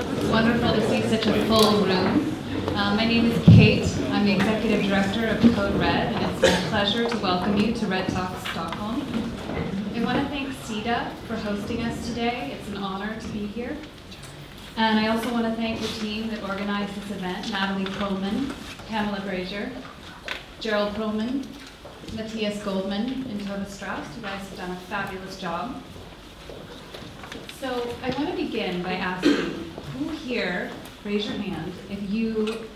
Wonderful to see such a full room. My name is Kate. I'm the Executive Director of Code Red, and it's my pleasure to welcome you to redd+talks Stockholm. I want to thank CETA for hosting us today. It's an honor to be here. And I also want to thank the team that organized this event, Natalie Perlman, Pamela Brazier, Gerald Perlman, Matthias Goldman, and Toda Strauss. You guys have done a fabulous job. So I want to begin by asking, who here, raise your hand, if you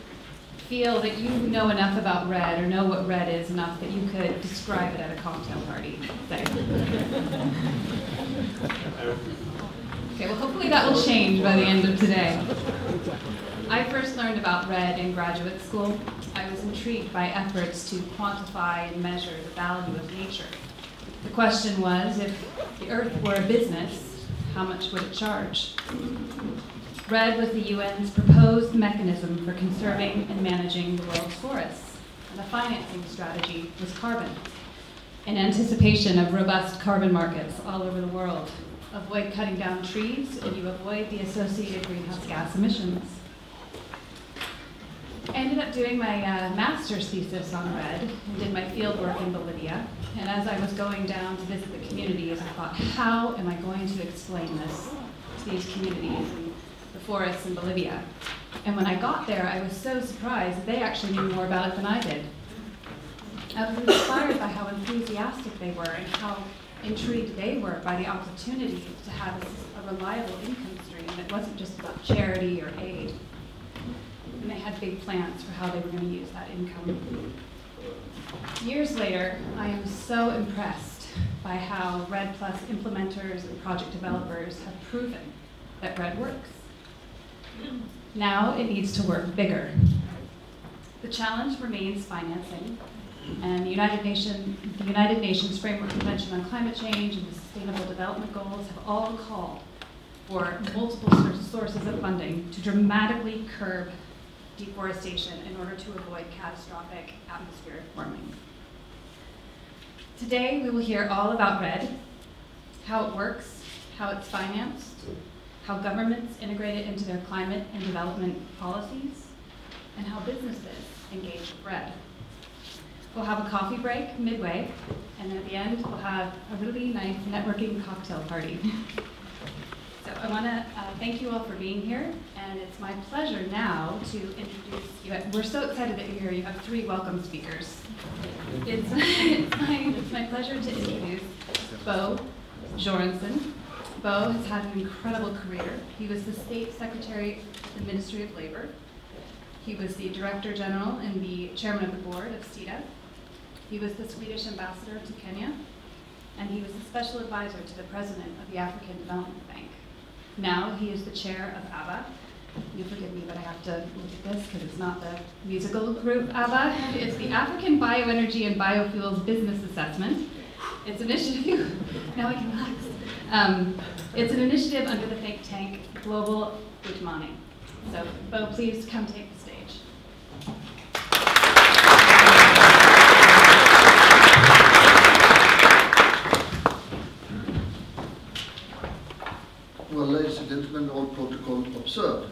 feel that you know enough about Redd or know what Redd is enough that you could describe it at a cocktail party. Okay, well hopefully that will change by the end of today. I first learned about Redd in graduate school. I was intrigued by efforts to quantify and measure the value of nature. The question was, if the Earth were a business, how much would it charge? Redd was the UN's proposed mechanism for conserving and managing the world's forests, and the financing strategy was carbon, in anticipation of robust carbon markets all over the world. Avoid cutting down trees, and you avoid the associated greenhouse gas emissions. I ended up doing my master's thesis on Redd and did my field work in Bolivia. And as I was going down to visit the communities, I thought, how am I going to explain this to these communities and the forests in Bolivia? And when I got there, I was so surprised that they actually knew more about it than I did. I was inspired by how enthusiastic they were and how intrigued they were by the opportunity to have a reliable income stream that wasn't just about charity or aid. And they had big plans for how they were going to use that income. Years later, I am so impressed by how Redd+ implementers and project developers have proven that Redd works. Now it needs to work bigger. The challenge remains financing, and the United Nations Framework Convention on Climate Change and the Sustainable Development Goals have all called for multiple sources of funding to dramatically curb deforestation in order to avoid catastrophic atmospheric warming. Today we will hear all about Redd, how it works, how it's financed, how governments integrate it into their climate and development policies, and how businesses engage with Redd. We'll have a coffee break midway, and at the end we'll have a really nice networking cocktail party. So I want to thank you all for being here, and it's my pleasure now to introduce you. We're so excited that you're here. You have 3 welcome speakers. It's my pleasure to introduce Bo Jorensen. Bo has had an incredible career. He was the State Secretary of the Ministry of Labor. He was the Director General and the Chairman of the Board of CETA. He was the Swedish Ambassador to Kenya, and he was the Special Advisor to the President of the African Development Bank. Now he is the chair of ABBA. You'll forgive me, but I have to look at this because it's not the musical group ABBA. It's the African Bioenergy and Biofuels Business Assessment. It's an initiative, now I can relax. It's an initiative under the think tank Global Udmani. So, Bo, please come take the stage. Well, ladies and gentlemen, all protocol observed.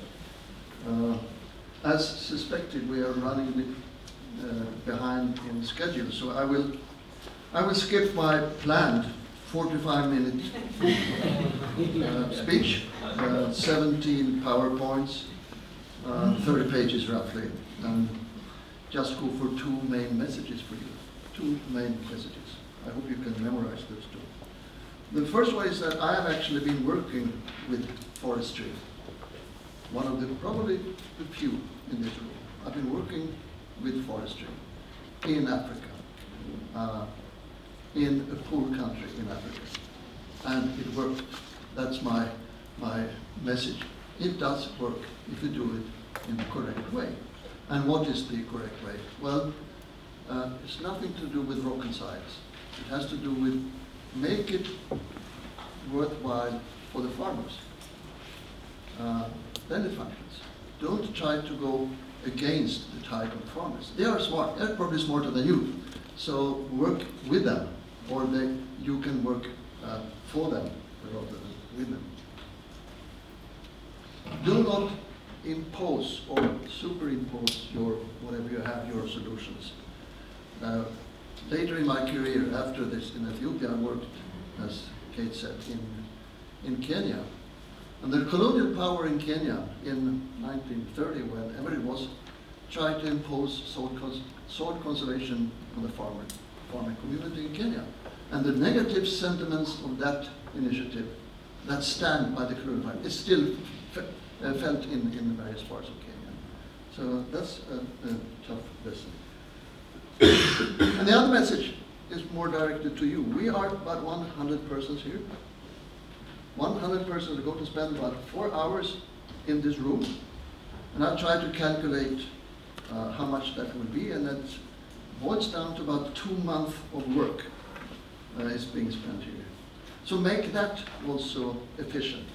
As suspected, we are running a bit behind in schedule, so I will skip my planned 45-minute speech, 17 PowerPoints, 30 pages roughly, and just go for 2 main messages for you. 2 main messages. I hope you can memorize those 2. The first one is that I have actually been working with forestry. One of the, probably the few in this room. I've been working with forestry in Africa, in a poor country in Africa. And it worked. That's my message. It does work if you do it in the correct way. And what is the correct way? Well, it's nothing to do with rocket science. It has to do with make it worthwhile for the farmers. Then it functions. Don't try to go against the tide of farmers. They are smart. They're probably smarter than you. So work with them, or you can work for them rather than with them. do not impose or superimpose whatever you have, your solutions. Later in my career, after this in Ethiopia, I worked, as Kate said, in Kenya. And the colonial power in Kenya in 1930, whenever it was, tried to impose soil conservation on the farming community in Kenya. And the negative sentiments of that initiative, that stand by the colonial power, is still felt in the various parts of Kenya. So that's a tough lesson. And the other message is more directed to you. We are about 100 persons here. 100 persons are going to spend about 4 hours in this room. And I tried to calculate how much that would be, and that boils down to about 2 months of work is being spent here. So make that also efficient.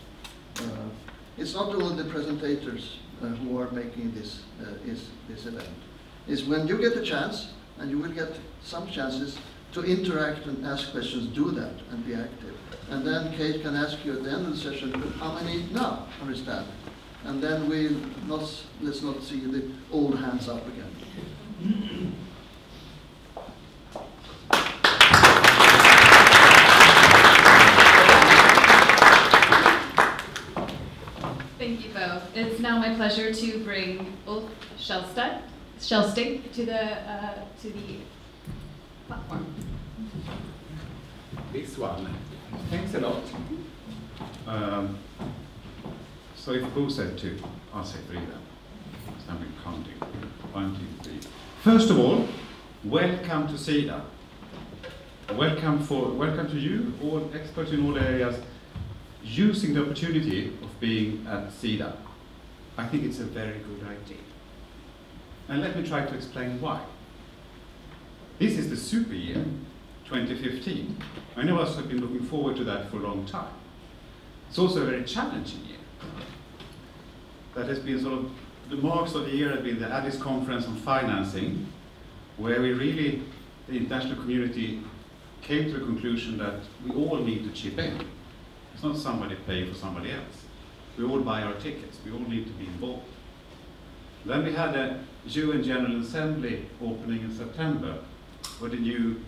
It's not only the presentators who are making this event. It's when you get a chance, and you will get some chances to interact and ask questions, do that and be active. And then Kate can ask you at the end of the session, how many now understand? And then let's not see the old hands up again. Thank you both. It's now my pleasure to bring Ulf Schelstig to the platform. This one. Thanks a lot. So if Bo said 2, I'll say 3 then. So I'm counting. 1, 2, 3. First of all, welcome to SIDA. Welcome to you, all experts in all areas, using the opportunity of being at SIDA. I think it's a very good idea. And let me try to explain why. This is the super year, 2015. Many of us have been looking forward to that for a long time. It's also a very challenging year. That has been sort of, the marks of the year have been the Addis conference on financing, where we really, the international community, came to the conclusion that we all need to chip in. It's not somebody paying for somebody else. We all buy our tickets. We all need to be involved. Then we had a UN General Assembly opening in September, where the new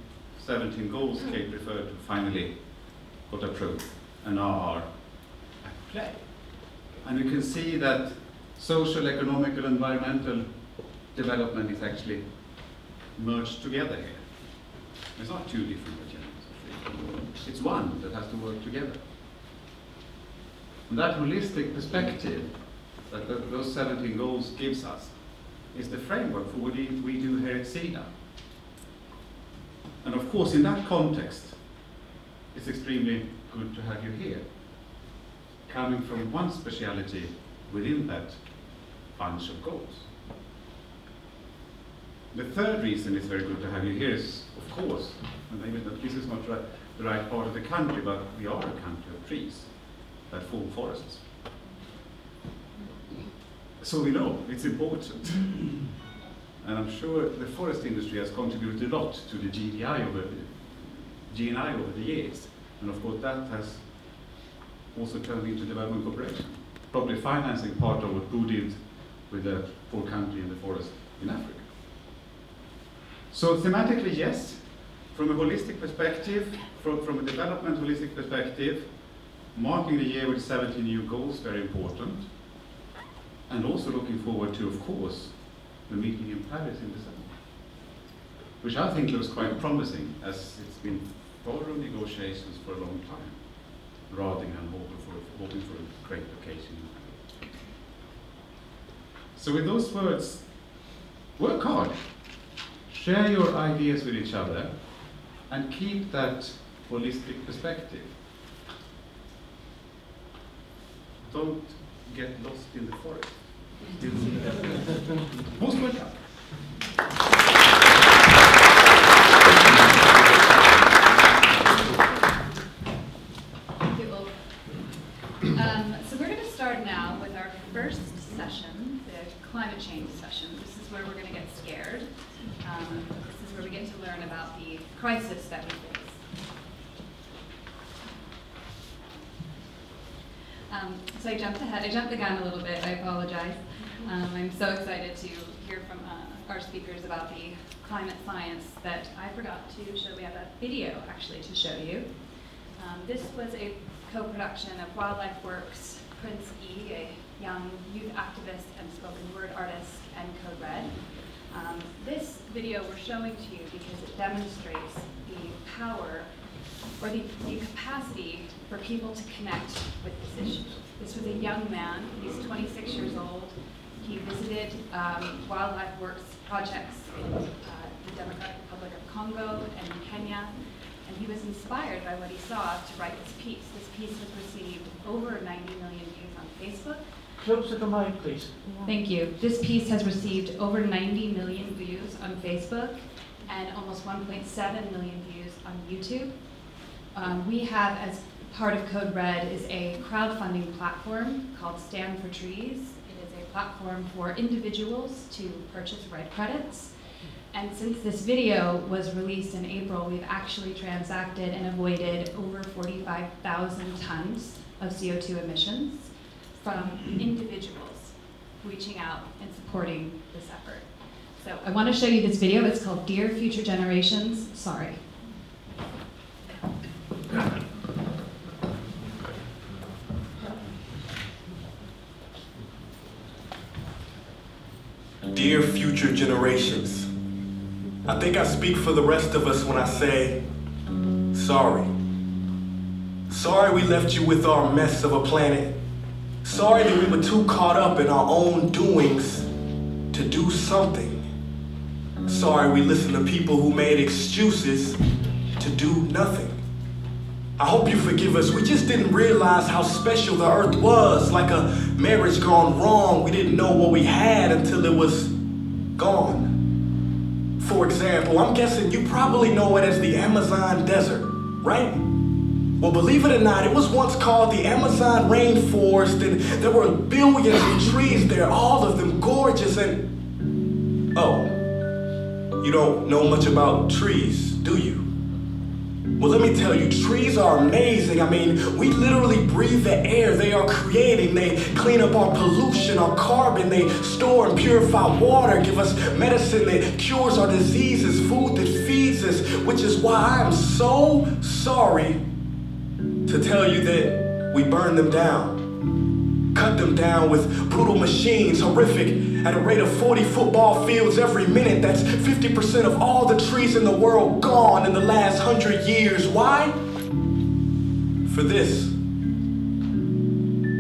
17 goals Kate referred to finally got approved and now are at play. And you can see that social, economical, environmental development is actually merged together here. It's not 2 different agendas. It's one that has to work together. And that holistic perspective that those 17 goals gives us is the framework for what we do here at SIDA. And of course, in that context, it's extremely good to have you here, coming from one speciality within that bunch of goals. The third reason it's very good to have you here is, of course, and maybe that this is not the right part of the country, but we are a country of trees that form forests. So we know it's important. And I'm sure the forest industry has contributed a lot to the GNI over the years. And of course that has also turned into development cooperation, probably financing part of what Bo did with the poor country in the forest in Africa. So thematically, yes, from a holistic perspective, from a development holistic perspective, marking the year with 17 new goals, very important. And also looking forward to, of course, the meeting in Paris in December, which I think looks quite promising, as it's been thorough negotiations for a long time, rather than hoping for a great occasion. So with those words, work hard, share your ideas with each other, and keep that holistic perspective. Don't get lost in the forest. Most welcome. Thank you, Ulf. So we're going to start now with our first session, the climate change session. This is where we're going to get scared. This is where we get to learn about the crisis that we face. So I jumped ahead. I jumped the gun a little bit. I apologize. I'm so excited to hear from our speakers about the climate science that I forgot to show. We have a video actually to show you. This was a co-production of Wildlife Works, Prince E, a young youth activist and spoken word artist, and Code Red. This video we're showing to you because it demonstrates the power or the capacity for people to connect with this issue. This was a young man, he's 26 years old. He visited Wildlife Works projects in the Democratic Republic of Congo and in Kenya, and he was inspired by what he saw to write this piece. This piece has received over 90 million views on Facebook. Closer to the mic, please. Thank you. This piece has received over 90 million views on Facebook and almost 1.7 million views on YouTube. We have, as part of Code Red, is a crowdfunding platform called Stand for Trees. It is a platform for individuals to purchase red credits. And since this video was released in April, we've actually transacted and avoided over 45,000 tons of CO2 emissions from individuals reaching out and supporting this effort. So I want to show you this video. It's called Dear Future Generations, Sorry. Dear future generations, I think I speak for the rest of us when I say, sorry. Sorry we left you with our mess of a planet. Sorry that we were too caught up in our own doings to do something. Sorry we listened to people who made excuses to do nothing. I hope you forgive us. We just didn't realize how special the earth was. Like a marriage gone wrong, we didn't know what we had until it was gone. For example, I'm guessing you probably know it as the Amazon desert, right? Well, believe it or not, it was once called the Amazon rainforest, and there were billions of trees there, all of them gorgeous, and oh, you don't know much about trees, do you? Well, let me tell you, trees are amazing. I mean, we literally breathe the air they are creating. They clean up our pollution, our carbon. They store and purify water, give us medicine that cures our diseases, food that feeds us, which is why I'm so sorry to tell you that we burn them down, cut them down with brutal machines, horrific, at a rate of 40 football fields every minute. That's 50% of all the trees in the world gone in the last 100 years. Why? For this.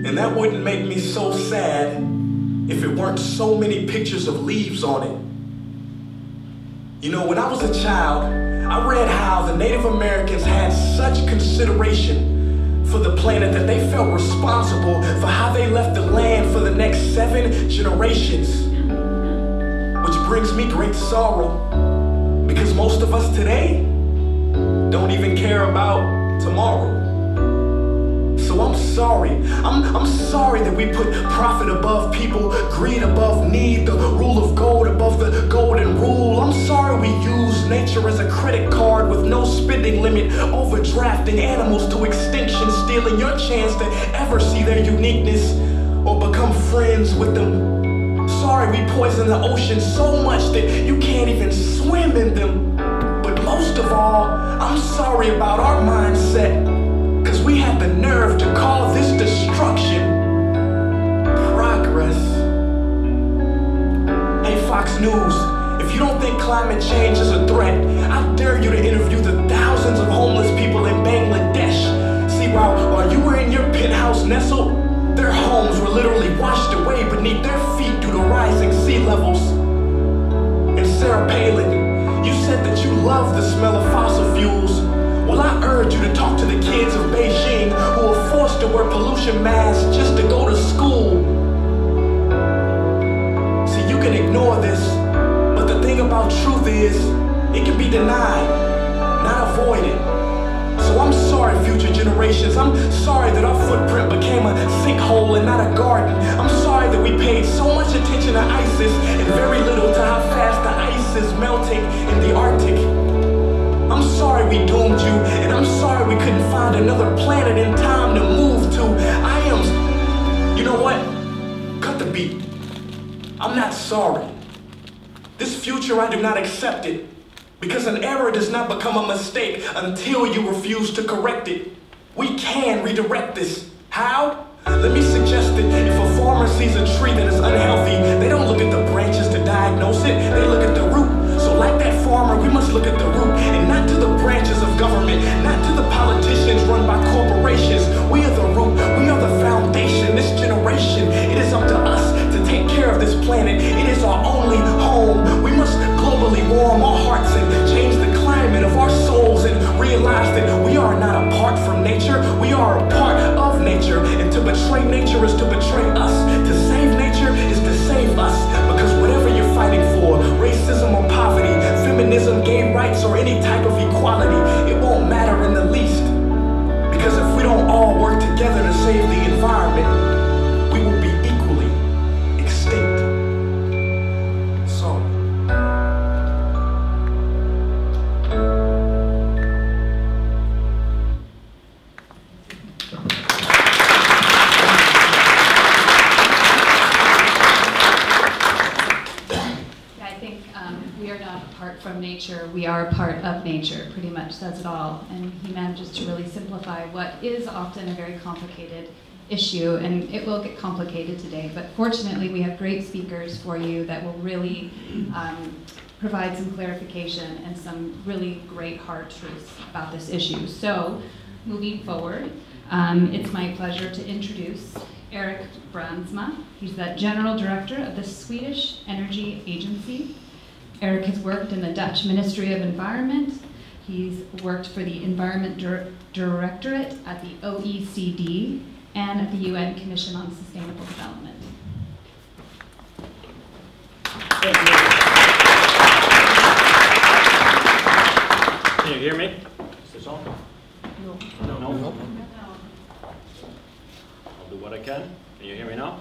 And that wouldn't make me so sad if it weren't so many pictures of leaves on it. You know, when I was a child, I read how the Native Americans had such consideration for the planet that they felt responsible for how they left the land for the next 7 generations. Which brings me great sorrow, because most of us today don't even care about tomorrow. So I'm sorry. I'm sorry that we put profit above people, greed above need, the rule of gold above the golden rule. I'm sorry we use nature as a credit card with no spending limit, overdrafting animals to extinction, stealing your chance to ever see their uniqueness or become friends with them. Sorry we poison the ocean so much that you can't even swim in them. But most of all, I'm sorry about our mindset. Because we have the nerve to call this destruction progress. Hey Fox News, if you don't think climate change is a threat, I dare you to interview the thousands of homeless people in Bangladesh. See, while you were in your penthouse nestled, their homes were literally washed away beneath their feet due to rising sea levels. And Sarah Palin, you said that you love the smell of fossil fuels. Well, I urge you to talk to the kids of Beijing who are forced to wear pollution masks just to go to school. See, you can ignore this, but the thing about truth is, it can be denied, not avoided. So I'm sorry, future generations. I'm sorry that our footprint became a sinkhole and not a garden. I'm sorry that we paid so much attention to ISIS and very little to how fast the ice is melting in the Arctic. I'm sorry we doomed you, and I'm sorry we couldn't find another planet in time to move to. I am to be. I'm not sorry. This future, I do not accept it, because an error does not become a mistake until you refuse to correct it. We can redirect this. How? Let me suggest that if a farmer sees a tree that is unhealthy, they don't look at the branches to diagnose it, they look at the root. So like that farmer, we must look at the root, and not to the branches of government, not to the politicians run by corporations. We are the root, we are the foundation, this generation. It is up to us to take care of this planet. It is our only home. We must globally warm our hearts and change the climate of our souls and realize that we are not apart from nature, we are a part of nature. And to betray nature is to betray us. To save nature is to save us. Because whatever you're fighting for, racism or poverty, feminism, gay rights, or any type of equality, it won't matter in the least. Because if we don't all work together to save the environment, we will be equally extinct. Sorry. We are not apart from nature, we are a part of nature, pretty much says it all. And he manages to really simplify what is often a very complicated issue, and it will get complicated today. But fortunately, we have great speakers for you that will really provide some clarification and some really great hard truths about this issue. So, moving forward, it's my pleasure to introduce Eric Brandsma. He's the General Director of the Swedish Energy Agency. Eric has worked in the Dutch Ministry of Environment. He's worked for the Environment Directorate at the OECD and at the UN Commission on Sustainable Development. Thank you. Can you hear me? Is this on? No. No. I'll do what I can. Can you hear me now?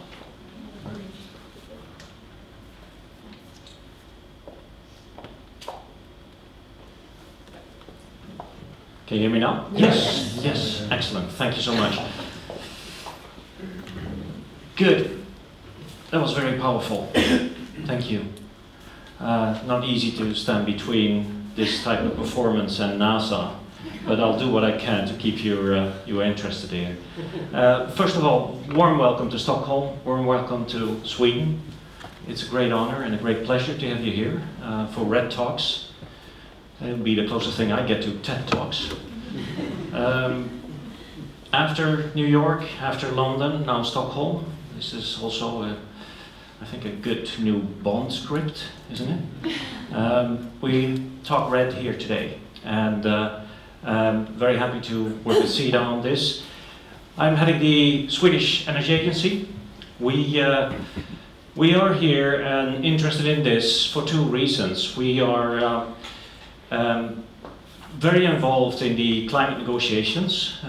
Can you hear me now? Yes. Yes. Excellent. Thank you so much. Good. That was very powerful. Thank you. Not easy to stand between this type of performance and NASA, but I'll do what I can to keep you interested here. First of all, warm welcome to Stockholm. Warm welcome to Sweden. It's a great honor and a great pleasure to have you here for redd+talks. It'll be the closest thing I get to TED Talks. After New York, after London, now Stockholm. This is also, I think, a good new Bond script, isn't it? We talk Red here today, and very happy to work with Sida on this. I'm heading the Swedish Energy Agency. We are here and interested in this for two reasons. We are very involved in the climate negotiations.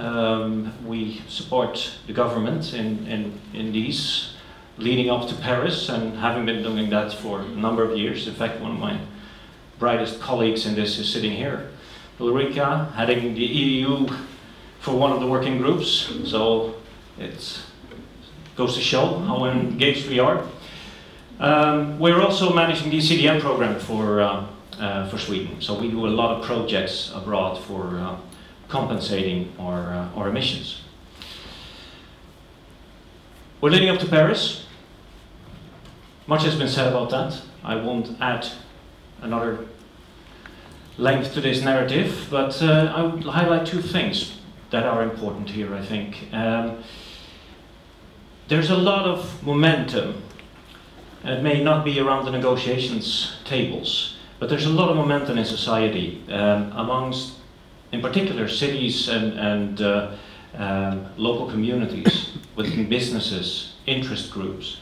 We support the government in these leading up to Paris, and having been doing that for a number of years. In fact, one of my brightest colleagues in this is sitting here, Ulrika, heading the EU for one of the working groups. So it goes to show how engaged we are. We're also managing the CDM program for Sweden. So we do a lot of projects abroad for compensating our emissions. We're leading up to Paris. Much has been said about that. I won't add another length to this narrative, but I would highlight two things that are important here, I think. There's a lot of momentum. It may not be around the negotiations tables, but there's a lot of momentum in society, amongst, in particular, cities and local communities, within businesses, interest groups.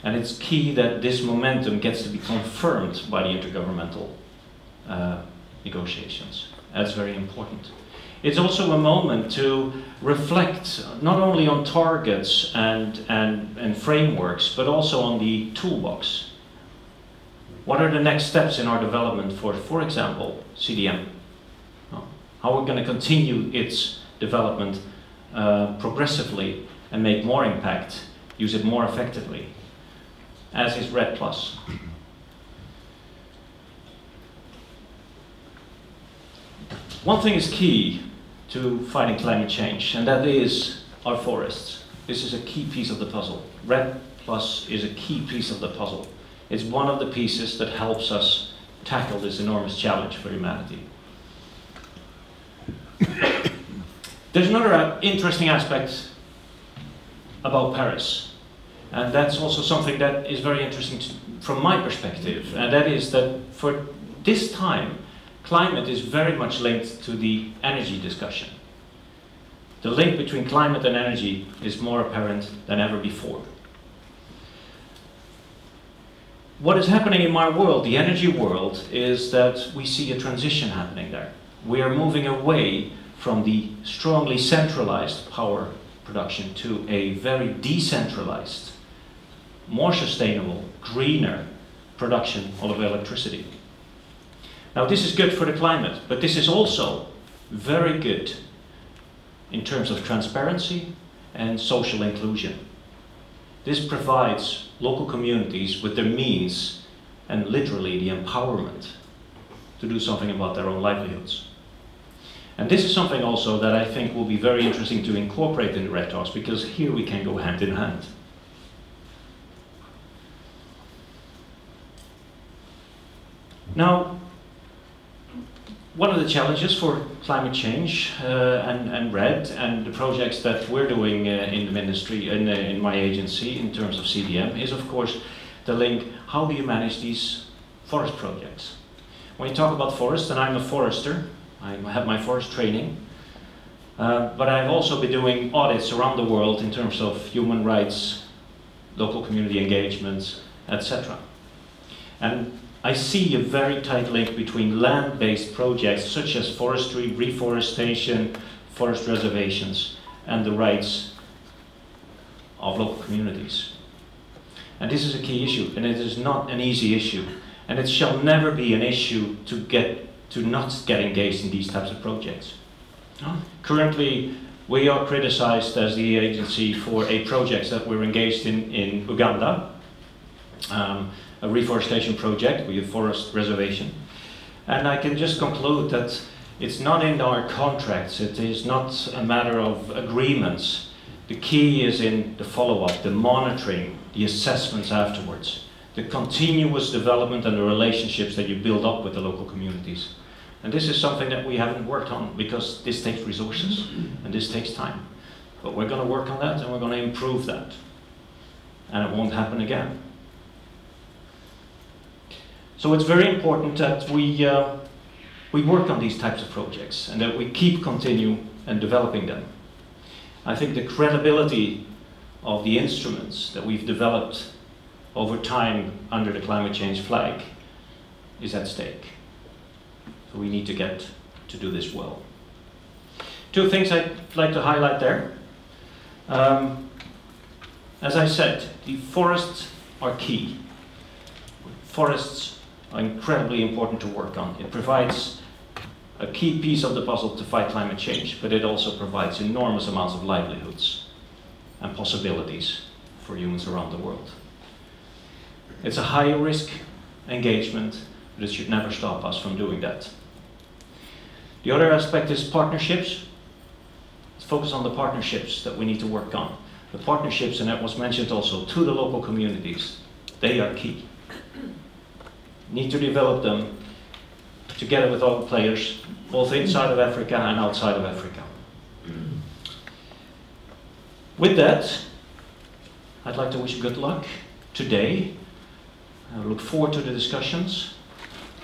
And it's key that this momentum gets to be confirmed by the intergovernmental negotiations. That's very important. It's also a moment to reflect not only on targets and frameworks, but also on the toolbox. What are the next steps in our development for example, CDM? How are we going to continue its development progressively and make more impact, use it more effectively? as is redd+. One thing is key to fighting climate change, and that is our forests. This is a key piece of the puzzle. redd+ is a key piece of the puzzle. It's one of the pieces that helps us tackle this enormous challenge for humanity. There's another interesting aspect about Paris, and that's also something that is very interesting from my perspective, and that is that for this time, climate is very much linked to the energy discussion. The link between climate and energy is more apparent than ever before. What is happening in my world, the energy world, is that we see a transition happening there. We are moving away from the strongly centralized power production to a very decentralized, more sustainable, greener production of electricity. Now, this is good for the climate, but this is also very good in terms of transparency and social inclusion. This provides local communities with the means and literally the empowerment to do something about their own livelihoods. And this is something also that I think will be very interesting to incorporate in the redd+talks, because here we can go hand in hand. Now, one of the challenges for climate change and redd and the projects that we're doing in the ministry, in my agency, in terms of CDM, is of course the link, how do you manage these forest projects? When you talk about forests, and I'm a forester, I have my forest training, but I've also been doing audits around the world in terms of human rights, local community engagements, etc. And I see a very tight link between land-based projects such as forestry, reforestation, forest reservations, and the rights of local communities. And this is a key issue, and it is not an easy issue. And it shall never be an issue to not get engaged in these types of projects. Currently, we are criticized as the agency for a project that we're engaged in Uganda. A reforestation project with a forest reservation. And I can just conclude that it's not in our contracts, it is not a matter of agreements. The key is in the follow-up, the monitoring, the assessments afterwards, the continuous development and the relationships that you build up with the local communities. And this is something that we haven't worked on because this takes resources and this takes time. But we're going to work on that and we're going to improve that. And it won't happen again. So it's very important that we work on these types of projects and that we keep continue and developing them. I think the credibility of the instruments that we've developed over time under the climate change flag is at stake. So we need to get to do this well. Two things I'd like to highlight there. As I said, the forests are key. Forests are incredibly important to work on. It provides a key piece of the puzzle to fight climate change, but it also provides enormous amounts of livelihoods and possibilities for humans around the world. It's a high risk engagement, but it should never stop us from doing that. The other aspect is partnerships. Let's focus on the partnerships that we need to work on. The partnerships, and that was mentioned also, to the local communities, they are key. Need to develop them together with all players, both inside of Africa and outside of Africa. With that, I'd like to wish you good luck today. I look forward to the discussions.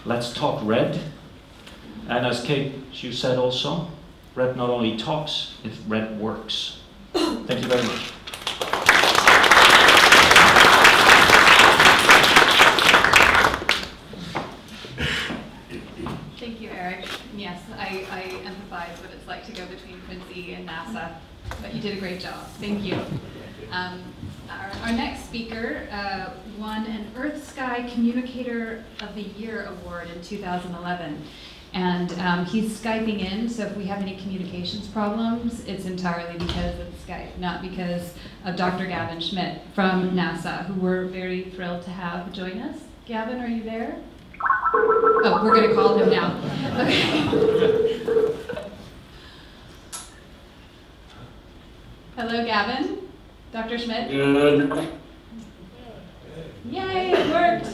Let's talk redd. And as Kate, you said also, redd not only talks, it redd works. Thank you very much. Thank you, Eric. Yes, I empathize what it's like to go between Quincy and NASA, but you did a great job. Thank you. Our next speaker won an Earth Sky Communicator of the Year award in 2011. And he's Skyping in, so if we have any communications problems, it's entirely because of Skype, not because of Dr. Gavin Schmidt from NASA, who we're very thrilled to have join us. Gavin, are you there? Oh, we're going to call him now. Okay. Hello, Gavin. Dr. Schmidt? Good. Yay, it worked.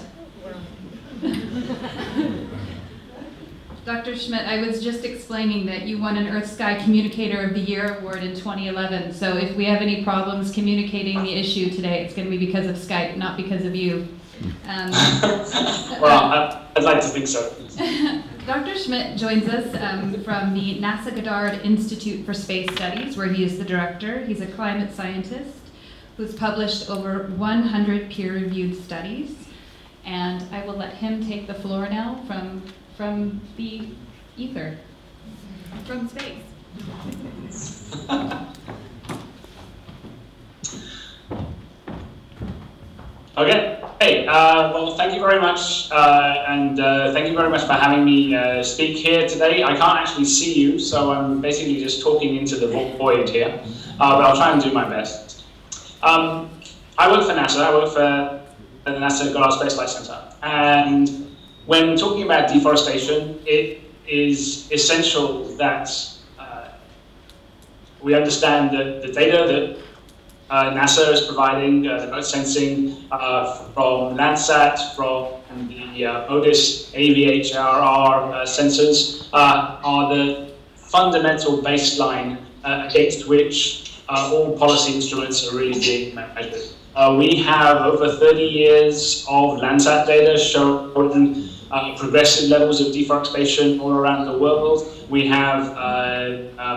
Dr. Schmidt, I was just explaining that you won an Earth Sky Communicator of the Year award in 2011. So if we have any problems communicating the issue today, it's going to be because of Skype, not because of you. Well, I'd like to think so. Dr. Schmidt joins us from the NASA Goddard Institute for Space Studies, where he is the director. He's a climate scientist who's published over 100 peer-reviewed studies. And I will let him take the floor now from the ether, from space. Okay. Hey, well, thank you very much, and thank you very much for having me speak here today. I can't actually see you, so I'm basically just talking into the void here, but I'll try and do my best. I work for NASA. I work for the NASA Goddard Space Flight Center, and when talking about deforestation, it is essential that we understand that the data that NASA is providing, the remote sensing from Landsat, from the ODIS AVHRR sensors, are the fundamental baseline against which all policy instruments are really being measured. We have over 30 years of Landsat data showing progressive levels of deforestation all around the world. We have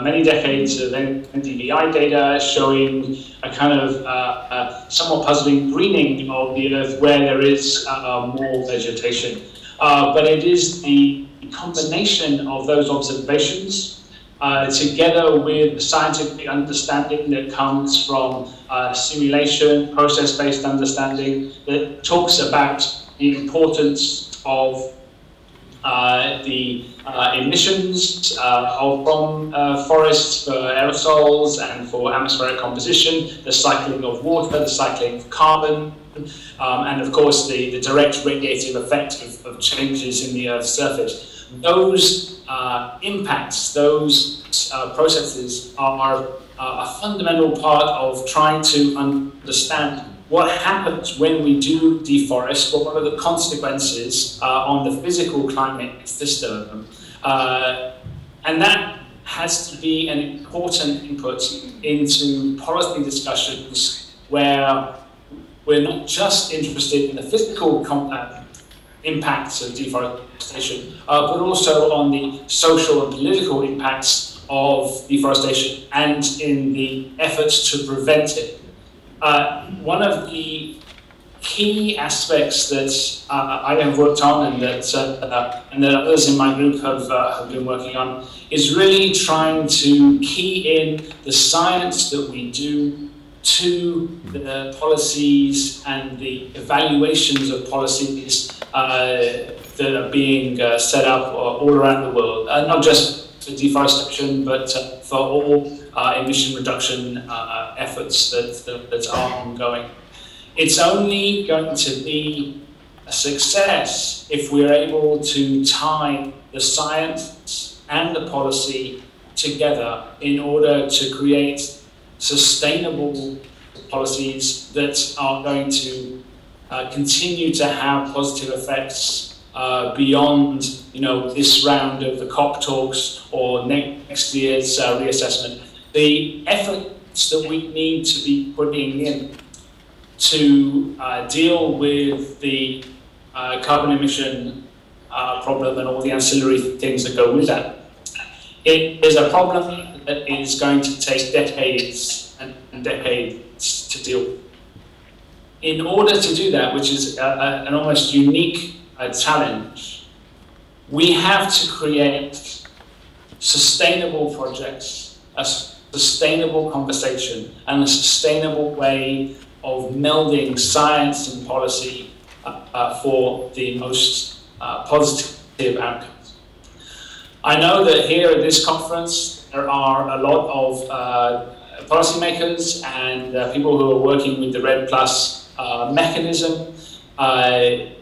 many decades of NDVI data showing a kind of somewhat puzzling greening of the Earth where there is more vegetation. But it is the combination of those observations together with the scientific understanding that comes from simulation, process-based understanding, that talks about the importance of the emissions from forests for aerosols and for atmospheric composition, the cycling of water, the cycling of carbon, and of course the direct radiative effect of changes in the Earth's surface. Those impacts, those processes are a fundamental part of trying to understand what happens when we do deforest, what are the consequences on the physical climate system. And that has to be an important input into policy discussions where we're not just interested in the physical impacts of deforestation, but also on the social and political impacts of deforestation and in the efforts to prevent it. One of the key aspects that I have worked on and that others in my group have been working on is really trying to key in the science that we do to the policies and the evaluations of policies that are being set up all around the world, not just for deforestation, but for all emission reduction efforts that are ongoing. It's only going to be a success if we're able to tie the science and the policy together in order to create sustainable policies that are going to continue to have positive effects beyond, this round of the COP talks or next year's reassessment. The efforts that we need to be putting in to deal with the carbon emission problem and all the ancillary things that go with that. It is a problem that is going to take decades and decades to deal with. In order to do that, which is an almost unique challenge, we have to create sustainable projects, a sustainable conversation, and a sustainable way of melding science and policy for the most positive outcomes. I know that here at this conference there are a lot of policymakers and people who are working with the REDD+ mechanism.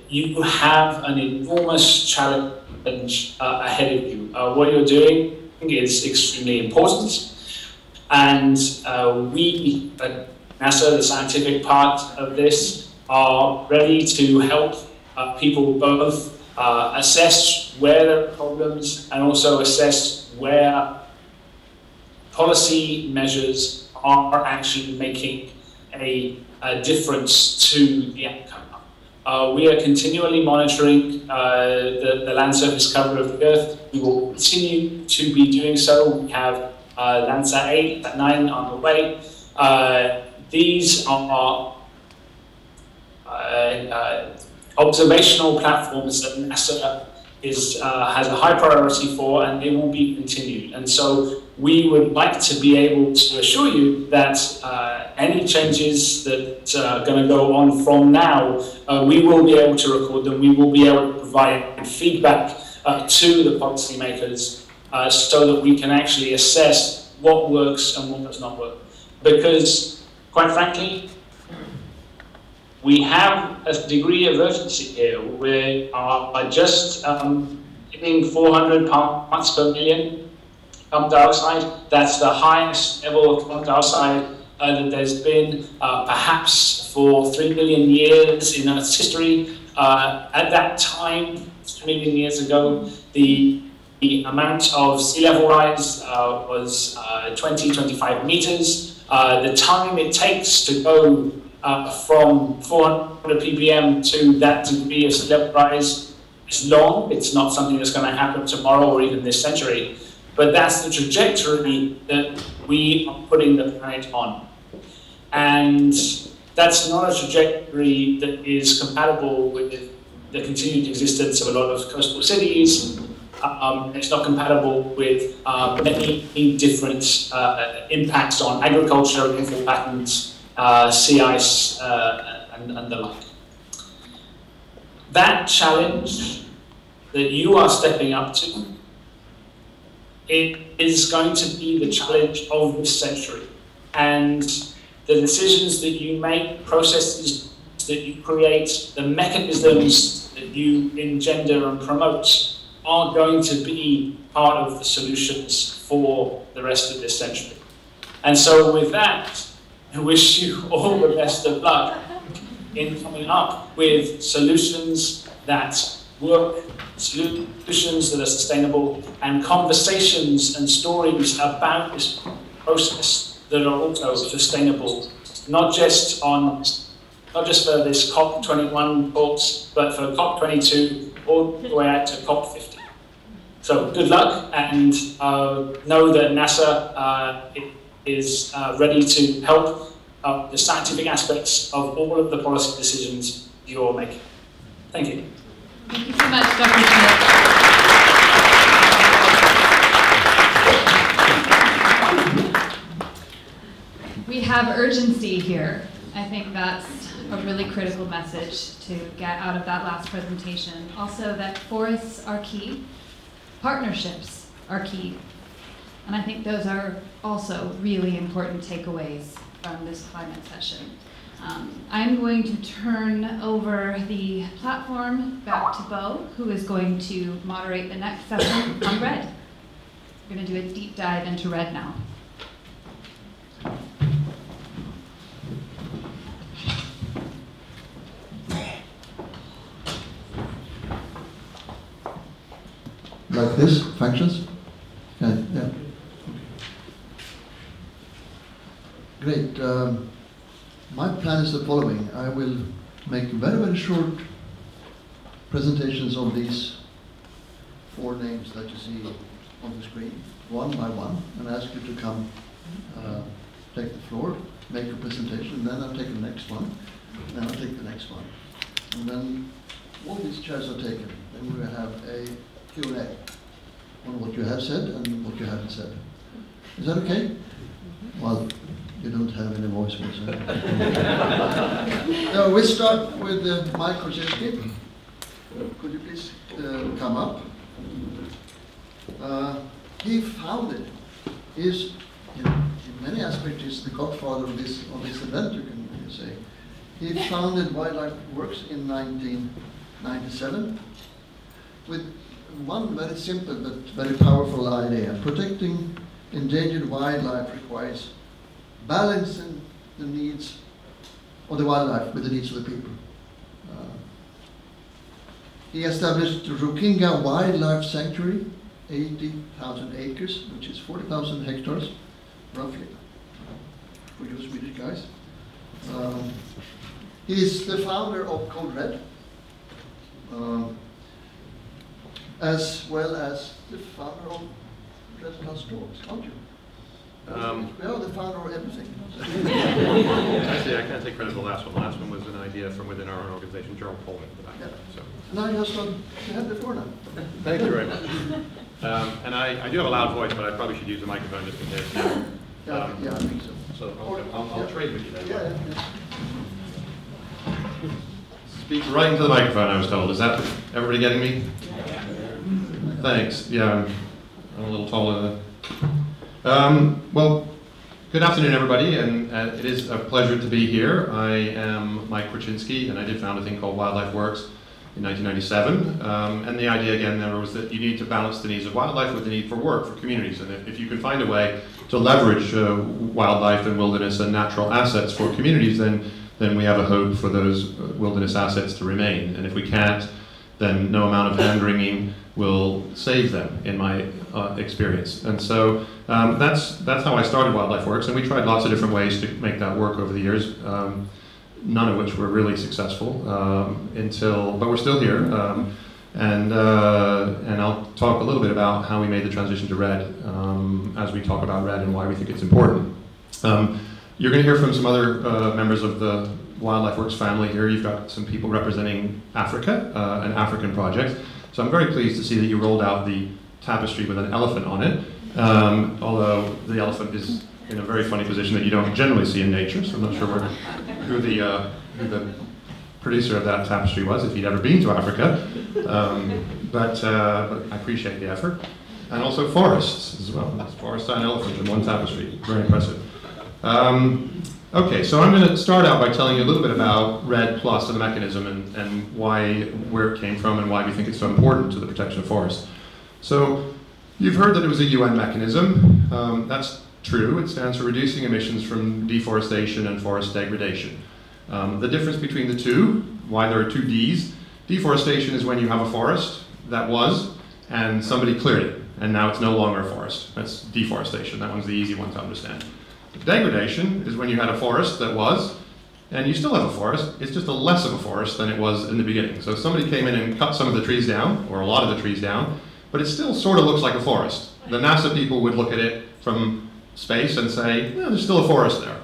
You have an enormous challenge ahead of you. What you're doing is extremely important, and we at NASA, the scientific part of this, are ready to help people both assess where there are problems and also assess where policy measures are actually making a difference to the outcome. We are continually monitoring the land surface cover of the Earth. We will continue to be doing so. We have Landsat 8, Landsat 9 on the way. These are observational platforms that NASA has a high priority for, and they will be continued. And so we would like to be able to assure you that any changes that are going to go on from now, we will be able to record them. We will be able to provide feedback to the policymakers so that we can actually assess what works and what does not work. Because, quite frankly, we have a degree of urgency here. We are just hitting 400 parts per million carbon dioxide. That's the highest level of carbon dioxide that there's been perhaps for 3 million years in Earth's history. At that time, 3 million years ago, the amount of sea level rise was 20-25 meters. The time it takes to go from 400 ppm to that degree of sea level rise is long. It's not something that's going to happen tomorrow or even this century. But that's the trajectory that we are putting the planet on. And that's not a trajectory that is compatible with the continued existence of a lot of coastal cities. It's not compatible with many different impacts on agriculture, rainfall patterns, sea ice, and the like. That challenge that you are stepping up to, it is going to be the challenge of this century. And the decisions that you make, processes that you create, the mechanisms that you engender and promote are going to be part of the solutions for the rest of this century. And so with that, I wish you all the best of luck in coming up with solutions that work, solutions that are sustainable, and conversations and stories about this process that are also sustainable, not just for this COP21 talks, but for COP22 all the way out to COP50. So good luck, and know that NASA is ready to help the scientific aspects of all of the policy decisions you're making. Thank you. Thank you so much, Dr. Schmidt. We have urgency here. I think that's a really critical message to get out of that last presentation. Also, that forests are key, partnerships are key, and I think those are also really important takeaways from this climate session. I'm going to turn over the platform back to Bo, who is going to moderate the next session on REDD. We're going to do a deep dive into REDD now. Like this functions? Yeah. Great. My plan is the following. I will make very, very short presentations on these 4 names that you see on the screen, one by one, and ask you to come take the floor, make a presentation, and then I'll take the next one, and then I'll take the next one. And then all these chairs are taken. Then we will have a Q&A on what you have said and what you haven't said. Is that okay? Well, you don't have any voice whatsoever. We start with Mike Korzynski. Could you please come up? He founded, is in many aspects is the godfather of this event, you can say. He founded Wildlife Works in 1997 with one very simple but very powerful idea. Protecting endangered wildlife requires balancing the needs of the wildlife with the needs of the people. He established the Rukinga Wildlife Sanctuary, 80,000 acres, which is 40,000 hectares, roughly, for you Swedish guys. He is the founder of Code Red, as well as the founder of redd+talks, aren't you? We are the founder of everything. Actually, I can't take credit for the last one. The last one was an idea from within our own organization, Gerald Coleman. Yeah. So. Now you have some to have before now. Thank you very much. And I do have a loud voice, but I probably should use the microphone just in case. Yeah, I think so. So I'll trade with you then. Yeah. Speak right into the microphone, I was told. Is that everybody getting me? Thanks. Yeah, I'm a little taller than. Well, good afternoon, everybody, and it is a pleasure to be here. I am Mike Kraczynski, and I did found a thing called Wildlife Works in 1997. And the idea, again, there was that you need to balance the needs of wildlife with the need for work for communities. And if you can find a way to leverage wildlife and wilderness and natural assets for communities, then we have a hope for those wilderness assets to remain. And if we can't, then no amount of hand-wringing will save them, in my experience. And so that's how I started Wildlife Works, and we tried lots of different ways to make that work over the years, none of which were really successful but we're still here. And I'll talk a little bit about how we made the transition to REDD as we talk about REDD and why we think it's important. You're going to hear from some other members of the Wildlife Works family here. You've got some people representing Africa and African projects. So I'm very pleased to see that you rolled out the tapestry with an elephant on it, although the elephant is in a very funny position that you don't generally see in nature, so I'm not sure who the producer of that tapestry was, if he'd ever been to Africa, but I appreciate the effort. And also forests as well. There's forest and elephant in one tapestry, very impressive. Okay, so I'm going to start out by telling you a little bit about REDD+ and the mechanism and where it came from and why we think it's so important to the protection of forests. So you've heard that it was a UN mechanism. That's true. It stands for Reducing Emissions from Deforestation and Forest Degradation. The difference between the two, why there are two Ds, deforestation is when you have a forest that was and somebody cleared it and now it's no longer a forest. That's deforestation. That one's the easy one to understand. Degradation is when you had a forest that was, and you still have a forest, it's just a less of a forest than it was in the beginning. So somebody came in and cut some of the trees down, or a lot of the trees down, but it still sort of looks like a forest. The NASA people would look at it from space and say, yeah, there's still a forest there.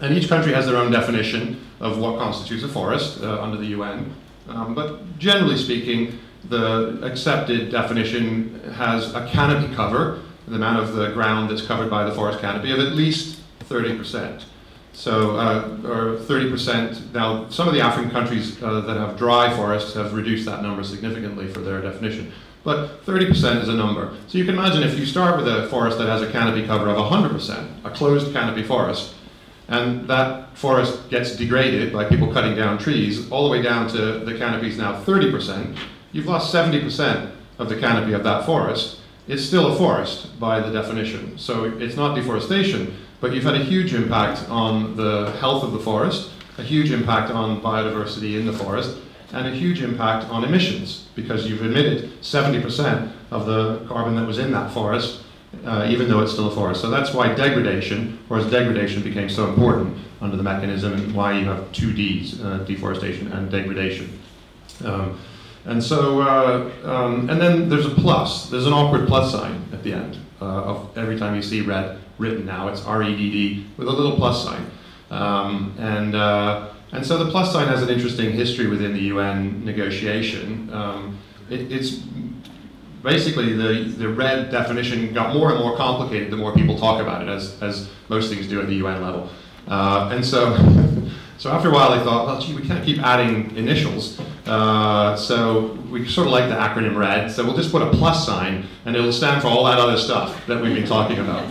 And each country has their own definition of what constitutes a forest under the UN. But generally speaking, the accepted definition has a canopy cover, the amount of the ground that's covered by the forest canopy, of at least 30%. So, or 30%, now some of the African countries that have dry forests have reduced that number significantly for their definition. But 30% is a number. So you can imagine if you start with a forest that has a canopy cover of 100%, a closed canopy forest, and that forest gets degraded by people cutting down trees, all the way down to the canopy is now 30%, you've lost 70% of the canopy of that forest. It's still a forest by the definition. So it's not deforestation, but you've had a huge impact on the health of the forest, a huge impact on biodiversity in the forest, and a huge impact on emissions, because you've emitted 70% of the carbon that was in that forest, even though it's still a forest. So that's why degradation, became so important under the mechanism, and why you have two Ds, deforestation and degradation. And so, and then there's a plus. There's an awkward plus sign at the end of every time you see REDD written now. It's REDD with a little plus sign. And so the plus sign has an interesting history within the UN negotiation. It's basically the REDD definition got more and more complicated the more people talk about it, as most things do at the UN level. And so, so after a while they thought, well, gee, we can't keep adding initials. So we sort of like the acronym RED, so we'll just put a plus sign and it'll stand for all that other stuff that we've been talking about.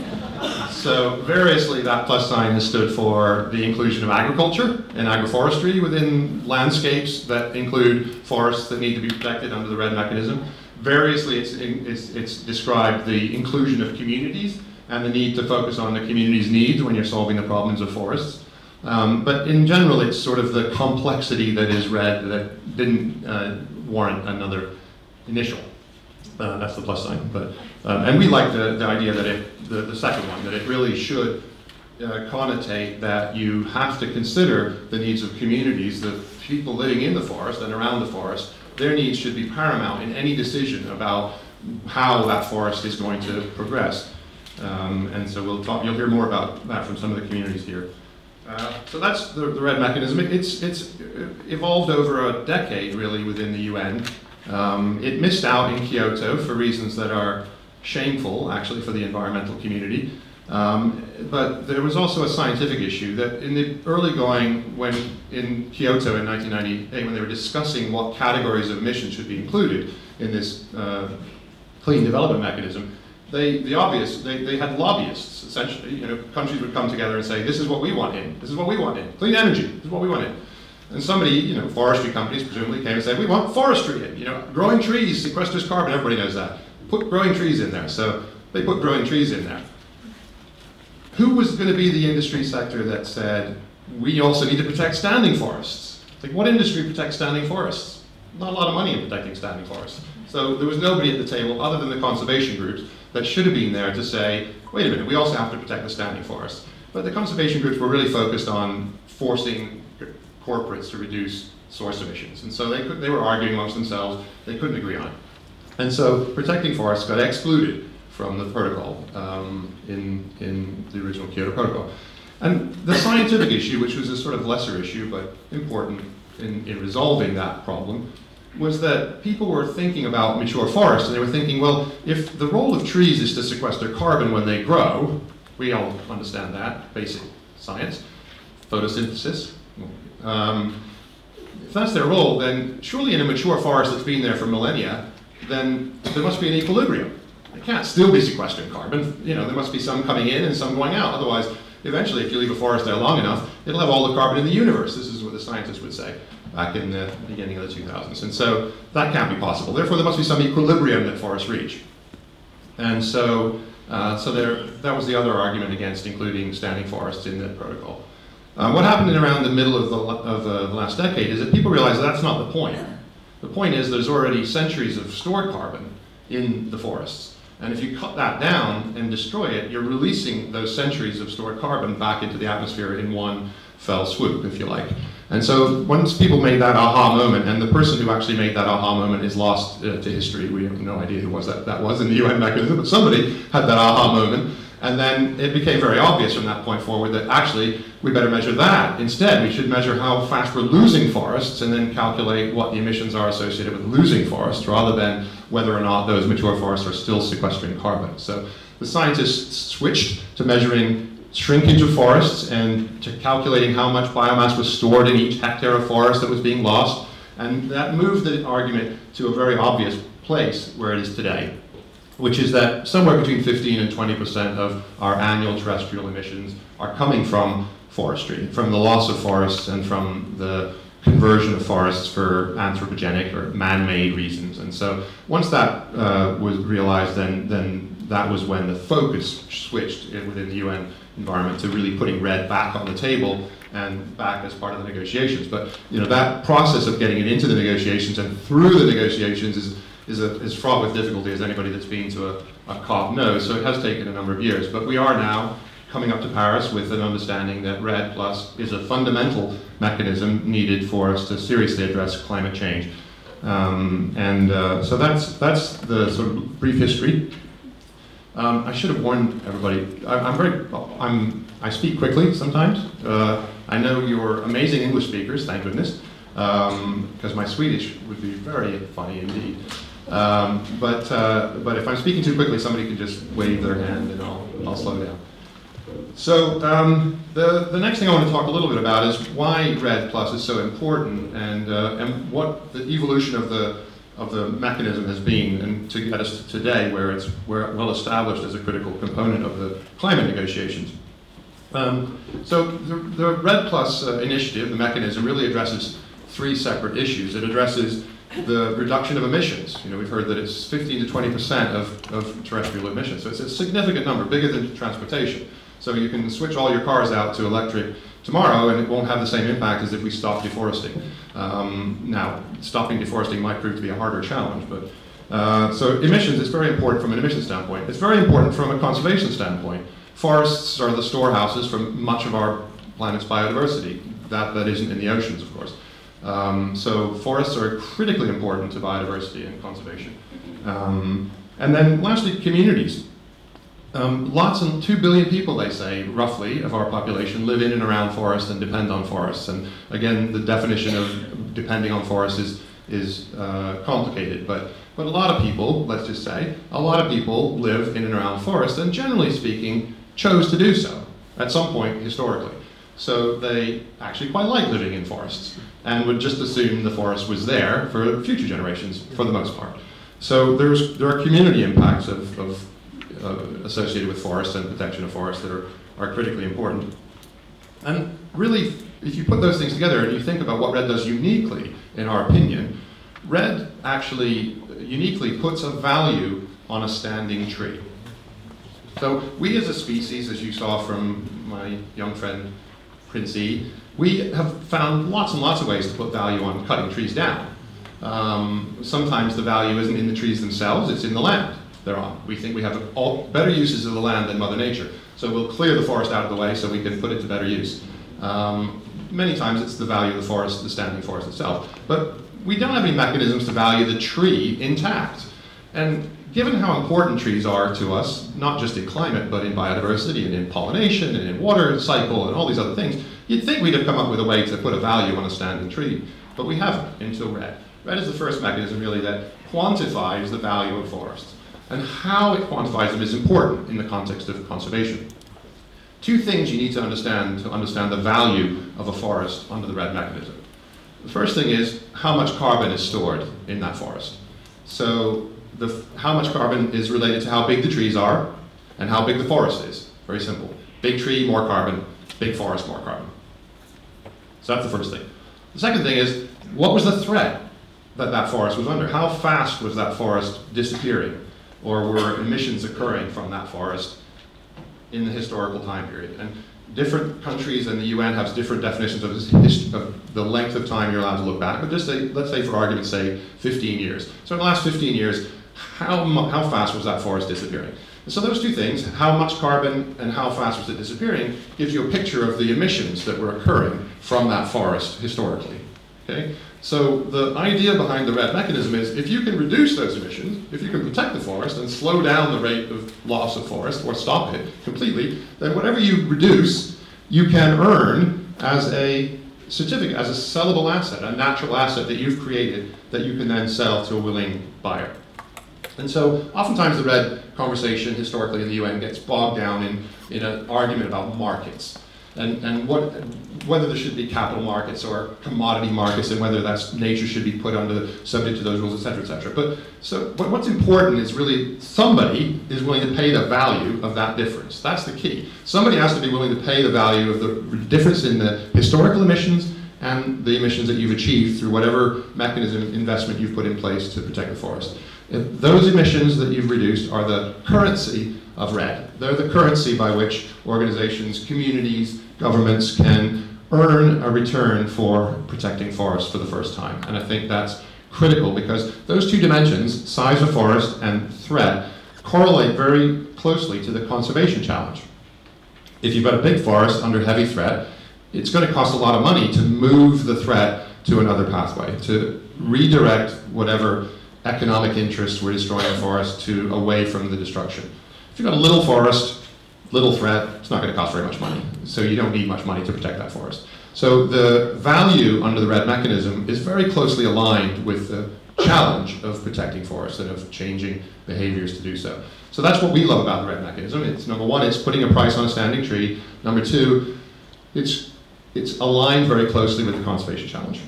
So variously that plus sign has stood for the inclusion of agriculture and agroforestry within landscapes that include forests that need to be protected under the RED mechanism. Variously it's described the inclusion of communities and the need to focus on the community's needs when you're solving the problems of forests. But in general, it's sort of the complexity that is RED that didn't warrant another initial. That's the plus sign. But and we like the idea that the second one, that it really should connotate that you have to consider the needs of communities, the people living in the forest and around the forest. Their needs should be paramount in any decision about how that forest is going to progress. And so you'll hear more about that from some of the communities here. So that's the RED mechanism. It's evolved over a decade, really, within the UN. It missed out in Kyoto for reasons that are shameful, actually, for the environmental community. But there was also a scientific issue that in the early going, when in Kyoto in 1998, when they were discussing what categories of emissions should be included in this clean development mechanism, they had lobbyists, essentially. You know, countries would come together and say, this is what we want in, this is what we want in, clean energy, this is what we want in. And somebody, you know, forestry companies presumably came and said, we want forestry in, you know, growing trees sequesters carbon, everybody knows that. Put growing trees in there, so they put growing trees in there. Who was going to be the industry sector that said, we also need to protect standing forests? Like, what industry protects standing forests? Not a lot of money in protecting standing forests. So there was nobody at the table other than the conservation groups that should have been there to say, wait a minute, we also have to protect the standing forests. But the conservation groups were really focused on forcing corporates to reduce source emissions. And so they were arguing amongst themselves, they couldn't agree on it. And so protecting forests got excluded from the protocol in the original Kyoto Protocol. And the scientific issue, which was a sort of lesser issue but important in resolving that problem, was that people were thinking about mature forests, and they were thinking, well, if the role of trees is to sequester carbon when they grow, we all understand that, basic science, photosynthesis. If that's their role, then surely in a mature forest that's been there for millennia, then there must be an equilibrium. It can't still be sequestering carbon. You know, there must be some coming in and some going out. Otherwise, eventually, if you leave a forest there long enough, it'll have all the carbon in the universe. This is what the scientists would say back in the beginning of the 2000s. And so that can't be possible. Therefore, there must be some equilibrium that forests reach. And so, that was the other argument against including standing forests in the protocol. What happened in around the middle of the last decade is that people realized that's not the point. The point is there's already centuries of stored carbon in the forests. And if you cut that down and destroy it, you're releasing those centuries of stored carbon back into the atmosphere in one fell swoop, if you like. And so once people made that aha moment, and the person who actually made that aha moment is lost to history. We have no idea who that was in the UN mechanism, but somebody had that aha moment. And then it became very obvious from that point forward that actually we better measure that. Instead, we should measure how fast we're losing forests and then calculate what the emissions are associated with losing forests rather than whether or not those mature forests are still sequestering carbon. So the scientists switched to measuring shrinkage of forests and to calculating how much biomass was stored in each hectare of forest that was being lost. And that moved the argument to a very obvious place where it is today, which is that somewhere between 15 and 20% of our annual terrestrial emissions are coming from forestry, from the loss of forests and from the conversion of forests for anthropogenic or man-made reasons. And so once that was realized, then that was when the focus switched within the UN environment to really putting RED back on the table and back as part of the negotiations. But you know, that process of getting it into the negotiations and through the negotiations is fraught with difficulty, as anybody that's been to a COP knows. So it has taken a number of years. But we are now coming up to Paris with an understanding that RED+ is a fundamental mechanism needed for us to seriously address climate change. So that's the sort of brief history. I should have warned everybody. I speak quickly sometimes. I know you're amazing English speakers, thank goodness, because my Swedish would be very funny indeed. But if I'm speaking too quickly, somebody can just wave their hand and I'll slow down. So the next thing I want to talk a little bit about is why RED+ is so important, and what the evolution of the mechanism has been, and to get us to today where it's well established as a critical component of the climate negotiations. So the RED+ initiative, the mechanism, really addresses three separate issues. It addresses the reduction of emissions. You know, we've heard that it's 15 to 20% of terrestrial emissions. So it's a significant number, bigger than transportation. So you can switch all your cars out to electric tomorrow and it won't have the same impact as if we stop deforesting. Now, stopping deforesting might prove to be a harder challenge, but so emissions is very important from an emission standpoint. It's very important from a conservation standpoint. Forests are the storehouses for much of our planet's biodiversity. That isn't in the oceans, of course. So forests are critically important to biodiversity and conservation. And then lastly, communities. 2 billion people, they say, roughly, of our population live in and around forests and depend on forests. And again, the definition of depending on forests is complicated, but a lot of people, let's just say, a lot of people live in and around forests and generally speaking chose to do so at some point historically. So they actually quite like living in forests and would just assume the forest was there for future generations for the most part. So there are community impacts associated with forests and protection of forests that are critically important. And really, if you put those things together and you think about what RED does uniquely, in our opinion, RED actually uniquely puts a value on a standing tree. So we as a species, as you saw from my young friend Princey, we have found lots and lots of ways to put value on cutting trees down. Sometimes the value isn't in the trees themselves, it's in the land they're on. We think we have better uses of the land than Mother Nature. So we'll clear the forest out of the way so we can put it to better use. Many times it's the value of the forest, the standing forest itself. But we don't have any mechanisms to value the tree intact. And given how important trees are to us, not just in climate, but in biodiversity and in pollination and in water cycle and all these other things, you'd think we'd have come up with a way to put a value on a standing tree, but we haven't until RED. RED is the first mechanism really that quantifies the value of forests. And how it quantifies them is important in the context of conservation. Two things you need to understand the value of a forest under the RED mechanism. The first thing is how much carbon is stored in that forest. So how much carbon is related to how big the trees are and how big the forest is. Very simple. Big tree, more carbon. Big forest, more carbon. So that's the first thing. The second thing is, what was the threat that forest was under? How fast was that forest disappearing? Or were emissions occurring from that forest in the historical time period? And different countries and the UN have different definitions of the length of time you're allowed to look back, but just say, let's say for argument's sake, 15 years. So in the last 15 years, how fast was that forest disappearing? And so those two things, how much carbon and how fast was it disappearing, gives you a picture of the emissions that were occurring from that forest historically. Okay? So the idea behind the RED mechanism is if you can reduce those emissions, if you can protect the forest and slow down the rate of loss of forest or stop it completely, then whatever you reduce, you can earn as a certificate, as a sellable asset, a natural asset that you've created that you can then sell to a willing buyer. And so oftentimes the RED conversation historically in the UN gets bogged down in an argument about markets. And whether there should be capital markets or commodity markets and whether nature should be put subject to those rules, et cetera, et cetera. But what's important is really somebody is willing to pay the value of that difference. That's the key. Somebody has to be willing to pay the value of the difference in the historical emissions and the emissions that you've achieved through whatever mechanism investment you've put in place to protect the forest. If those emissions that you've reduced are the currency of RED. They're the currency by which organizations, communities, governments can earn a return for protecting forests for the first time. And I think that's critical because those two dimensions, size of forest and threat, correlate very closely to the conservation challenge. If you've got a big forest under heavy threat, it's going to cost a lot of money to move the threat to another pathway, to redirect whatever economic interests were destroying the forest away from the destruction. If you've got a little forest, little threat, it's not going to cost very much money. So you don't need much money to protect that forest. So the value under the RED mechanism is very closely aligned with the challenge of protecting forests and of changing behaviors to do so. So that's what we love about the REDD mechanism. It's number one, it's putting a price on a standing tree. Number two, it's aligned very closely with the conservation challenge.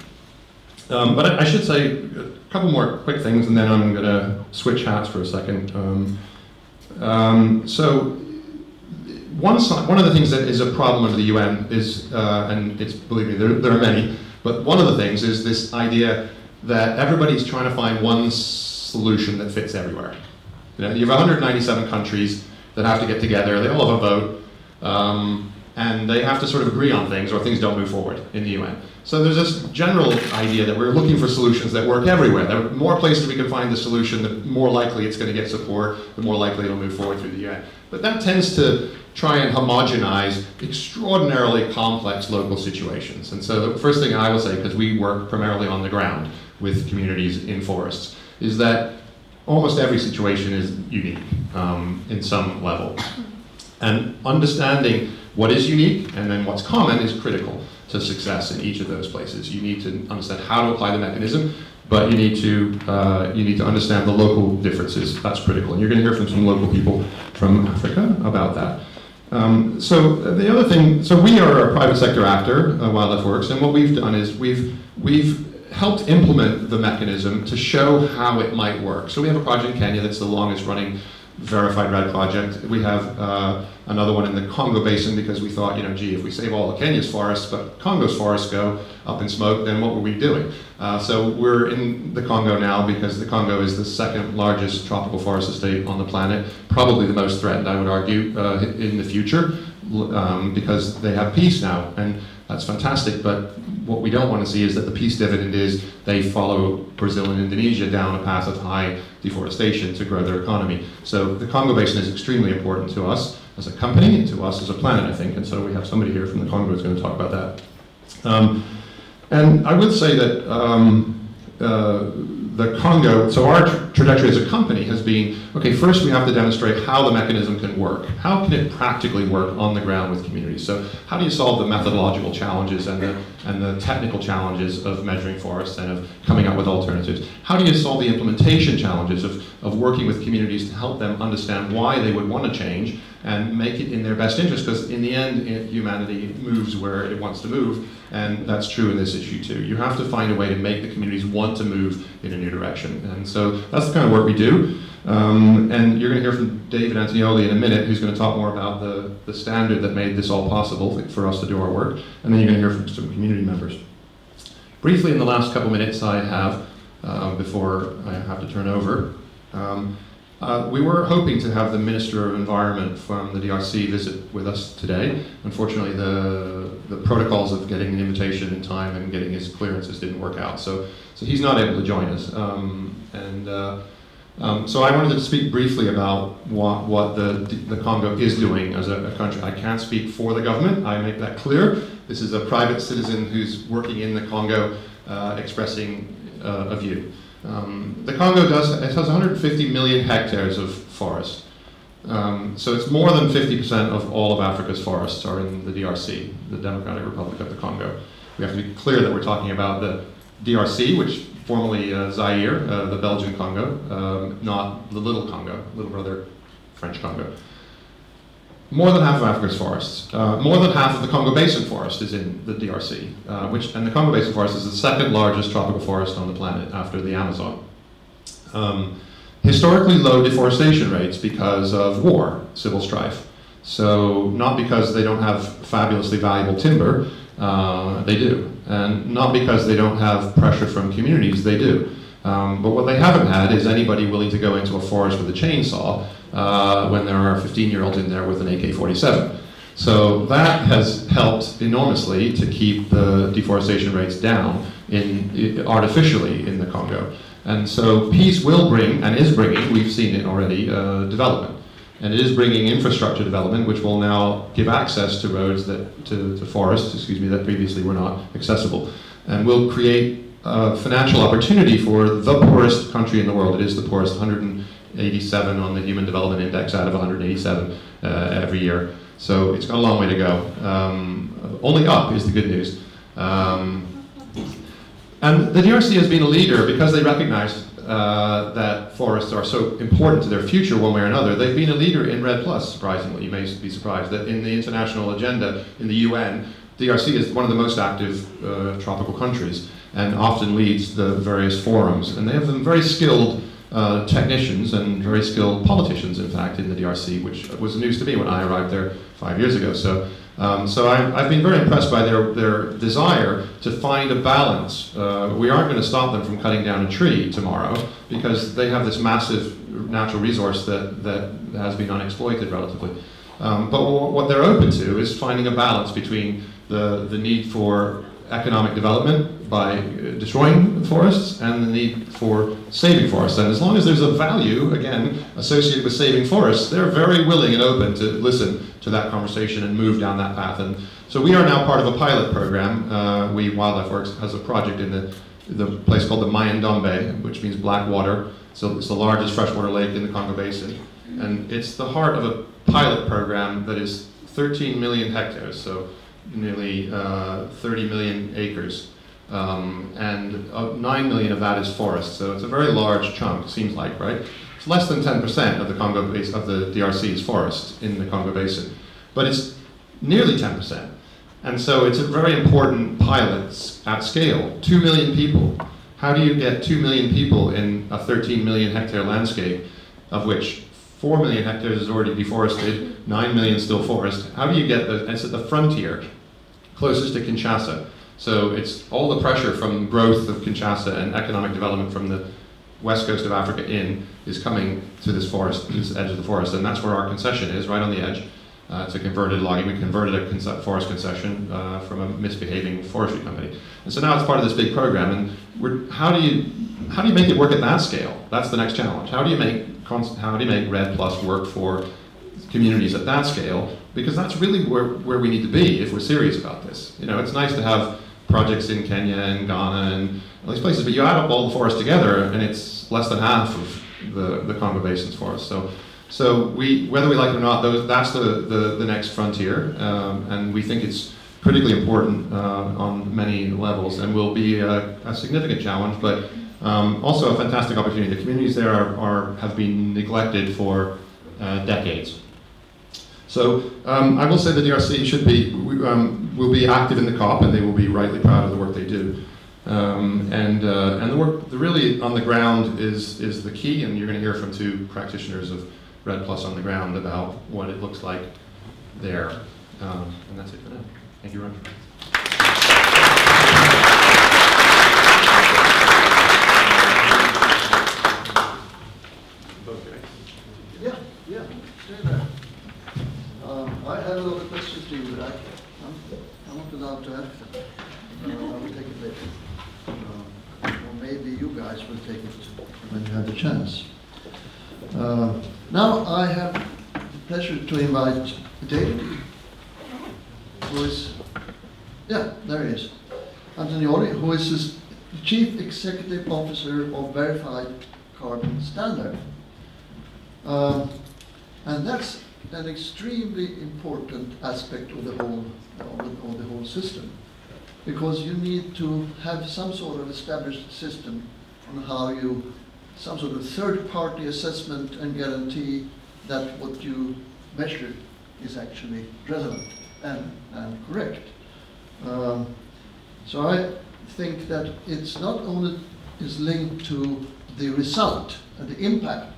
But I should say a couple more quick things, and then I'm going to switch hats for a second. So one of the things that is a problem under the UN is, and it's, believe me, there are many, but one of the things is this idea that everybody's trying to find one solution that fits everywhere. You know, you have 197 countries that have to get together, they all have a vote, and they have to sort of agree on things or things don't move forward in the UN. So there's this general idea that we're looking for solutions that work everywhere. The more places we can find the solution, the more likely it's going to get support, the more likely it'll move forward through the UN. But that tends to try and homogenize extraordinarily complex local situations. And so the first thing I will say, because we work primarily on the ground with communities in forests, is that almost every situation is unique in some level. And understanding what is unique and then what's common is critical to success in each of those places. You need to understand how to apply the mechanism, but you need to understand the local differences. That's critical. And you're going to hear from some local people from Africa about that. So the other thing, so we are a private sector actor, Wildlife Works, and what we've done is we've helped implement the mechanism to show how it might work. So we have a project in Kenya that's the longest running verified REDD project. We have another one in the Congo Basin because we thought, you know, gee, if we save all of Kenya's forests, but Congo's forests go up in smoke, then what were we doing? So we're in the Congo now because the Congo is the second largest tropical forest estate on the planet, probably the most threatened, I would argue, in the future, because they have peace now, and that's fantastic, but what we don't want to see is that the peace dividend is they follow Brazil and Indonesia down a path of high deforestation to grow their economy. So the Congo Basin is extremely important to us as a company and to us as a planet, I think, and so we have somebody here from the Congo who's going to talk about that. And I would say that the Congo, so our trajectory as a company has been, okay, first we have to demonstrate how the mechanism can work. How can it practically work on the ground with communities? So how do you solve the methodological challenges and the technical challenges of measuring forests and of coming up with alternatives? How do you solve the implementation challenges of working with communities to help them understand why they would want to change and make it in their best interest? Because in the end, humanity moves where it wants to move, and that's true in this issue too. You have to find a way to make the communities want to move in a new direction. And so that's the kind of work we do. And you're going to hear from David Antonioli in a minute, who's going to talk more about the standard that made this all possible for us to do our work. And then you're going to hear from some community members. Briefly, in the last couple minutes I have, before I have to turn over, we were hoping to have the Minister of Environment from the DRC visit with us today. Unfortunately, the protocols of getting an invitation in time and getting his clearances didn't work out, so he's not able to join us. So I wanted to speak briefly about what the Congo is doing as a country. I can't speak for the government, I make that clear. This is a private citizen who's working in the Congo expressing a view. The Congo has 150 million hectares of forest. So it's more than 50% of all of Africa's forests are in the DRC, the Democratic Republic of the Congo. We have to be clear that we're talking about the DRC, which formerly Zaire, the Belgian Congo, not the little Congo, little brother French Congo. More than half of Africa's forests, more than half of the Congo Basin forest is in the DRC, and the Congo Basin forest is the second largest tropical forest on the planet after the Amazon. Historically low deforestation rates because of war, civil strife. So not because they don't have fabulously valuable timber, they do. And not because they don't have pressure from communities, they do. But what they haven't had is anybody willing to go into a forest with a chainsaw when there are 15-year-olds in there with an AK-47. So that has helped enormously to keep the deforestation rates down artificially in the Congo. And so peace will bring, and is bringing, we've seen it already, development. And it is bringing infrastructure development, which will now give access to roads to forests, that previously were not accessible. And will create financial opportunity for the poorest country in the world. It is the poorest, 187 on the Human Development Index out of 187 every year. So it's got a long way to go. Only up is the good news. And the DRC has been a leader because they recognize that forests are so important to their future one way or another. They've been a leader in REDD+, surprisingly. You may be surprised that in the international agenda in the UN, DRC is one of the most active tropical countries and often leads the various forums. And they have some very skilled technicians and very skilled politicians, in fact, in the DRC, which was news to me when I arrived there 5 years ago. So I've been very impressed by their desire to find a balance. We aren't going to stop them from cutting down a tree tomorrow because they have this massive natural resource that has been unexploited relatively. But what they're open to is finding a balance between the need for economic development by destroying forests and the need for saving forests. And as long as there's a value, again, associated with saving forests, they're very willing and open to listen to that conversation and move down that path. And so we are now part of a pilot program. Wildlife Works has a project in the place called the Mayandombe, which means black water. So it's the largest freshwater lake in the Congo Basin. And it's the heart of a pilot program that is 13 million hectares, so nearly 30 million acres. And 9 million of that is forest, so it's a very large chunk, seems like, right? It's less than 10% of the Congo Basin, of the DRC's forest in the Congo Basin, but it's nearly 10%. And so it's a very important pilot at scale. 2 million people. How do you get 2 million people in a 13 million hectare landscape, of which 4 million hectares is already deforested, 9 million still forest? How do you get it's at the frontier, closest to Kinshasa. So it's all the pressure from growth of Kinshasa and economic development from the west coast of Africa is coming to this forest, this edge of the forest, and that's where our concession is, right on the edge. It's a converted logging. We converted a forest concession from a misbehaving forestry company, and so now it's part of this big program. And how do you make it work at that scale? That's the next challenge. How do you make REDD+ work for communities at that scale? Because that's really where we need to be if we're serious about this. You know, it's nice to have projects in Kenya and Ghana and all these places, but you add up all the forests together and it's less than half of the Congo Basin's forest. So whether we like it or not, that's the next frontier, and we think it's critically important on many levels and will be a significant challenge, but also a fantastic opportunity. The communities there have been neglected for decades. So I will say the DRC will be active in the COP, and they will be rightly proud of the work they do. And the work really on the ground is the key, and you're going to hear from two practitioners of REDD+ on the ground about what it looks like there. And that's it for now. Thank you, Ron. Yeah, stay there. I have a lot of questions to you, but I'm not allowed to ask them. I will take it later. Or maybe you guys will take it when you have the chance. Now I have the pleasure to invite David, who is, there he is, Antonioli, who is the Chief Executive Officer of Verified Carbon Standard. And that's an extremely important aspect of the whole system, because you need to have some sort of established system on how some sort of third-party assessment and guarantee that what you measure is actually relevant and correct. So I think that it's not only is linked to the result and the impact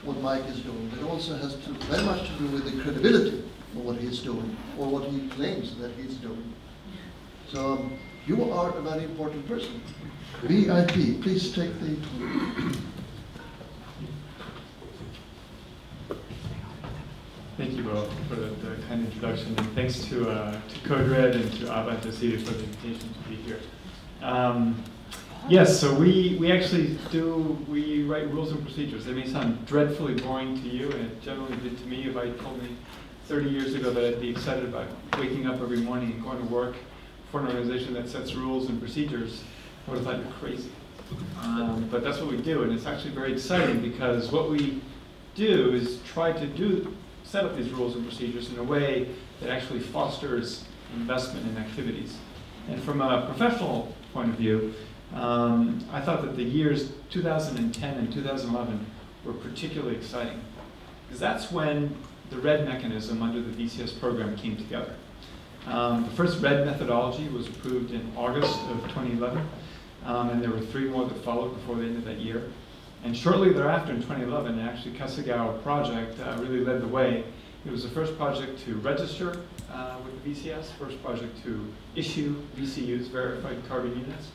what Mike is doing, but it also has very much to do with the credibility of what he's doing or what he claims that he's doing. So you are a very important person. VIP, please take the... Thank you both for the kind introduction, and thanks to Code Red and to Abba and to Cedar for the invitation to be here. Yes, so we actually write rules and procedures. They may sound dreadfully boring to you, and it generally did to me. If I told me 30 years ago that I'd be excited about waking up every morning and going to work for an organization that sets rules and procedures, I would have thought you're crazy. But that's what we do, and it's actually very exciting because what we do is try to set up these rules and procedures in a way that actually fosters investment in activities. And from a professional point of view, I thought that the years 2010 and 2011 were particularly exciting, because that's when the RED mechanism under the VCS program came together. The first RED methodology was approved in August of 2011, and there were 3 more that followed before the end of that year. And shortly thereafter, in 2011, actually Kasagao project really led the way. It was the first project to register with the VCS, first project to issue VCUs, verified carbon units,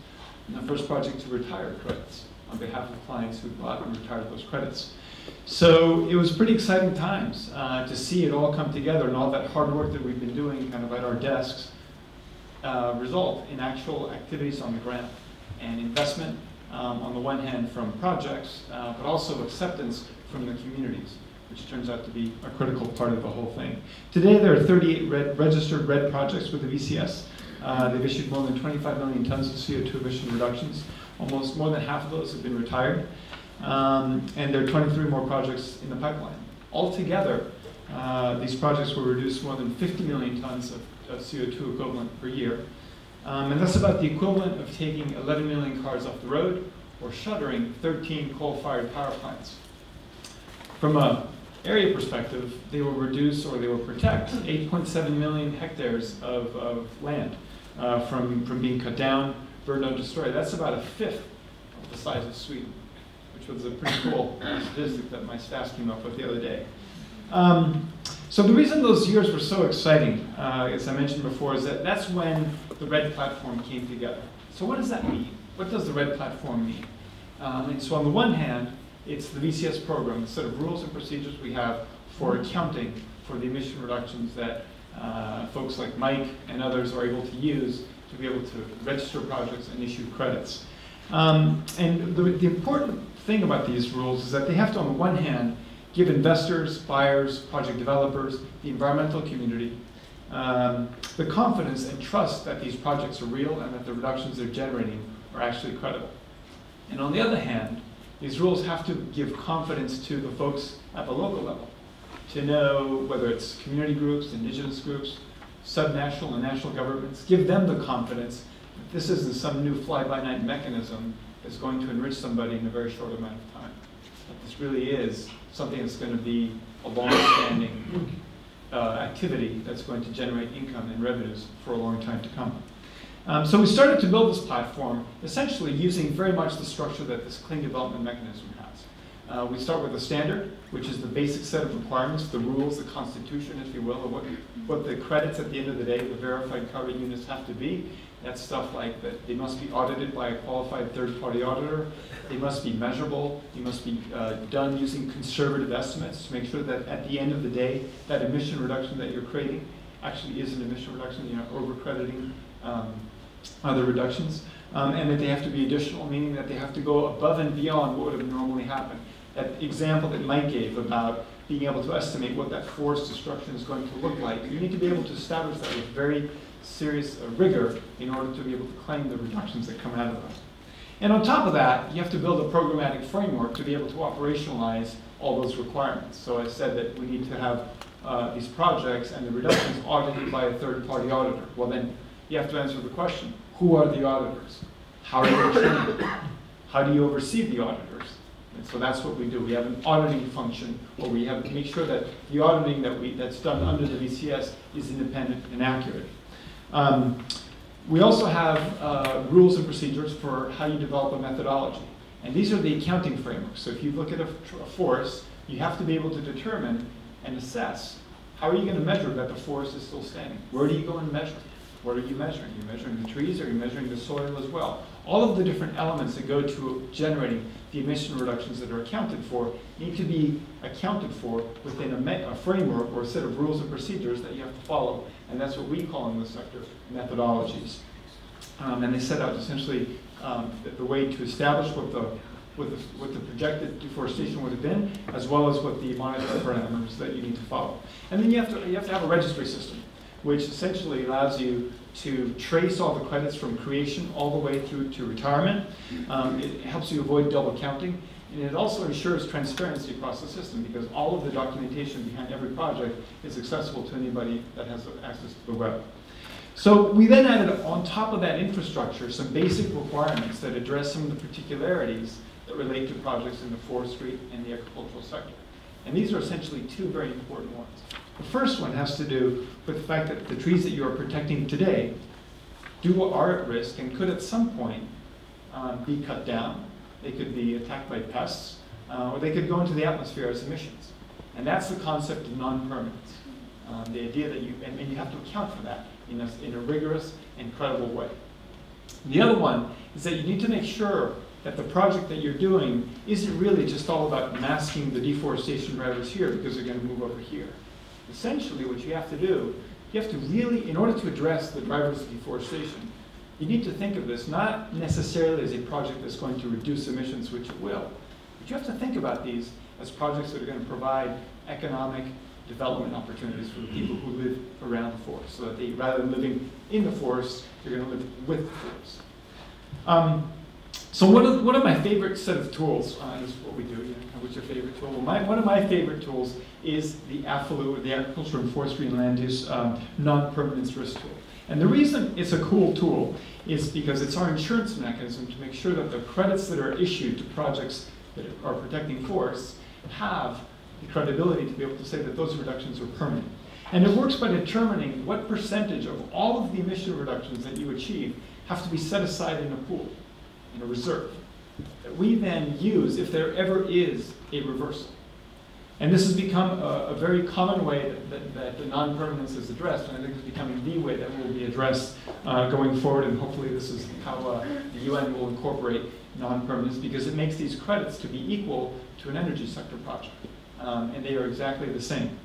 and the first project to retire credits on behalf of clients who bought and retired those credits. So it was pretty exciting times to see it all come together, and all that hard work that we've been doing kind of at our desks result in actual activities on the ground and investment on the one hand from projects, but also acceptance from the communities, which turns out to be a critical part of the whole thing. Today there are 38 registered RED projects with the VCS. They've issued more than 25 million tons of CO2 emission reductions. Almost more than half of those have been retired. And there are 23 more projects in the pipeline. Altogether, these projects will reduce more than 50 million tons of CO2 equivalent per year. And that's about the equivalent of taking 11 million cars off the road or shuttering 13 coal-fired power plants. From an area perspective, they will reduce, or they will protect, 8.7 million hectares of land from being cut down, burned or destroyed. That's about a fifth of the size of Sweden, which was a pretty cool statistic that my staff came up with the other day. So the reason those years were so exciting, as I mentioned before, is that that's when the RED platform came together. So what does that mean? What does the RED platform mean? And so on the one hand, it's the VCS program, the set of rules and procedures we have for accounting for the emission reductions that folks like Mike and others are able to use to be able to register projects and issue credits. And the important thing about these rules is that they have to, on the one hand, give investors, buyers, project developers, the environmental community, the confidence and trust that these projects are real and that the reductions they're generating are actually credible. And on the other hand, these rules have to give confidence to the folks at the local level to know whether it's community groups, indigenous groups, subnational and national governments, give them the confidence that this isn't some new fly-by-night mechanism that's going to enrich somebody in a very short amount of time. That this really is something that's going to be a long-standing activity that's going to generate income and revenues for a long time to come. So we started to build this platform essentially using very much the structure that this clean development mechanism has. We start with a standard, which is the basic set of requirements, the rules, the constitution, if you will, of what the credits at the end of the day, the verified carbon units have to be. That's stuff like that they must be audited by a qualified third-party auditor, they must be measurable, they must be done using conservative estimates to make sure that at the end of the day, that emission reduction that you're creating actually is an emission reduction, you're not over-crediting other reductions, and that they have to be additional, meaning that they have to go above and beyond what would have normally happened. That example that Mike gave about being able to estimate what that forest destruction is going to look like, you need to be able to establish that with very serious rigor in order to be able to claim the reductions that come out of that. And on top of that, you have to build a programmatic framework to be able to operationalize all those requirements. So I said that we need to have these projects and the reductions audited by a third-party auditor. Well then, you have to answer the question, who are the auditors? How are they trained? How do you oversee the auditors? And so that's what we do. We have an auditing function where we have to make sure that the auditing that's done under the VCS is independent and accurate. We also have rules and procedures for how you develop a methodology. And these are the accounting frameworks. So if you look at a forest, you have to be able to determine and assess how are you going to measure that the forest is still standing? Where do you go and measure? What are you measuring? Are you measuring the trees, or are you measuring the soil as well? All of the different elements that go to generating the emission reductions that are accounted for need to be accounted for within a framework or a set of rules and procedures that you have to follow. And that's what we call in the sector methodologies. And they set out essentially the way to establish what the projected deforestation would have been, as well as what the monetary parameters that you need to follow. And then you have to have a registry system, which essentially allows you to trace all the credits from creation all the way through to retirement. It helps you avoid double counting, and it also ensures transparency across the system because all of the documentation behind every project is accessible to anybody that has access to the web. So we then added on top of that infrastructure some basic requirements that address some of the particularities that relate to projects in the forestry and the agricultural sector. And these are essentially two very important ones. The first one has to do with the fact that the trees that you are protecting today are at risk and could at some point be cut down. They could be attacked by pests, or they could go into the atmosphere as emissions. And that's the concept of non-permanence. The idea that and you have to account for that in a rigorous and credible way. The other one is that you need to make sure that the project that you're doing isn't really just all about masking the deforestation drivers here because they're going to move over here. Essentially, what you have to do, you have to really, in order to address the drivers of deforestation, you need to think of this not necessarily as a project that's going to reduce emissions, which it will, but you have to think about these as projects that are going to provide economic development opportunities for the people who live around the forest, so that they, rather than living in the forest, they're going to live with the forest. So one of my favorite set of tools is what we do. What's your favorite tool? Well, one of my favorite tools is the AFLU, or the Agriculture and Forestry and Land Use Non-Permanence Risk Tool. And the reason it's a cool tool is because it's our insurance mechanism to make sure that the credits that are issued to projects that are protecting forests have the credibility to be able to say that those reductions are permanent. And it works by determining what percentage of all of the emission reductions that you achieve have to be set aside in a pool, in a reserve, that we then use if there ever is a reversal. And this has become a very common way that the non-permanence is addressed, and I think it's becoming the way that will be addressed going forward, and hopefully this is how the UN will incorporate non-permanence, because it makes these credits to be equal to an energy sector project. And they are exactly the same.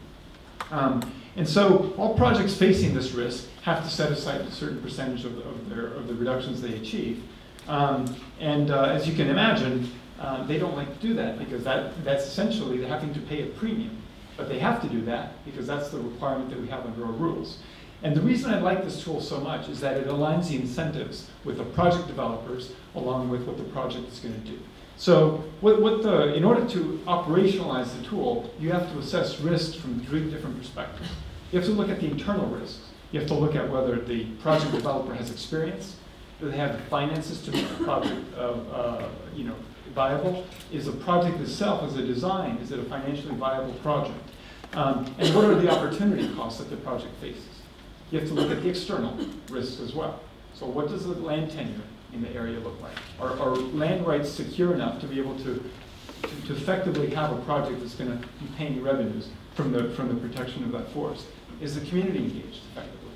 And so all projects facing this risk have to set aside a certain percentage of the reductions they achieve. As you can imagine, they don't like to do that because that's essentially they're having to pay a premium. But they have to do that because that's the requirement that we have under our rules. And the reason I like this tool so much is that it aligns the incentives with the project developers along with what the project is going to do. So in order to operationalize the tool, you have to assess risks from 3 different perspectives. You have to look at the internal risks. You have to look at whether the project developer has experience. Do they have the finances to make the project viable? Is the project itself, as a design, is it a financially viable project? And what are the opportunity costs that the project faces? You have to look at the external risks as well. So what does the land tenure in the area look like? Are land rights secure enough to be able to effectively have a project that's going to be paying revenues from the protection of that forest? Is the community engaged effectively?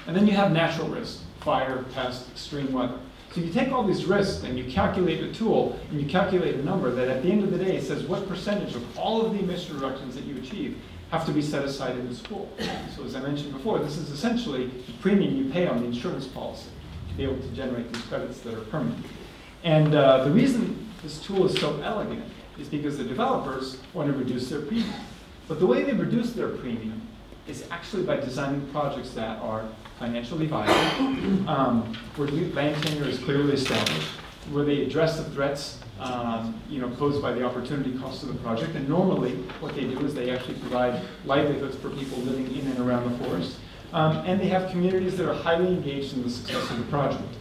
And then you have natural risks, fire, pest, extreme weather. So you take all these risks and you calculate a tool and you calculate a number that at the end of the day says what percentage of all of the emission reductions that you achieve have to be set aside in this pool. So as I mentioned before, this is essentially the premium you pay on the insurance policy to be able to generate these credits that are permanent. And the reason this tool is so elegant is because the developers want to reduce their premium. But the way they reduce their premium is actually by designing projects that are financially viable, where land tenure is clearly established, where they address the threats posed by the opportunity cost of the project. And normally what they do is they actually provide livelihoods for people living in and around the forest. And they have communities that are highly engaged in the success of the project.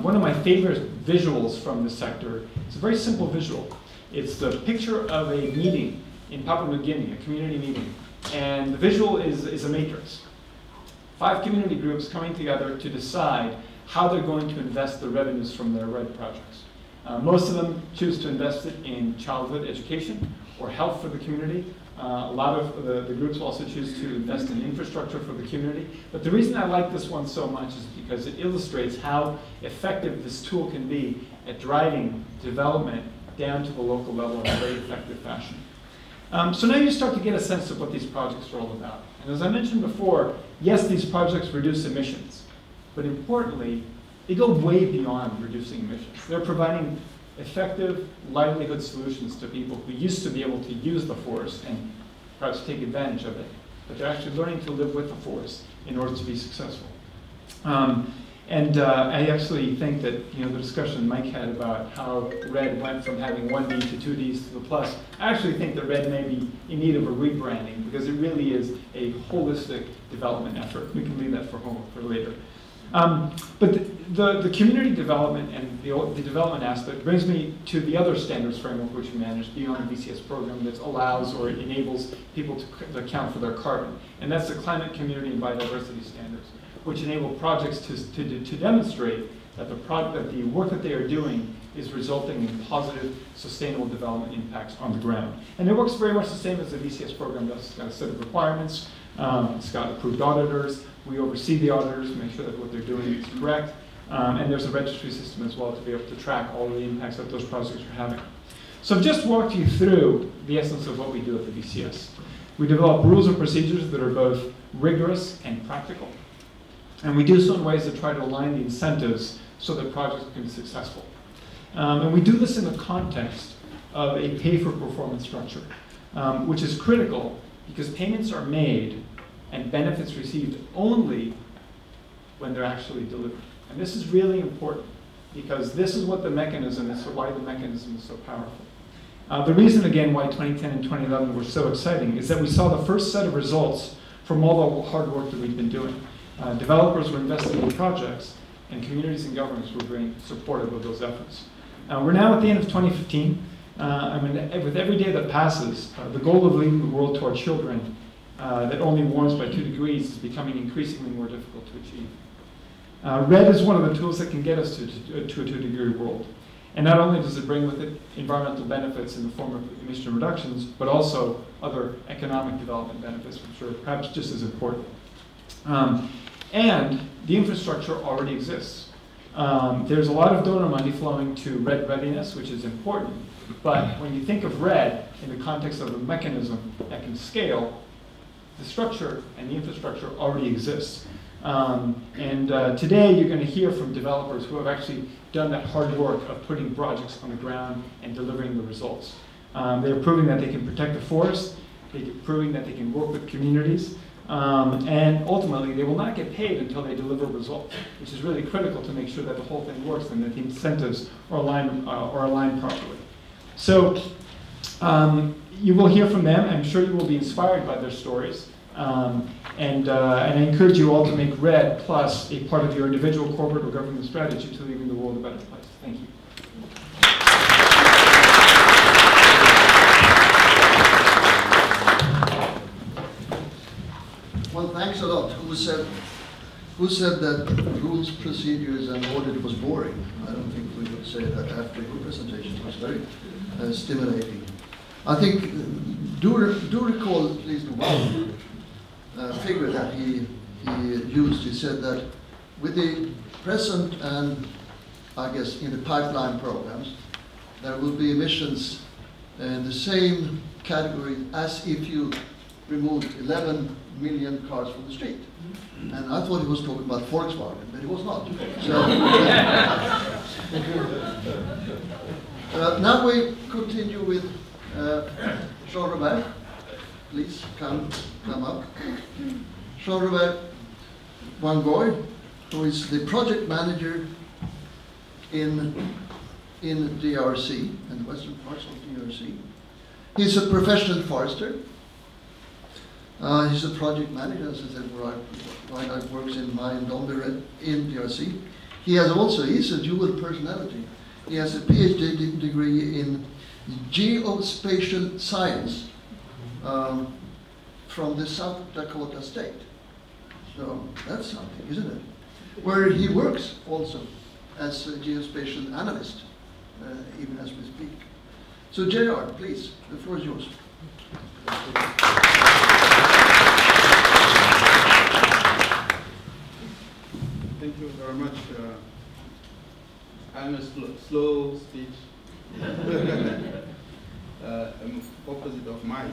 One of my favorite visuals from this sector is a very simple visual. It's the picture of a meeting in Papua New Guinea, a community meeting. And the visual is a matrix. 5 community groups coming together to decide how they're going to invest the revenues from their RED projects. Most of them choose to invest it in childhood education or health for the community. A lot of the groups also choose to invest in infrastructure for the community. But the reason I like this one so much is because it illustrates how effective this tool can be at driving development down to the local level in a very effective fashion. So now you start to get a sense of what these projects are all about. And as I mentioned before, yes, these projects reduce emissions, but importantly, they go way beyond reducing emissions. They're providing effective livelihood solutions to people who used to be able to use the forest and perhaps take advantage of it, but they're actually learning to live with the forest in order to be successful. And I actually think that the discussion Mike had about how RED went from having 1D to 2Ds to the plus, I actually think that RED may be in need of a rebranding because it really is a holistic development effort. We can leave that for later. But the community development and the development aspect brings me to the other standards framework which we manage beyond the VCS program that allows or enables people to account for their carbon. And that's the climate, community, and biodiversity standards, which enable projects to demonstrate that the work that they are doing is resulting in positive, sustainable development impacts on the ground. And it works very much the same as the VCS program does. It's got a set of requirements. It's got approved auditors. We oversee the auditors, make sure that what they're doing is correct. And there's a registry system as well to be able to track all of the impacts that those projects are having. So I've just walked you through the essence of what we do at the VCS. We develop rules and procedures that are both rigorous and practical. And we do so in ways that try to align the incentives so that projects can be successful. And we do this in the context of a pay-for-performance structure, which is critical because payments are made and benefits received only when they're actually delivered. And this is really important because this is what the mechanism is, why the mechanism is so powerful. The reason, again, why 2010 and 2011 were so exciting is that we saw the first set of results from all the hard work that we've been doing. Developers were investing in projects, and communities and governments were very supportive of those efforts. We're now at the end of 2015. With every day that passes, the goal of leading the world to our children that only warms by 2 degrees is becoming increasingly more difficult to achieve. RED is one of the tools that can get us to a 2-degree world. And not only does it bring with it environmental benefits in the form of emission reductions, but also other economic development benefits, which are perhaps just as important. And the infrastructure already exists. There's a lot of donor money flowing to RED readiness, which is important. But when you think of RED in the context of a mechanism that can scale, the structure and the infrastructure already exists. Today you're going to hear from developers who have actually done that hard work of putting projects on the ground and delivering the results. They're proving that they can protect the forest, they're proving that they can work with communities, and ultimately they will not get paid until they deliver results, which is really critical to make sure that the whole thing works and that the incentives are aligned properly. So you will hear from them. I'm sure you will be inspired by their stories. And I encourage you all to make RED Plus a part of your individual, corporate, or government strategy to leaving the world a better place. Thank you. Well, thanks a lot. Who said that rules, procedures, and audit was boring? I don't think we would say that after your presentation. It was very stimulating. I think, do recall at least one figure that he used. He said that with the present and, I guess, in the pipeline programs, there will be emissions in the same category as if you removed 11 million cars from the street. And I thought he was talking about Volkswagen, but he was not. So, now we continue with Jean-Robert. Please come up. Jean-Robert Wangoy, who is the project manager in DRC, in the western parts of DRC. He's a professional forester. He's a project manager, as I said, wildlife works in Mayendombe in DRC. He's a dual personality. He has a PhD degree in geospatial science from the South Dakota state. So that's something, isn't it? Where he works also as a geospatial analyst, even as we speak. So JR, please, the floor is yours. Thank you very much. I'm a slow speech. I'm opposite of Mike.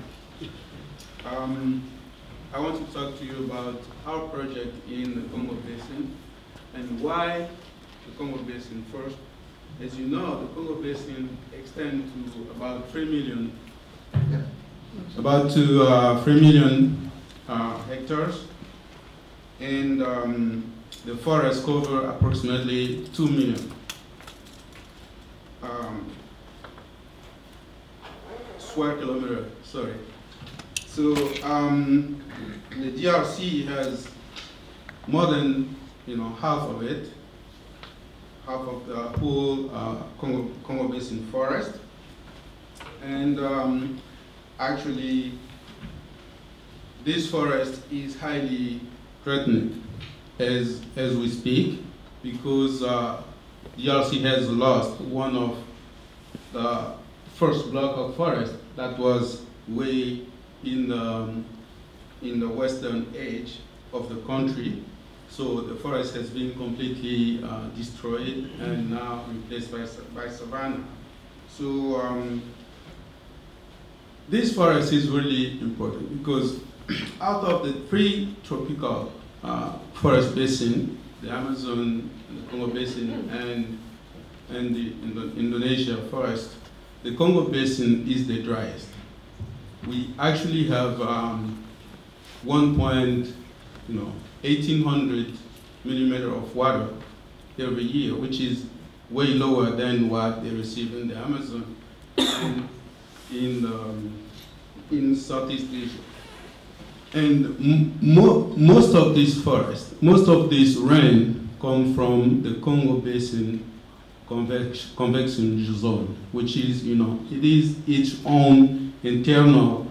I want to talk to you about our project in the Congo Basin and why the Congo Basin first. As you know, the Congo Basin extends to about 3 million, hectares. And the forest cover approximately 2 million square kilometer, sorry. So the DRC has more than half of it, half of the whole Congo Basin forest. And actually, this forest is highly threatened as we speak, because DRC has lost one of the first block of forest that was way in the western edge of the country. So the forest has been completely destroyed and now replaced by savanna. So this forest is really important because out of the 3 tropical forest basin, the Amazon, the Congo Basin, and the Indonesia forest, the Congo Basin is the driest. We actually have 1,800 millimeter of water every year, which is way lower than what they receive in the Amazon and in Southeast Asia. And most of this forest, most of this rain come from the Congo Basin convection zone, which is, it is its own internal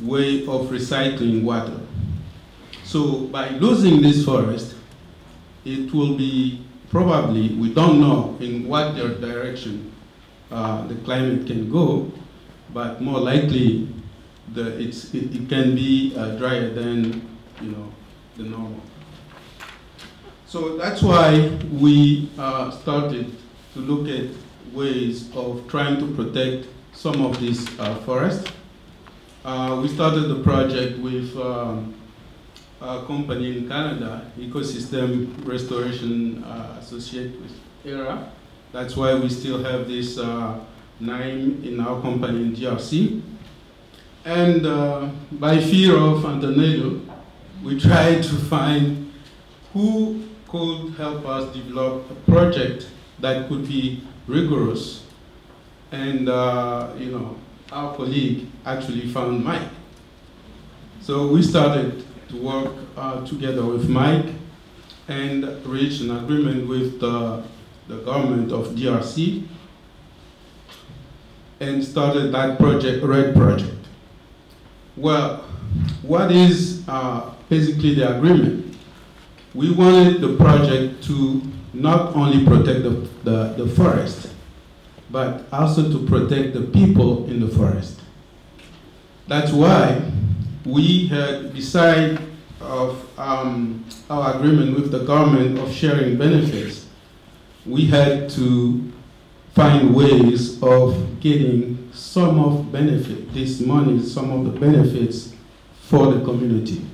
way of recycling water. So by losing this forest, it will be probably, we don't know in what direction the climate can go, but more likely it can be drier than the normal. So that's why we started to look at ways of trying to protect some of this forest. We started the project with a company in Canada, Ecosystem Restoration associated with ERA. That's why we still have this name in our company in DRC. And by fear of a tornado, we tried to find who could help us develop a project that could be rigorous. And our colleague actually found Mike. So we started to work together with Mike and reached an agreement with the government of DRC and started that project, RED project. Well, what is basically the agreement? We wanted the project to not only protect the forest, but also to protect the people in the forest. That's why we had decided of our agreement with the government of sharing benefits. We had to find ways of getting some of benefit, this money, some of the benefits for the community.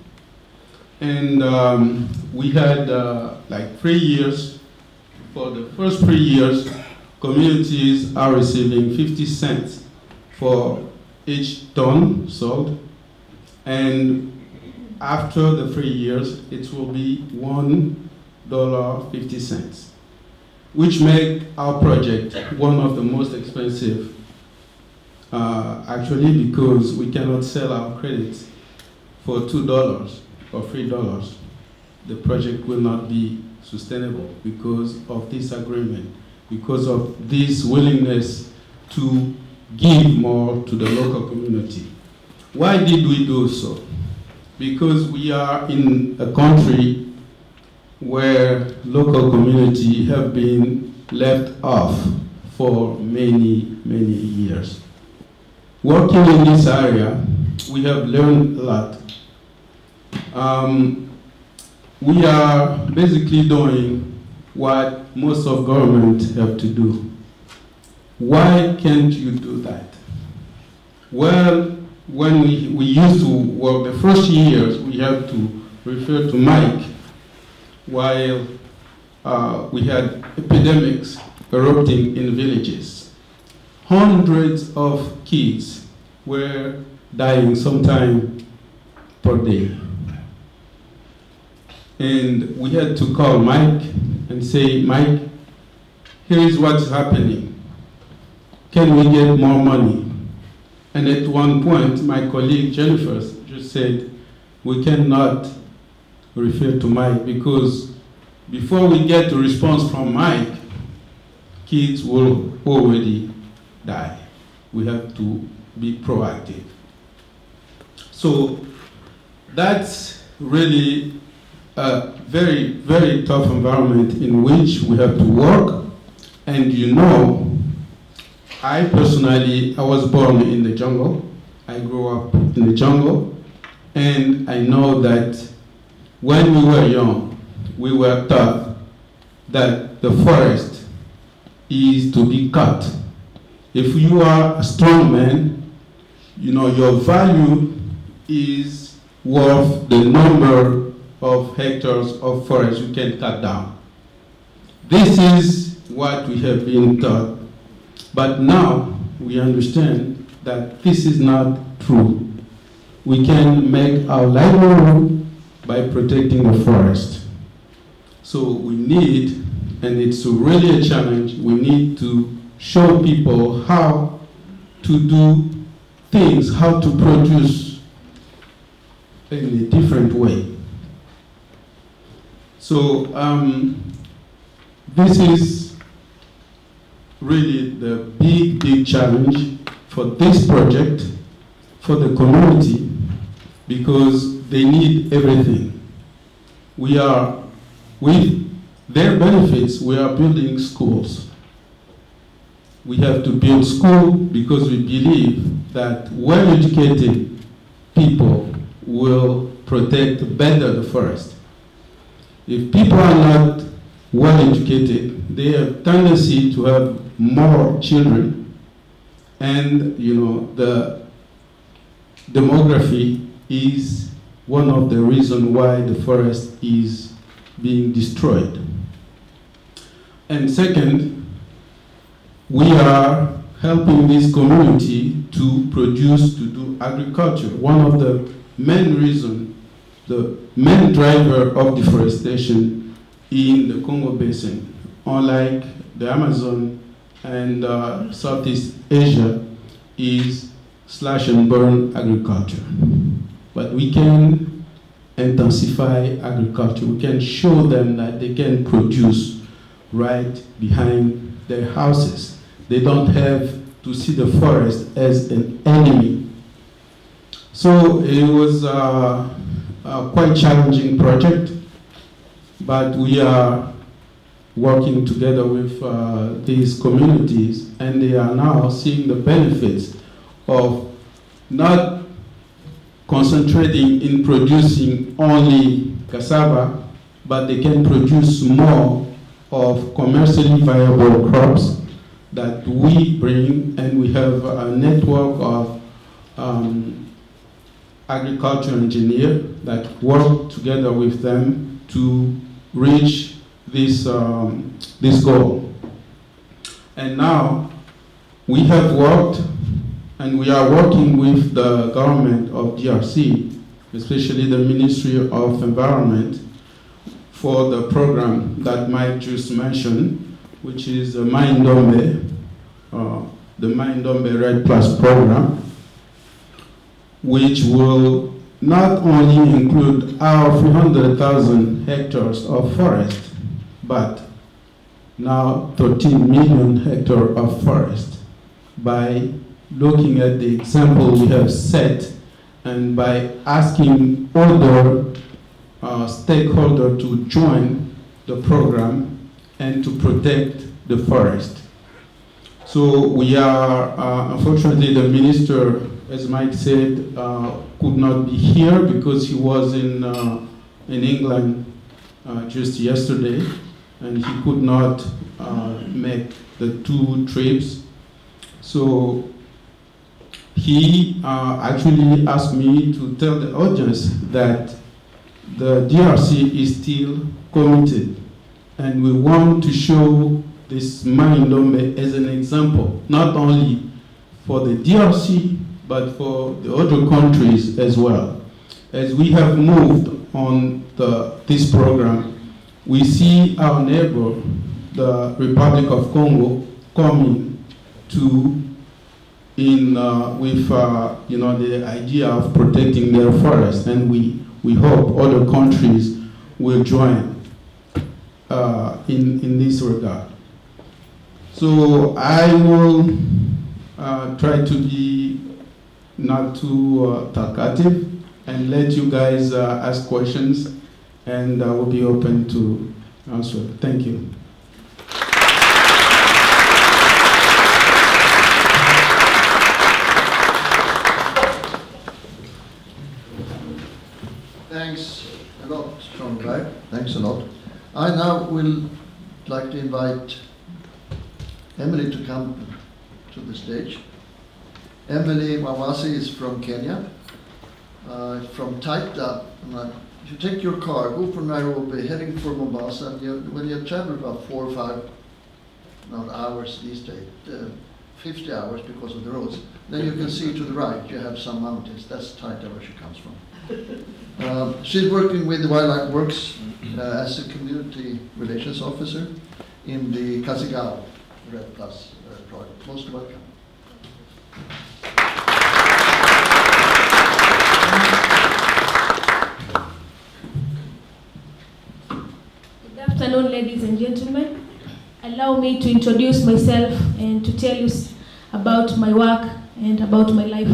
And we had like 3 years. For the first 3 years, communities are receiving 50 cents for each ton sold. And after the 3 years, it will be $1.50, which make our project one of the most expensive, actually, because we cannot sell our credits for $2 or $3. The project will not be sustainable because of this agreement, because of this willingness to give more to the local community. Why did we do so? Because we are in a country where local community have been left off for many, many years. Working in this area, we have learned a lot. We are basically doing what most of government have to do. Why can't you do that? Well, when we used to work the first years, we had to refer to Mike while we had epidemics erupting in villages. Hundreds of kids were dying sometime per day. And we had to call Mike and say, Mike, here is what's happening. Can we get more money? And at one point, my colleague Jennifer just said, we cannot refer to Mike because before we get a response from Mike, kids will already die. We have to be proactive. So that's really a very, very tough environment in which we have to work. And you know, I personally, I was born in the jungle. I grew up in the jungle. And I know that when we were young, we were taught that the forest is to be cut. If you are a strong man, you know, your value is worth the number of hectares of forest you can cut down. This is what we have been taught. But now we understand that this is not true. We can make our livelihood by protecting the forest. So we need, and it's really a challenge, we need to show people how to do things, how to produce in a different way. So this is really the big, big challenge for this project, for the community, because they need everything. We are, with their benefits, we are building schools. We have to build schools because we believe that well-educated people will protect better the forest. If people are not well-educated, they have tendency to have more children, and you know, the demography is one of the reasons why the forest is being destroyed. And second, we are helping this community to produce, to do agriculture. One of the main reasons, the main driver of deforestation in the Congo Basin, unlike the Amazon and Southeast Asia, is slash and burn agriculture. But we can intensify agriculture. We can show them that they can produce right behind their houses. They don't have to see the forest as an enemy. So it was a quite challenging project, but we are working together with these communities, and they are now seeing the benefits of not concentrating in producing only cassava, but they can produce more of commercially viable crops that we bring, and we have a network of agriculture engineers that work together with them to reach this, this goal. And now we have worked, and we are working with the government of DRC, especially the Ministry of Environment, for the program that Mike just mentioned, which is the Maindombe, Redd+ program, which will not only include our 300,000 hectares of forest, but now 13 million hectares of forest, by looking at the example we have set and by asking other stakeholders to join the program and to protect the forest. So we are, unfortunately, the minister, as Mike said, could not be here because he was in England just yesterday, and he could not make the 2 trips. So he actually asked me to tell the audience that the DRC is still committed, and we want to show this Maindombe as an example, not only for the DRC, but for the other countries as well. As we have moved on this program, we see our neighbor, the Republic of Congo, coming to with the idea of protecting their forest, and we hope other countries will join in this regard. So I will try to be not too talkative and let you guys ask questions, and I will be open to answer. Thank you. Thanks a lot, Sean Guy. Thanks a lot. I now will like to invite Emily to come to the stage. Emily Mawasi is from Kenya, from Taita. If you take your car, go from Nairobi, heading for Mombasa, and when you travel about 4 or 5 hours these days, 50 hours because of the roads, then you can see to the right you have some mountains. That's Taita, where she comes from. She's working with the Wildlife Works as a community relations officer in the Kasigao Redd+ project. Most welcome. Good afternoon, ladies and gentlemen. Allow me to introduce myself and to tell you about my work and about my life.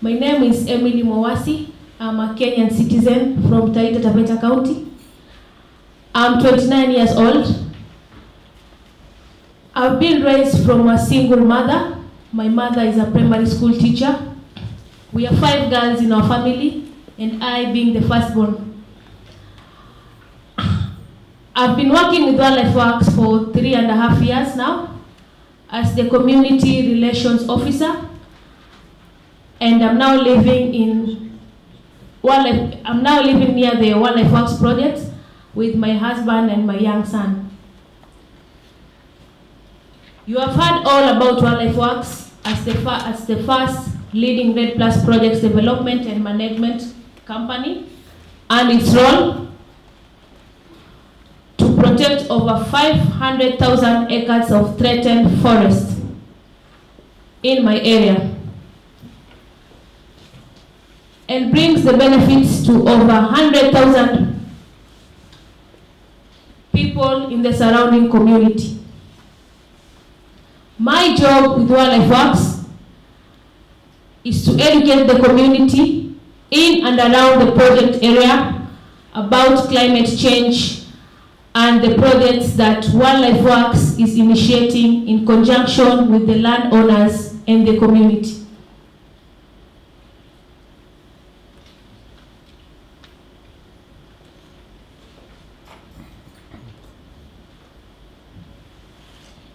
My name is Emily Mawasi. I'm a Kenyan citizen from Taita Taveta County. I'm 29 years old. I've been raised from a single mother. My mother is a primary school teacher. We are 5 girls in our family, and I being the firstborn. I've been working with Wildlife Works for 3.5 years now as the community relations officer, and I'm now living near the Wildlife Works project with my husband and my young son. You have heard all about Wildlife Works as the first leading Redd+ projects development and management company, and its role to protect over 500,000 acres of threatened forest in my area, and brings the benefits to over 100,000 people in the surrounding community. My job with Wildlife Works is to educate the community in and around the project area about climate change and the projects that Wildlife Works is initiating in conjunction with the landowners and the community.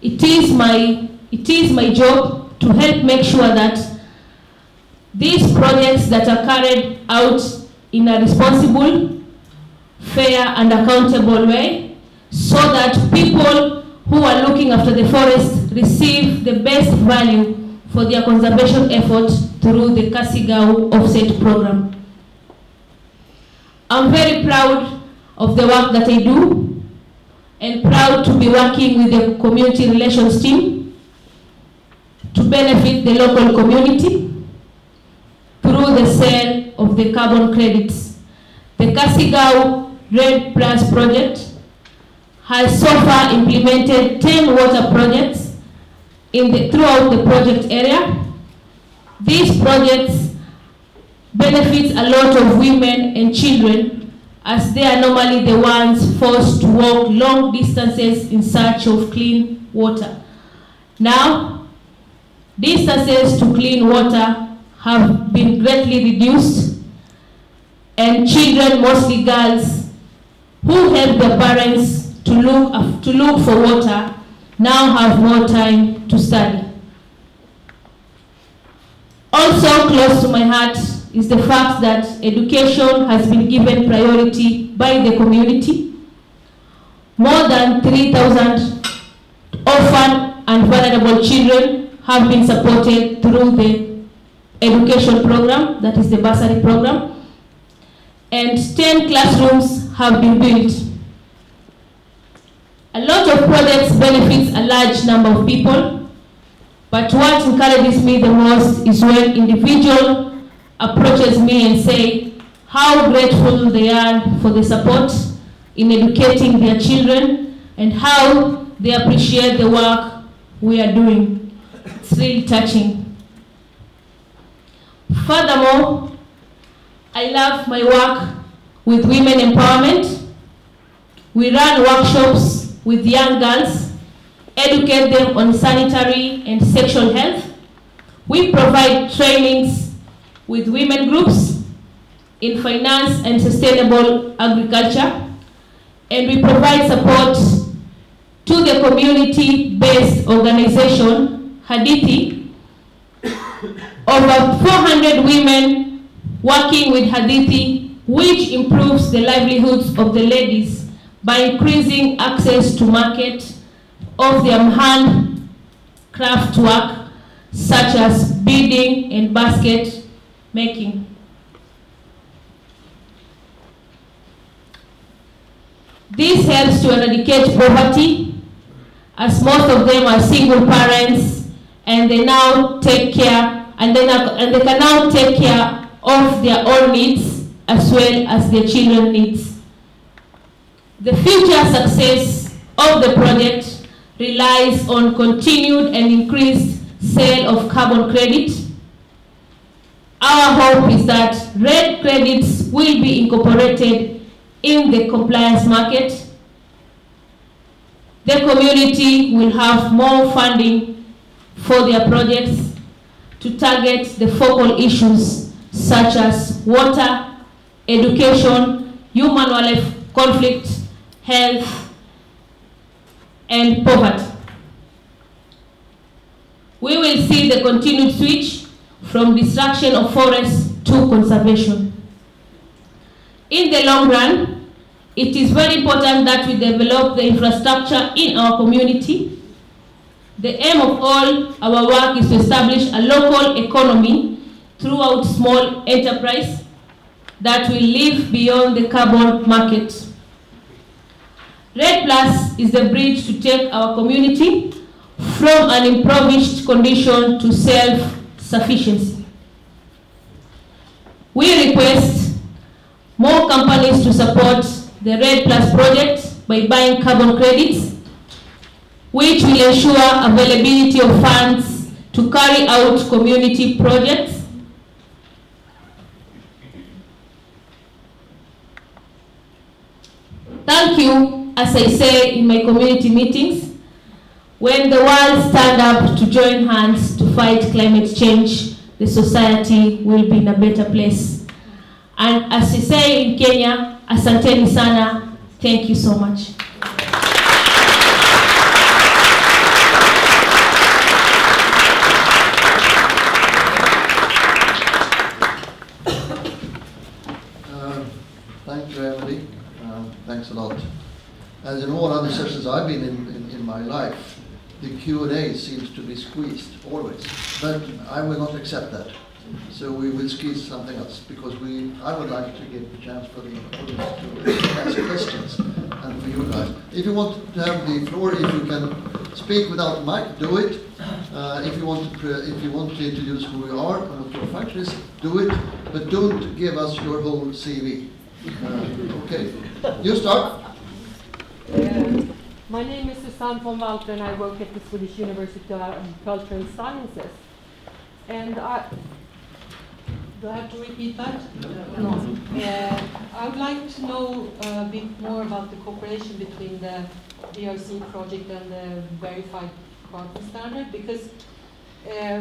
It is my job to help make sure that these projects that are carried out in a responsible, fair, and accountable way, so that people who are looking after the forest receive the best value for their conservation efforts through the Kasigao Offset Program. I'm very proud of the work that I do, and proud to be working with the community relations team to benefit the local community through the sale of the carbon credits. The Kasigao Redd+ project has so far implemented 10 water projects throughout the project area. These projects benefit a lot of women and children, as they are normally the ones forced to walk long distances in search of clean water. Now, distances to clean water have been greatly reduced, and children, mostly girls, who help their parents to look for water, now have more time to study. Also close to my heart is the fact that education has been given priority by the community. More than 3,000 orphan and vulnerable children have been supported through the education program, that is the bursary program. and 10 classrooms have been built. A lot of projects benefits a large number of people, but what encourages me the most is when individual approaches me and say how grateful they are for the support in educating their children and how they appreciate the work we are doing. It's really touching. Furthermore, I love my work with women empowerment. We run workshops with young girls, educate them on sanitary and sexual health. We provide trainings with women groups in finance and sustainable agriculture, and we provide support to the community-based organization, Hadithi. Over 400 women working with Hadithi, which improves the livelihoods of the ladies by increasing access to market of their handcraft work, such as beading and basket making. This helps to eradicate poverty, as most of them are single parents, and they now take care, and they can now take care of their own needs as well as their children's needs. The future success of the project relies on continued and increased sale of carbon credit. Our hope is that RED credits will be incorporated in the compliance market. The community will have more funding for their projects to target the focal issues such as water, education, human wildlife conflict, health, and poverty. We will see the continued switch from destruction of forests to conservation. In the long run, it is very important that we develop the infrastructure in our community. The aim of all our work is to establish a local economy throughout small enterprise that will live beyond the carbon market. RED+ is the bridge to take our community from an impoverished condition to self-sufficiency. We request more companies to support the RED+ project by buying carbon credits, which will ensure availability of funds to carry out community projects. Thank you, as I say in my community meetings, when the world stand up to join hands to fight climate change, the society will be in a better place. And as I say in Kenya, asanteni sana, thank you so much. Thank you, Emily. Thanks a lot. As in all other sessions I've been in my life, the Q&A seems to be squeezed, always. But I will not accept that. So we will squeeze something else, because I would like to give the chance for the audience to ask questions, and for you guys. If you want to have the floor, if you can speak without mic, do it. If you want to introduce who you are and what your function is, do it. But don't give us your whole CV. Okay, you start. My name is Susanne von Walter, and I work at the Swedish University of Agriculture and Sciences. And do I have to repeat that? No. I would like to know a bit more about the cooperation between the DRC project and the verified carbon standard, because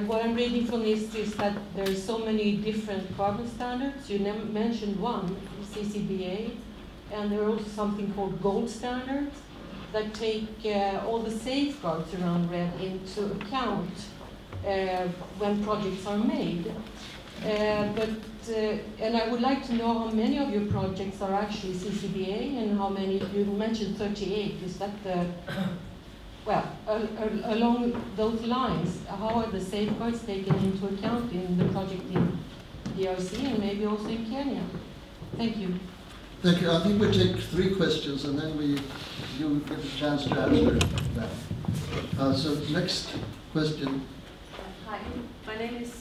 what I'm reading from this is that there are so many different carbon standards. You mentioned one, CCBA, and there are also something called gold standards that take all the safeguards around RED into account when projects are made. And I would like to know how many of your projects are actually CCBA, and how many, you mentioned 38, is that the, well, along those lines, how are the safeguards taken into account in the project in DRC and maybe also in Kenya? Thank you. Thank you. I think we take 3 questions and then you get a chance to answer them. So next question. Hi, my name is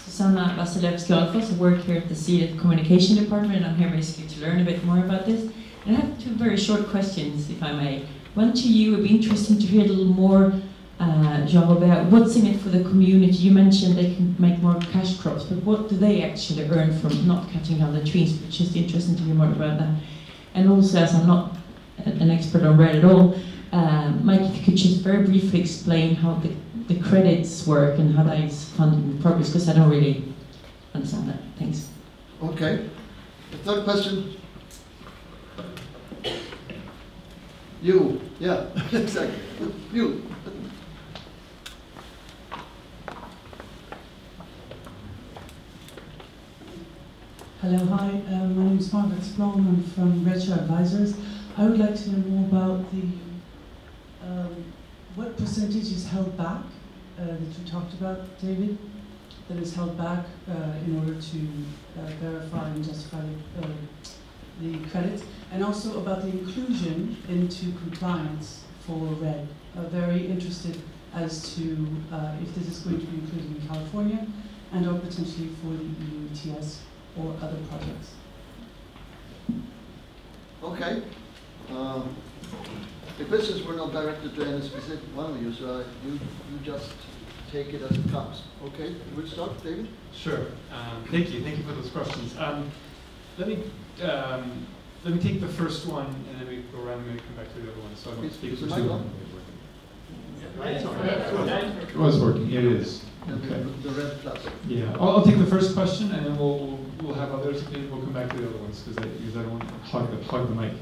Susanna Vasilevsky-Alfos. I work here at the CEDAT Communication Department, and I'm here basically to learn a bit more about this. And I have 2 very short questions, if I may. One to you, it would be interesting to hear a little more, Jean-Robert, what's in it for the community? You mentioned they can make more cash crops, but what do they actually earn from not cutting down the trees? It's just interesting to hear more about that. And also, as I'm not an expert on RED at all, Mike, if you could just very briefly explain how the credits work and how that is funded in progress, because I don't really understand that. Thanks. Okay. The 3rd question. You. Yeah, exactly. You. Hello, hi. My name is Margaret Splone. I'm from redd+ Advisors. I would like to know more about the what percentage is held back that you talked about, David, that is held back in order to verify and justify the credit, and also about the inclusion into compliance for RED. Very interested as to if this is going to be included in California and or potentially for the EU ETS or other projects. Okay. The questions were not directed to any specific one of you, so you just take it as it comes. Okay, we'll start, David? Sure. Thank you for those questions. Let me take the first one, and then we go around and maybe come back to the other one. So I won't speak for too long. It was working. It is. Okay. The redd+. Yeah, I'll take the first question, and then we'll have others. And we'll come back to the other ones because I don't want to hog the mic.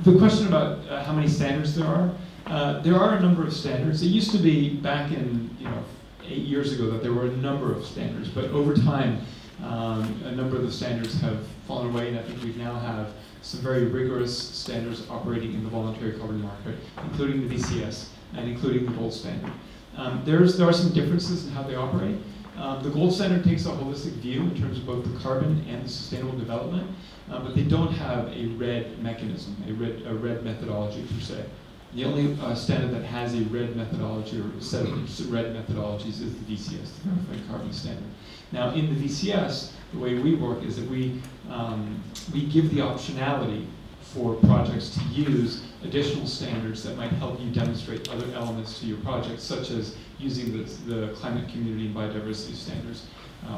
The question about how many standards there are a number of standards. It used to be back in 8 years ago that there were a number of standards, but over time, a number of the standards have fallen away, and I think we now have some very rigorous standards operating in the voluntary carbon market, including the VCS and including the gold standard. There are some differences in how they operate. The gold standard takes a holistic view in terms of both the carbon and the sustainable development, but they don't have a RED mechanism, a RED methodology per se. The only standard that has a RED methodology or set of RED methodologies is the VCS, the Verified Carbon Standard. Now, in the VCS, the way we work is that we give the optionality for projects to use additional standards that might help you demonstrate other elements to your project, such as using the climate, community, and biodiversity standards,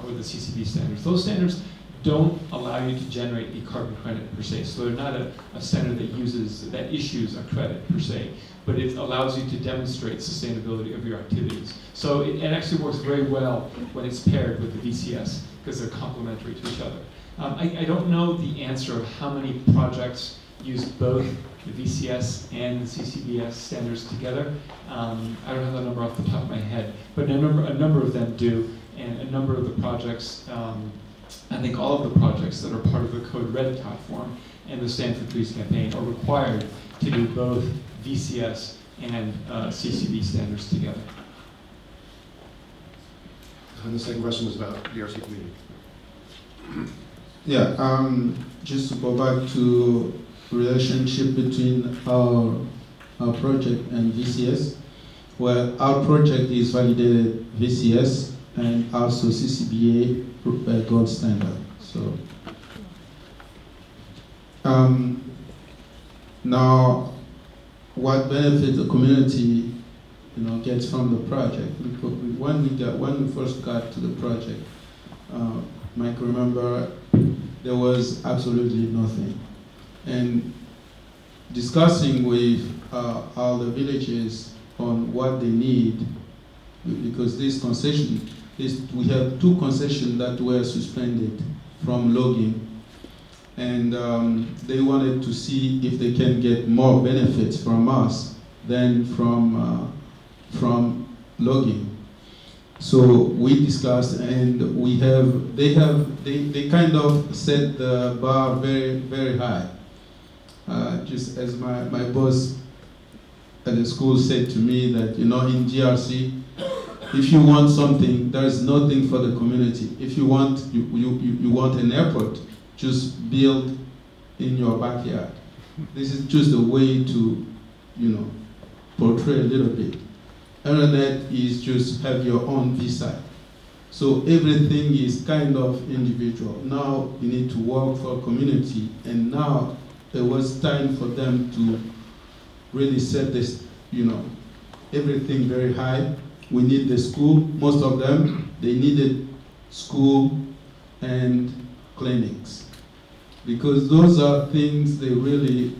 or the CCB standards. Those standards don't allow you to generate a carbon credit per se, so they're not a standard that issues a credit per se, but it allows you to demonstrate sustainability of your activities. So it actually works very well when it's paired with the VCS, because they're complementary to each other. I don't know the answer of how many projects use both the VCS and the CCBS standards together. I don't have that number off the top of my head, but a number of them do, and a number of the projects, I think all of the projects that are part of the Code Red platform and the Stand for Trees campaign are required to do both VCS and CCB standards together. And the second question was about DRC community. Yeah, just to go back to relationship between our project and VCS. Well, our project is validated VCS and also CCBA gold standard. So now, what benefit the community, gets from the project? Because when we first got to the project, Mike, remember, there was absolutely nothing. And discussing with all the villages on what they need, because this concession, we have 2 concessions that were suspended from logging, and they wanted to see if they can get more benefits from us than from logging. So we discussed, and they kind of set the bar very, very high. Just as my boss at the school said to me that, in GRC, if you want something, there is nothing for the community. If you want, you want an airport, just build in your backyard. This is just a way to, portray a little bit. Internet is just have your own visa. So everything is kind of individual. Now you need to work for a community, and now it was time for them to really set this, everything very high. We need the school. Most of them, they needed school and clinics, because those are things they really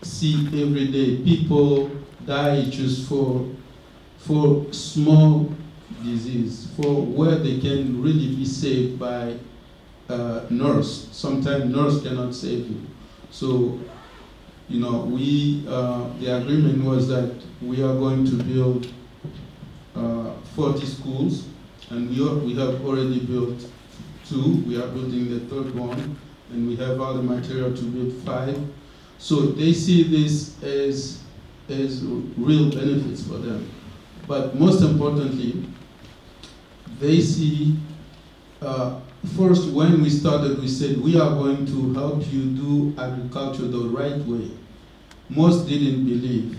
see every day. People die just for small disease, for where they can really be saved by a nurse. Sometimes nurse cannot save you. So, the agreement was that we are going to build 40 schools, and we have already built 2. We are building the 3rd one, and we have all the material to build 5. So they see this as real benefits for them. But most importantly, they see, first when we started, we said, we are going to help you do agriculture the right way. Most didn't believe.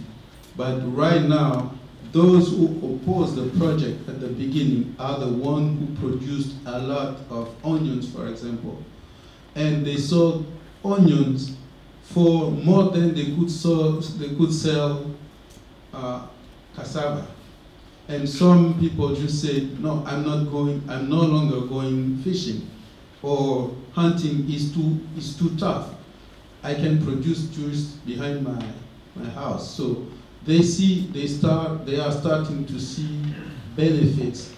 But right now, those who opposed the project at the beginning are the ones who produced a lot of onions, for example. And they sold onions for more than they could sell cassava. And some people just said, no, I'm no longer going fishing, or hunting is too tough. I can produce juice behind my house. So they are starting to see benefits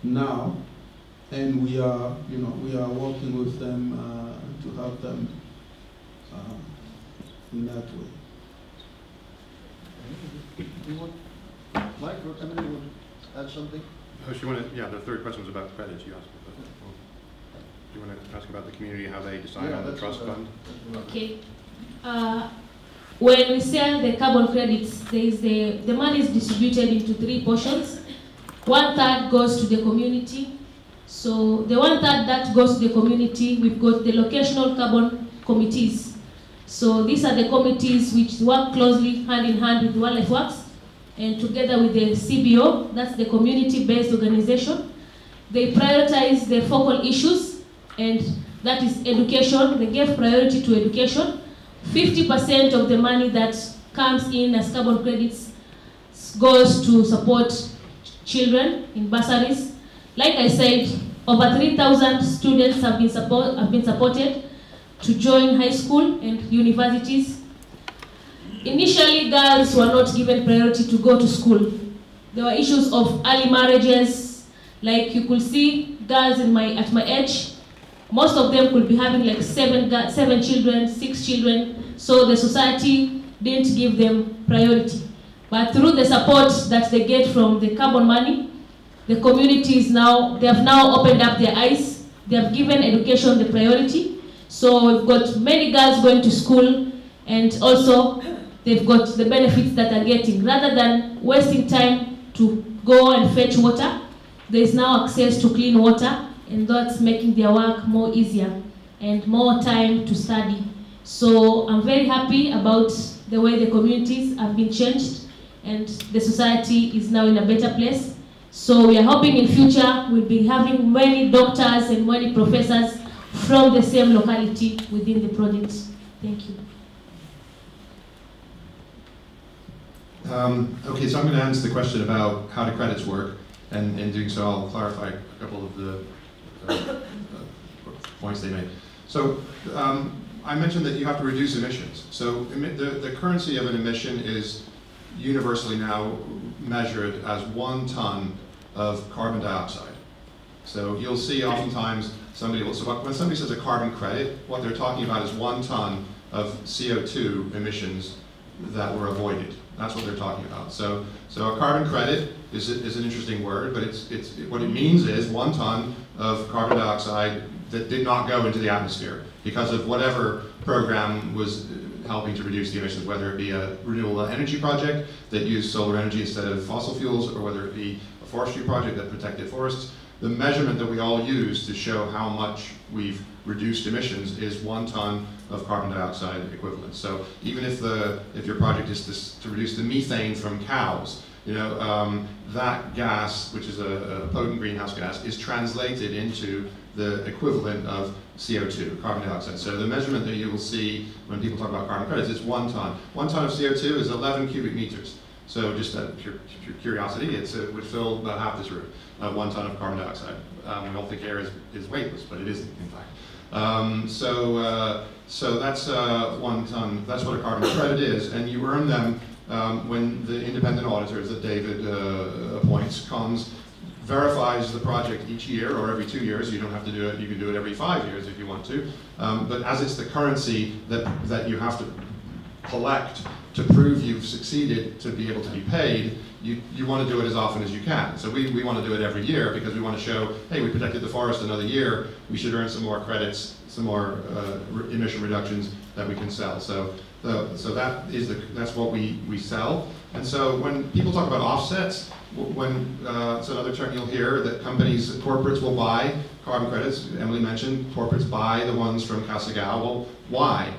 now, and we are working with them to help them in that way. Mike or Emily, you want to add something? The third question was about credits you asked. Do you want to ask about the community, how they decide on the trust fund? Okay. When we sell the carbon credits, the money is distributed into 3 portions. 1/3 goes to the community. So the 1/3 that goes to the community, we've got the locational carbon committees. So these are the committees which work closely hand in hand with Wildlife Works, and together with the CBO, that's the community-based organization. They prioritize the focal issues, and that is education. They give priority to education. 50% of the money that comes in as carbon credits goes to support children in bursaries. Like I said, over 3,000 students have been supported to join high school and universities. Initially, girls were not given priority to go to school. There were issues of early marriages. Like you could see girls at my age, most of them could be having like 7 children, 6 children. So the society didn't give them priority. But through the support that they get from the carbon money, the communities they have now opened up their eyes. They have given education the priority. So we've got many girls going to school, and also they've got the benefits that they're getting. Rather than wasting time to go and fetch water, there is now access to clean water, and that's making their work more easier and more time to study. So I'm very happy about the way the communities have been changed, and the society is now in a better place. So we are hoping in future we'll be having many doctors and many professors from the same locality within the project. Thank you. Okay, so I'm going to answer the question about how the credits work, and in doing so I'll clarify a couple of the points they made. So I mentioned that you have to reduce emissions. So the currency of an emission is universally now measured as 1 ton of carbon dioxide. So you'll see oftentimes so when somebody says a carbon credit, what they're talking about is 1 ton of CO2 emissions that were avoided. That's what they're talking about. So a carbon credit is an interesting word, but what it means is 1 ton of carbon dioxide that did not go into the atmosphere because of whatever program was helping to reduce the emissions, whether it be a renewable energy project that used solar energy instead of fossil fuels, or whether it be a forestry project that protected forests. The measurement that we all use to show how much we've reduced emissions is 1 ton of carbon dioxide equivalent. So even if your project is to reduce the methane from cows, that gas, which is a potent greenhouse gas, is translated into the equivalent of CO2, carbon dioxide. So the measurement that you will see when people talk about carbon credits is 1 ton. 1 ton of CO2 is 11 cubic meters. So just out of pure curiosity, it would fill about half this room, 1 ton of carbon dioxide. We all think air is weightless, but it isn't, in fact. So that's 1 ton. That's what a carbon credit is, and you earn them when the independent auditors that David appoints comes, verifies the project each year or every 2 years. You don't have to do it. You can do it every 5 years if you want to. But as it's the currency that you have to collect to prove you've succeeded to be able to be paid, you want to do it as often as you can. So we want to do it every year because we want to show, hey, we protected the forest another year, we should earn some more credits, some more emission reductions that we can sell. So that's what we sell. And so when people talk about offsets, it's another term you'll hear that corporates will buy carbon credits. Emily mentioned corporates buy the ones from Kasagawa. Well, why?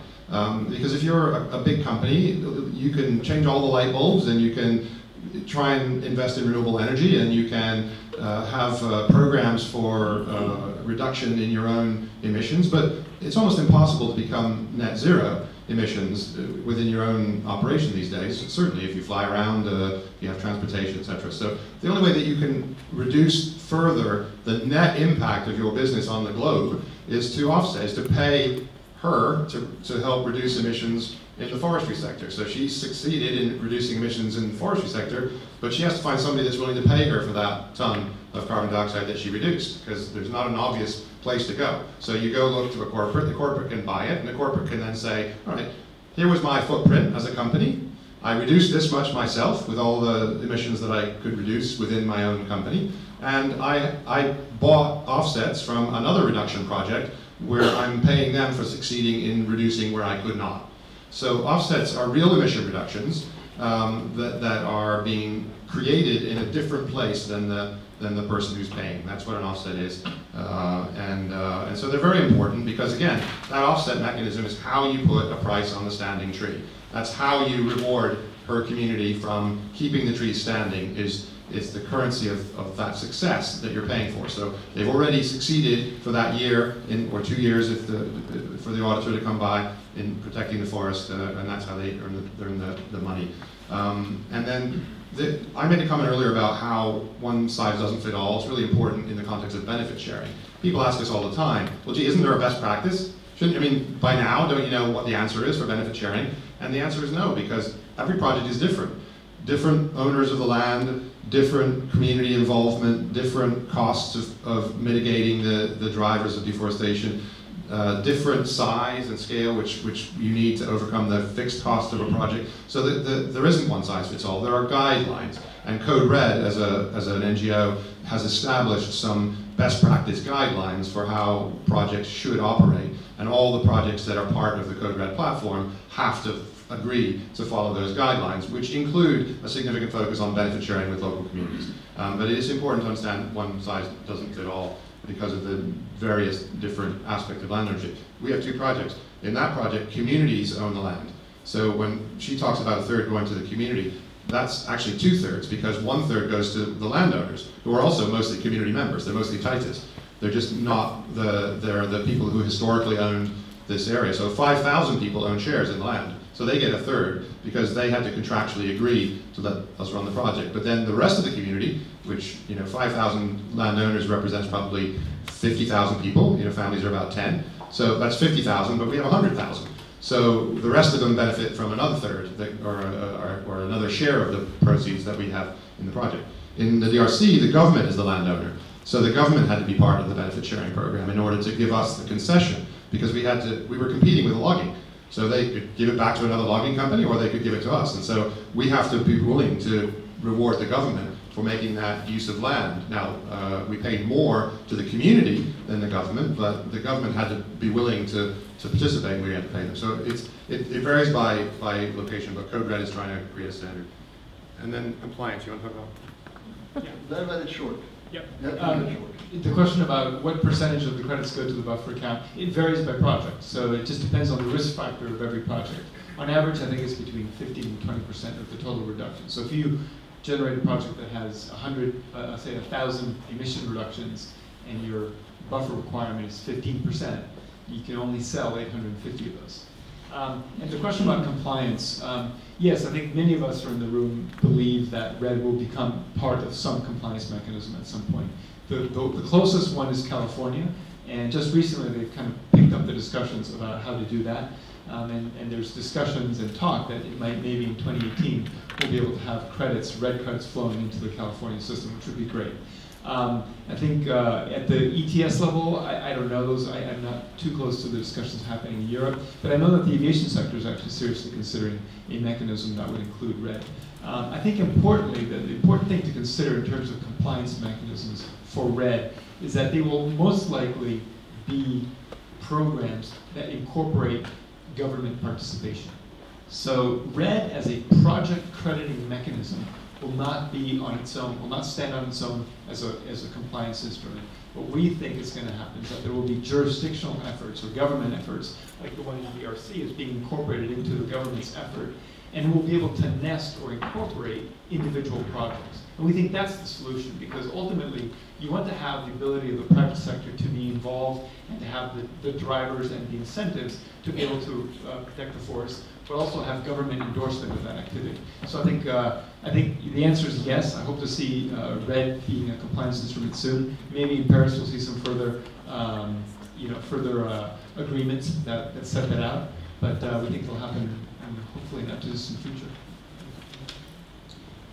Because if you're a big company, you can change all the light bulbs and you can try and invest in renewable energy and you can have programs for reduction in your own emissions, but it's almost impossible to become net zero emissions within your own operation these days, certainly if you fly around, you have transportation, etc. So the only way that you can reduce further the net impact of your business on the globe is to offset, is to pay her to help reduce emissions in the forestry sector. So she's succeeded in reducing emissions in the forestry sector, but she has to find somebody that's willing to pay her for that ton of carbon dioxide that she reduced, because there's not an obvious place to go. So you go look to a corporate, the corporate can buy it, and the corporate can then say, all right, here was my footprint as a company. I reduced this much myself with all the emissions that I could reduce within my own company, and I bought offsets from another reduction project where I'm paying them for succeeding in reducing where I could not. So offsets are real emission reductions that are being created in a different place than the person who's paying. That's what an offset is. And so they're very important because, again, that offset mechanism is how you put a price on the standing tree. That's how you reward her community from keeping the trees standing, is the currency of that success that you're paying for. So they've already succeeded for that year or 2 years for the auditor to come by in protecting the forest, and that's how they earn the money. And then I made a comment earlier about how one size doesn't fit all. It's really important in the context of benefit sharing. People ask us all the time, well, gee, isn't there a best practice? By now, don't you know what the answer is for benefit sharing? And the answer is no, because every project is different. Different owners of the land, different community involvement, different costs of mitigating the drivers of deforestation, different size and scale which you need to overcome the fixed cost of a project. So there isn't one size fits all. There are guidelines, and Code Red as an NGO has established some best practice guidelines for how projects should operate, and all the projects that are part of the Code Red platform have to agree to follow those guidelines, which include a significant focus on benefit sharing with local communities. But it is important to understand one size doesn't fit all because of the various different aspects of land ownership. We have 2 projects. In that project, communities own the land. So when she talks about a third going to the community, that's actually 2/3, because 1/3 goes to the landowners, who are also mostly community members. They're mostly Titus. They're just not they're the people who historically owned this area. So 5,000 people own shares in the land. So they get a third because they had to contractually agree to let us run the project. But then the rest of the community, which 5,000 landowners represents probably 50,000 people. Families are about 10. So that's 50,000, but we have 100,000. So the rest of them benefit from another third, or another share of the proceeds that we have in the project. In the DRC, the government is the landowner. So the government had to be part of the benefit sharing program in order to give us the concession, because we were competing with logging. So they could give it back to another logging company, or they could give it to us. And so we have to be willing to reward the government for making that use of land. Now, we paid more to the community than the government, but the government had to be willing to participate, and we had to pay them. So it varies by location, but Code Red is trying to create a standard. And then compliance, you want to talk about? Very, very short. Yep. Very short. The question about what percentage of the credits go to the buffer account, it varies by project. So it just depends on the risk factor of every project. On average, I think it's between 15 and 20% of the total reduction. So if you generate a project that has 1,000 emission reductions and your buffer requirement is 15%, you can only sell 850 of those. And the question about compliance, yes, I think many of us are in the room believe that RED will become part of some compliance mechanism at some point. The closest one is California, and just recently they've kind of picked up the discussions about how to do that. And there's discussions and talk that it might maybe in 2018 we'll be able to have credits, RED credits flowing into the California system, which would be great. I think at the ETS level, I don't know those. I'm not too close to the discussions happening in Europe, but I know that the aviation sector is actually seriously considering a mechanism that would include RED. I think importantly, the important thing to consider in terms of compliance mechanisms for RED is that they will most likely be programs that incorporate government participation. So RED as a project crediting mechanism will not be on its own, will not stand on its own as a compliance instrument. What we think is going to happen is that there will be jurisdictional efforts or government efforts, like the one in the DRC is being incorporated into the government's effort, and we'll be able to nest or incorporate individual projects. And we think that's the solution, because ultimately you want to have the ability of the private sector to be involved and to have the drivers and the incentives to be able to protect the forest, but also have government endorsement of that activity. So I think the answer is yes. I hope to see RED being a compliance instrument soon. Maybe in Paris we'll see some further, agreements that set that out. But we think it'll happen, hopefully not too distant future.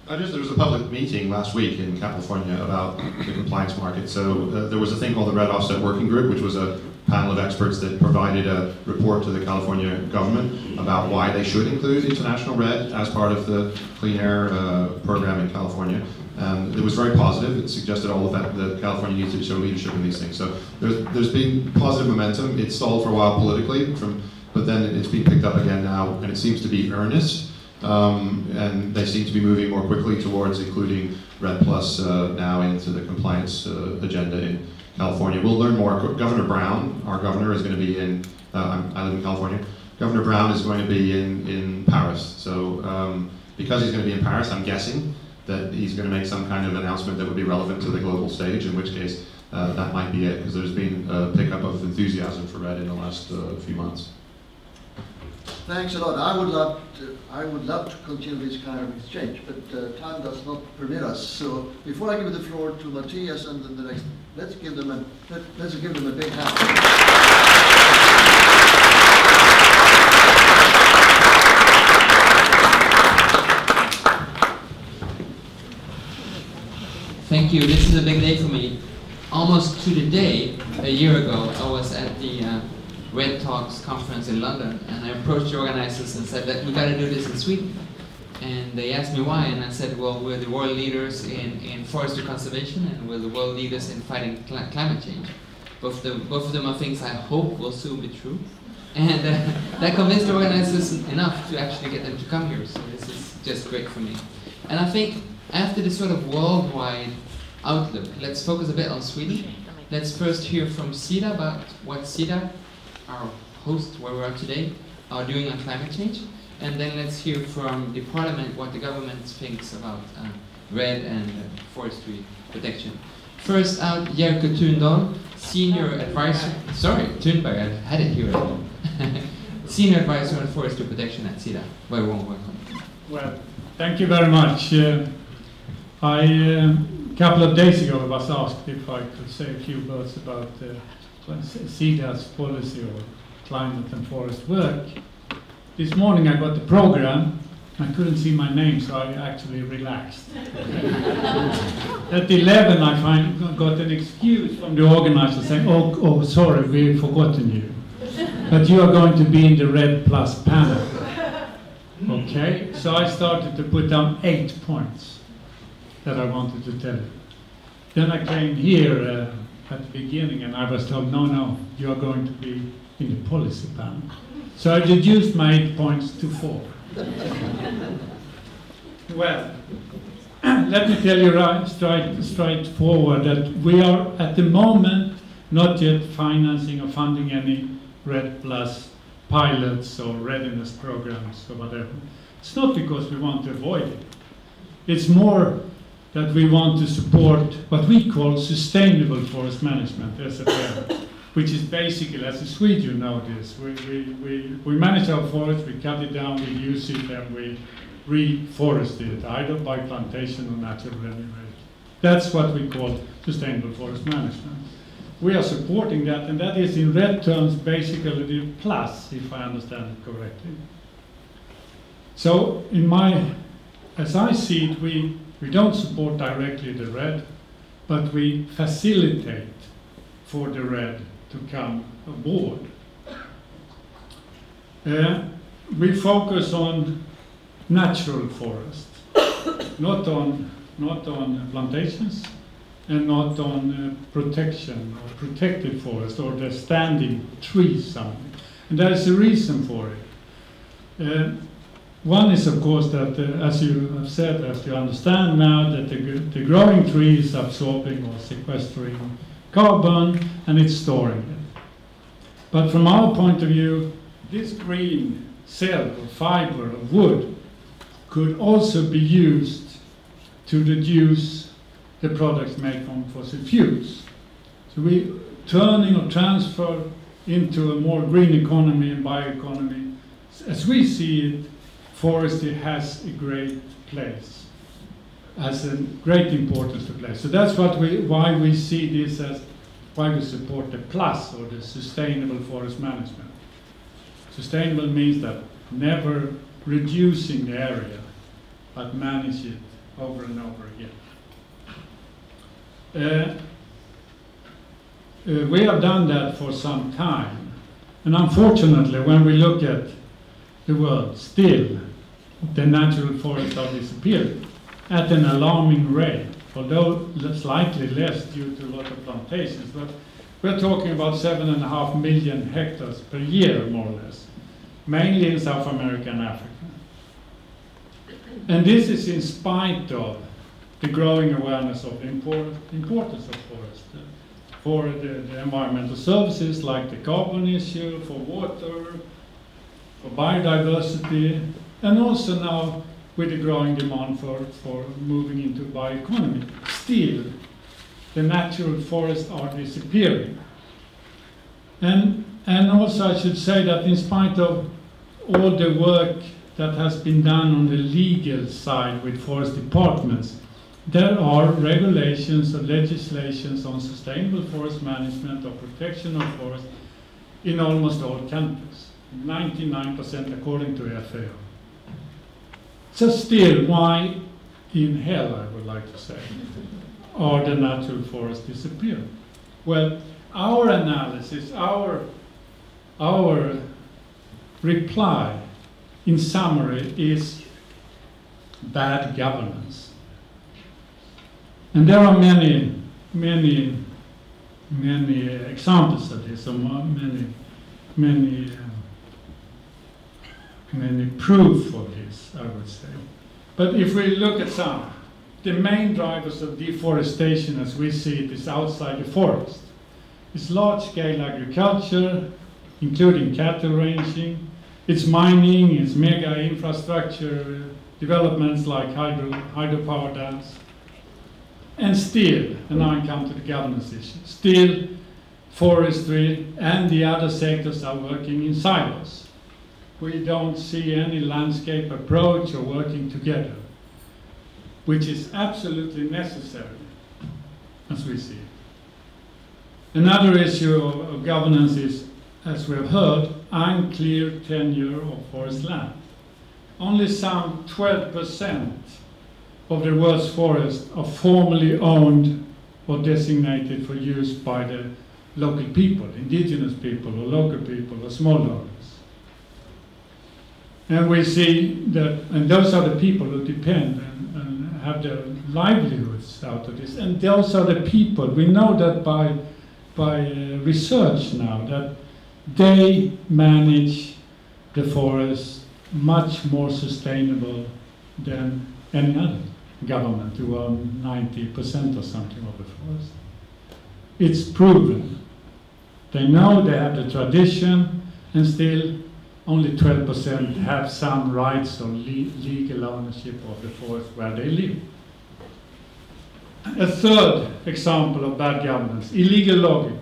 There was a public meeting last week in California about the compliance market. So there was a thing called the Red Offset Working Group, which was a panel of experts that provided a report to the California government about why they should include international RED as part of the clean air program in California. It was very positive. It suggested all the fact that California needs to show leadership in these things. So there's been positive momentum. It stalled for a while politically, but then it's been picked up again now, and it seems to be earnest. And they seem to be moving more quickly towards including RED+ now into the compliance agenda in California. We'll learn more. Governor Brown, our governor, is going to be in, I live in California. Governor Brown is going to be in Paris. So because he's going to be in Paris, I'm guessing that he's going to make some kind of announcement that would be relevant to the global stage, in which case that might be it, because there's been a pickup of enthusiasm for RED in the last few months. Thanks a lot. I would love to continue this kind of exchange, but time does not permit us. So before I give the floor to Matthias and the next, let's give them a big hand. Thank you. This is a big day for me. Almost to the day, a year ago, I was at the redd+talks conference in London, and I approached the organizers and said that we got to do this in Sweden. And they asked me why, and I said, well, we're the world leaders in forestry conservation, and we're the world leaders in fighting climate change. Both of them are things I hope will soon be true. And that convinced the organizers enough to actually get them to come here, so this is just great for me. And I think after this sort of worldwide outlook, let's focus a bit on Sweden. Let's first hear from Sida about what Sida, our host where we are today, are doing on climate change. And then let's hear from the parliament what the government thinks about RED and forestry protection. First out, Jerker Thundahl, Senior Advisor, Thunberg, I had it here. Senior Advisor on Forestry Protection at Sida. Very warm welcome. Well, thank you very much. A couple of days ago I was asked if I could say a few words about Sida's policy or climate and forest work. This morning I got the program. I couldn't see my name, so I actually relaxed. At 11 I got an excuse from the organizer saying, oh sorry, we've forgotten you. But you are going to be in the RED+ panel. Okay, so I started to put down 8 points that I wanted to tell you. Then I came here at the beginning and I was told, no, you are going to be in the policy panel. So I reduced my 8 points to 4. Well, let me tell you straightforward that we are at the moment not yet financing or funding any RED+ pilots or readiness programs or whatever. It's not because we want to avoid it. It's more that we want to support what we call sustainable forest management, SFM, which is basically, as a Swede you know this, we manage our forest, we cut it down, we use it, and we reforest it, either by plantation or natural regeneration. That's what we call sustainable forest management. We are supporting that, and that is in red terms basically the plus, if I understand it correctly. So as I see it, we don't support directly the red, but we facilitate for the red to come aboard. We focus on natural forest, not on plantations, and not on protection or protected forest or the standing trees somewhere. And there is a reason for it. One is, of course, that as you have said, as you understand now, that the growing tree is absorbing or sequestering carbon and it's storing it. But from our point of view, this green cell or fiber of wood could also be used to reduce the products made from fossil fuels. So we turning or transfer into a more green economy and bioeconomy. As we see it, forestry has a great place, has a great importance to play. So that's why we see this as why we support the plus or the sustainable forest management. Sustainable means that never reducing the area, but manage it over and over again. We have done that for some time, and unfortunately, when we look at the world, still the natural forests are disappearing at an alarming rate, although slightly less due to a lot of plantations. But we're talking about 7.5 million hectares per year, more or less, mainly in South America and Africa. And this is in spite of the growing awareness of the importance of forest for the environmental services like the carbon issue, for water, for biodiversity, and also now with the growing demand for moving into bioeconomy. Still, the natural forests are disappearing. And also I should say that in spite of all the work that has been done on the legal side with forest departments, there are regulations and legislations on sustainable forest management or protection of forest in almost all countries, 99% according to FAO. So still, why in hell, I would like to say, are the natural forests disappearing? Well, our analysis, our reply in summary is bad governance. And there are many examples of this, or many proof of this, I would say. But if we look at some, the main drivers of deforestation as we see it is outside the forest. It's large-scale agriculture, including cattle ranching. It's mining, it's mega infrastructure developments like hydropower dams. And still, and now I come to the governance issue, still forestry and the other sectors are working in silos. We don't see any landscape approach or working together, which is absolutely necessary, as we see it. Another issue of governance is, as we have heard, unclear tenure of forest land. Only some 12% of the world's forests are formally owned or designated for use by the local people, indigenous people or local people or smallholders. And we see that, and those are the people who depend and have their livelihoods out of this. And those are the people, we know that by research now, that they manage the forest much more sustainable than any other. government who own 90% or something of the forest. It's proven. They know they have the tradition, and still only 12% have some rights or legal ownership of the forest where they live. A third example of bad governance, illegal logging.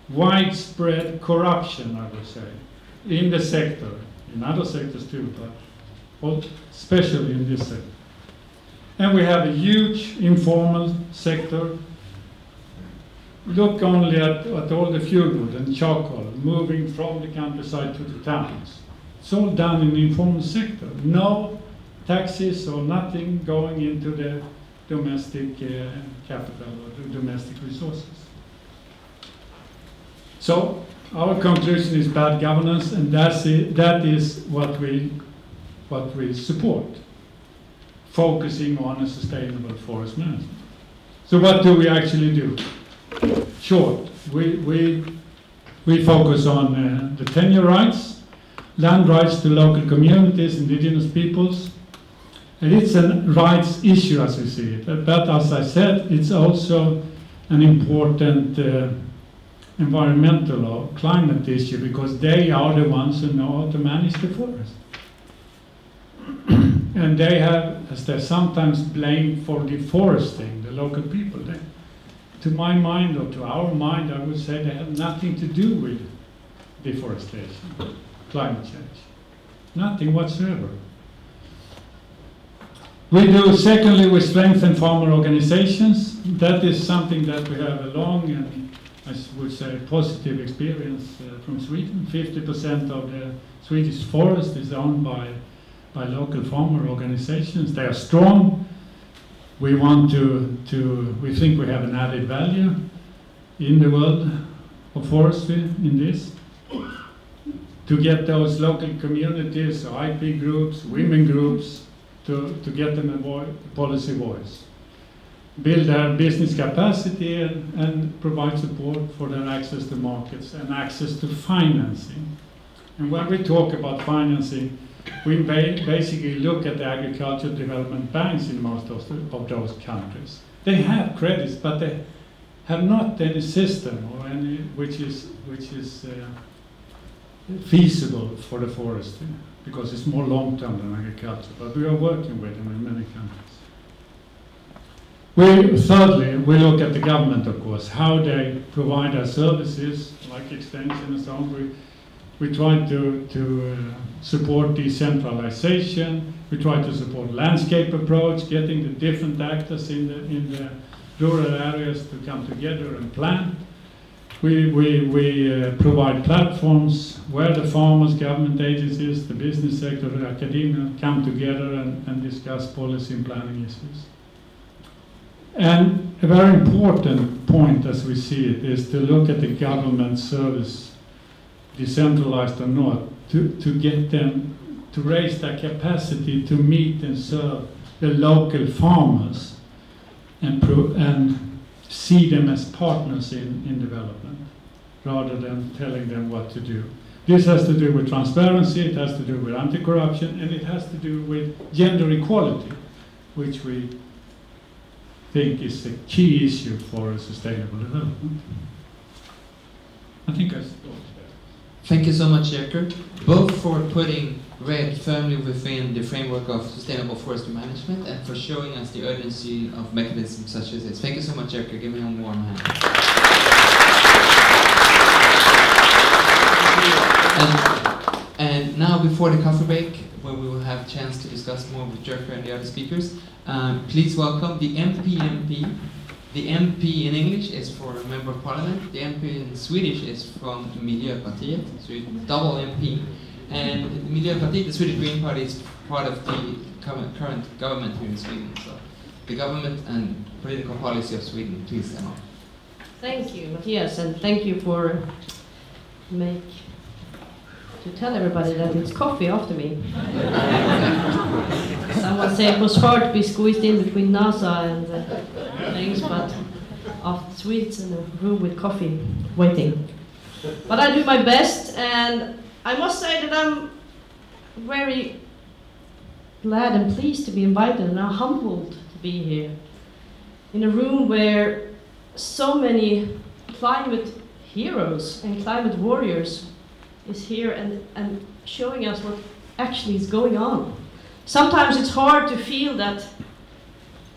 Widespread corruption, I would say, in the sector, in other sectors too, but especially in this sector. And we have a huge informal sector. Look only at all the fuelwood and charcoal moving from the countryside to the towns. It's all done in the informal sector. No taxes or nothing going into the domestic capital or the domestic resources. So our conclusion is bad governance, and that is what we support, focusing on a sustainable forest management. So what do we actually do? Short, we focus on the tenure rights, land rights to local communities, indigenous peoples. And it's a rights issue as we see it. But as I said, it's also an important environmental or climate issue, because they are the ones who know how to manage the forest. And they have, as they're sometimes blamed for deforesting the local people, to my mind, or to our mind, I would say they have nothing to do with deforestation, climate change. Nothing whatsoever. We do, secondly, we strengthen farmer organizations. That is something that we have a long and, I would say, positive experience from Sweden. 50% of the Swedish forest is owned by local farmer organizations. They are strong. We want we think we have an added value in the world of forestry in this, to get those local communities, or IP groups, women groups, to get them a policy voice, build their business capacity, and provide support for their access to markets and access to financing. And when we talk about financing, we basically look at the agricultural development banks in most of those countries. They have credits, but they have not any system or any which is feasible for the forestry, because it's more long-term than agriculture. But we are working with them in many countries. Thirdly, we look at the government, of course, how they provide their services, like extension and so on. We try to support decentralization. We try to support landscape approach, getting the different actors in the rural areas to come together and plan. We provide platforms where the farmers, government agencies, the business sector, the academia come together and discuss policy and planning issues. And a very important point, as we see it, is to look at the government service, decentralized or not, to get them to raise their capacity to meet and serve the local farmers and see them as partners in development, rather than telling them what to do. This has to do with transparency, it has to do with anti-corruption, and it has to do with gender equality, which we think is a key issue for sustainable development. I think I stopped there. Thank you so much, Jerker, both for putting RED firmly within the framework of sustainable forestry management and for showing us the urgency of mechanisms such as this. Thank you so much, Jerker. Give me a warm hand. And now, before the coffee break, where we will have a chance to discuss more with Jerker and the other speakers, please welcome the MP. The MP in English is for a member of parliament. The MP in Swedish is from Miljöpartiet, so double MP. And Miljöpartiet, the Swedish Green Party, is part of the current government here in Sweden. So the government and political policy of Sweden, please, Emma. Thank you, Matthias, and thank you for to tell everybody that it's coffee after me. Someone said it was hard to be squeezed in between NASA and things, but after Swedes in a room with coffee waiting. But I do my best, and I must say that I'm very glad and pleased to be invited, and I'm humbled to be here in a room where so many climate heroes and climate warriors is here and showing us what actually is going on. Sometimes it's hard to feel that,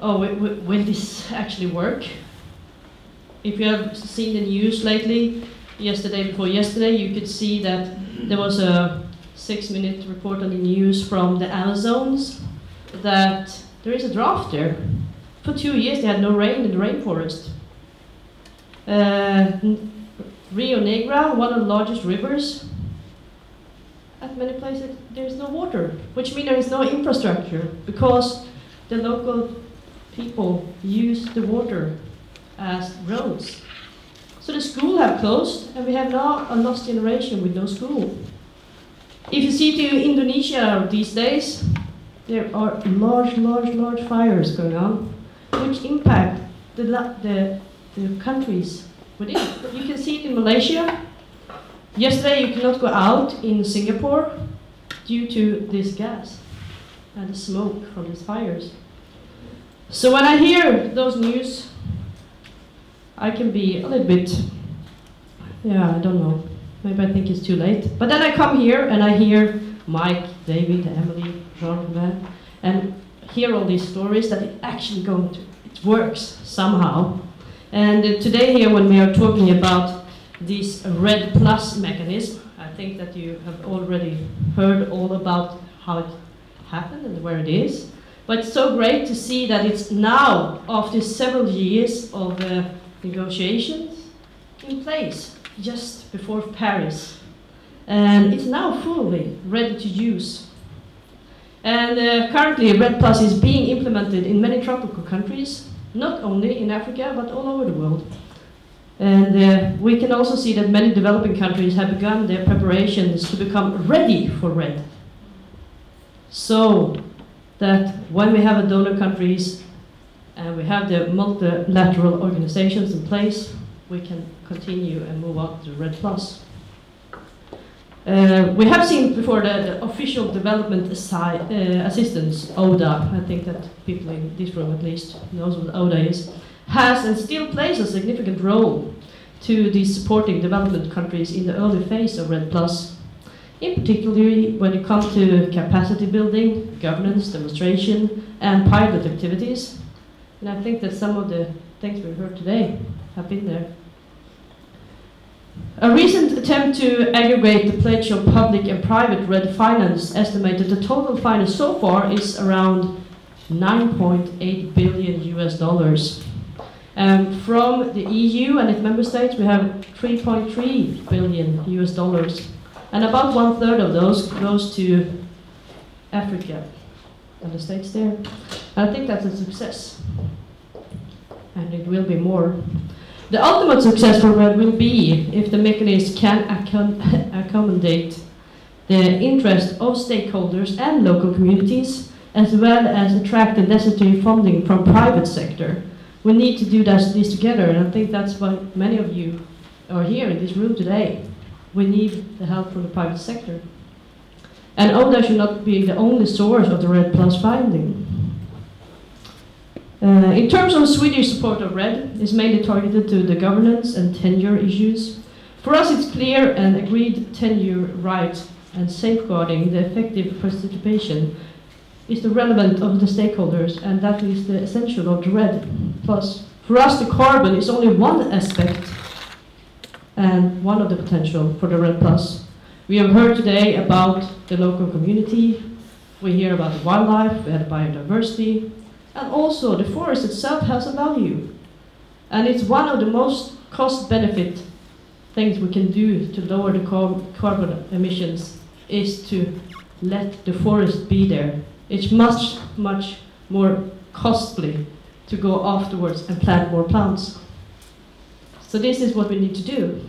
oh, will this actually work? If you have seen the news lately, yesterday before yesterday, you could see that there was a 6-minute report on the news from the Amazons that there is a drought there. For 2 years they had no rain in the rainforest. Rio Negro, one of the largest rivers, at many places there is no water, which means there is no infrastructure because the local people use the water as roads. So the school have closed, and we have now a lost generation with no school. If you see to Indonesia these days, there are large fires going on, which impact the countries within. You can see it in Malaysia. Yesterday you cannot go out in Singapore due to this gas and the smoke from these fires. So when I hear those news, I can be a little bit, yeah, I don't know. Maybe I think it's too late. But then I come here and I hear Mike, David, Emily, Jean, and hear all these stories that it actually it works somehow. And today here when we are talking about this redd+ mechanism, I think that you have already heard all about how it happened and where it is. But it's so great to see that it's now, after several years of negotiations, in place just before Paris. And it's now fully ready to use. And currently redd+ is being implemented in many tropical countries, not only in Africa, but all over the world. And we can also see that many developing countries have begun their preparations to become ready for redd. So that when we have a donor countries and we have the multilateral organizations in place, we can continue and move on to redd+. We have seen before the official development assistance, ODA, I think that people in this room at least knows what ODA is, has and still plays a significant role to the supporting development countries in the early phase of redd+, in particular when it comes to capacity building, governance, demonstration, and pilot activities. And I think that some of the things we've heard today have been there. A recent attempt to aggregate the pledge of public and private redd finance estimated the total finance so far is around $9.8 billion. From the EU and its member states, we have $3.3 billion. And about 1/3 of those goes to Africa and the states there. And I think that's a success. And it will be more. The ultimate success for redd will be if the mechanism can accommodate the interest of stakeholders and local communities, as well as attract the necessary funding from private sector. We need to do this together, and I think that's why many of you are here in this room today. We need the help from the private sector. And ODA should not be the only source of the redd+ funding. In terms of Swedish support of redd, it's mainly targeted to the governance and tenure issues. For us, it's clear and agreed tenure rights and safeguarding the effective participation is the relevant of the stakeholders, and that is the essential of the redd+. For us, the carbon is only one aspect and one of the potential for the redd+. We have heard today about the local community, we hear about the wildlife, we have biodiversity, and also the forest itself has a value. And it's one of the most cost-benefit things we can do to lower the carbon emissions is to let the forest be there. It's much more costly to go afterwards and plant more plants. So this is what we need to do.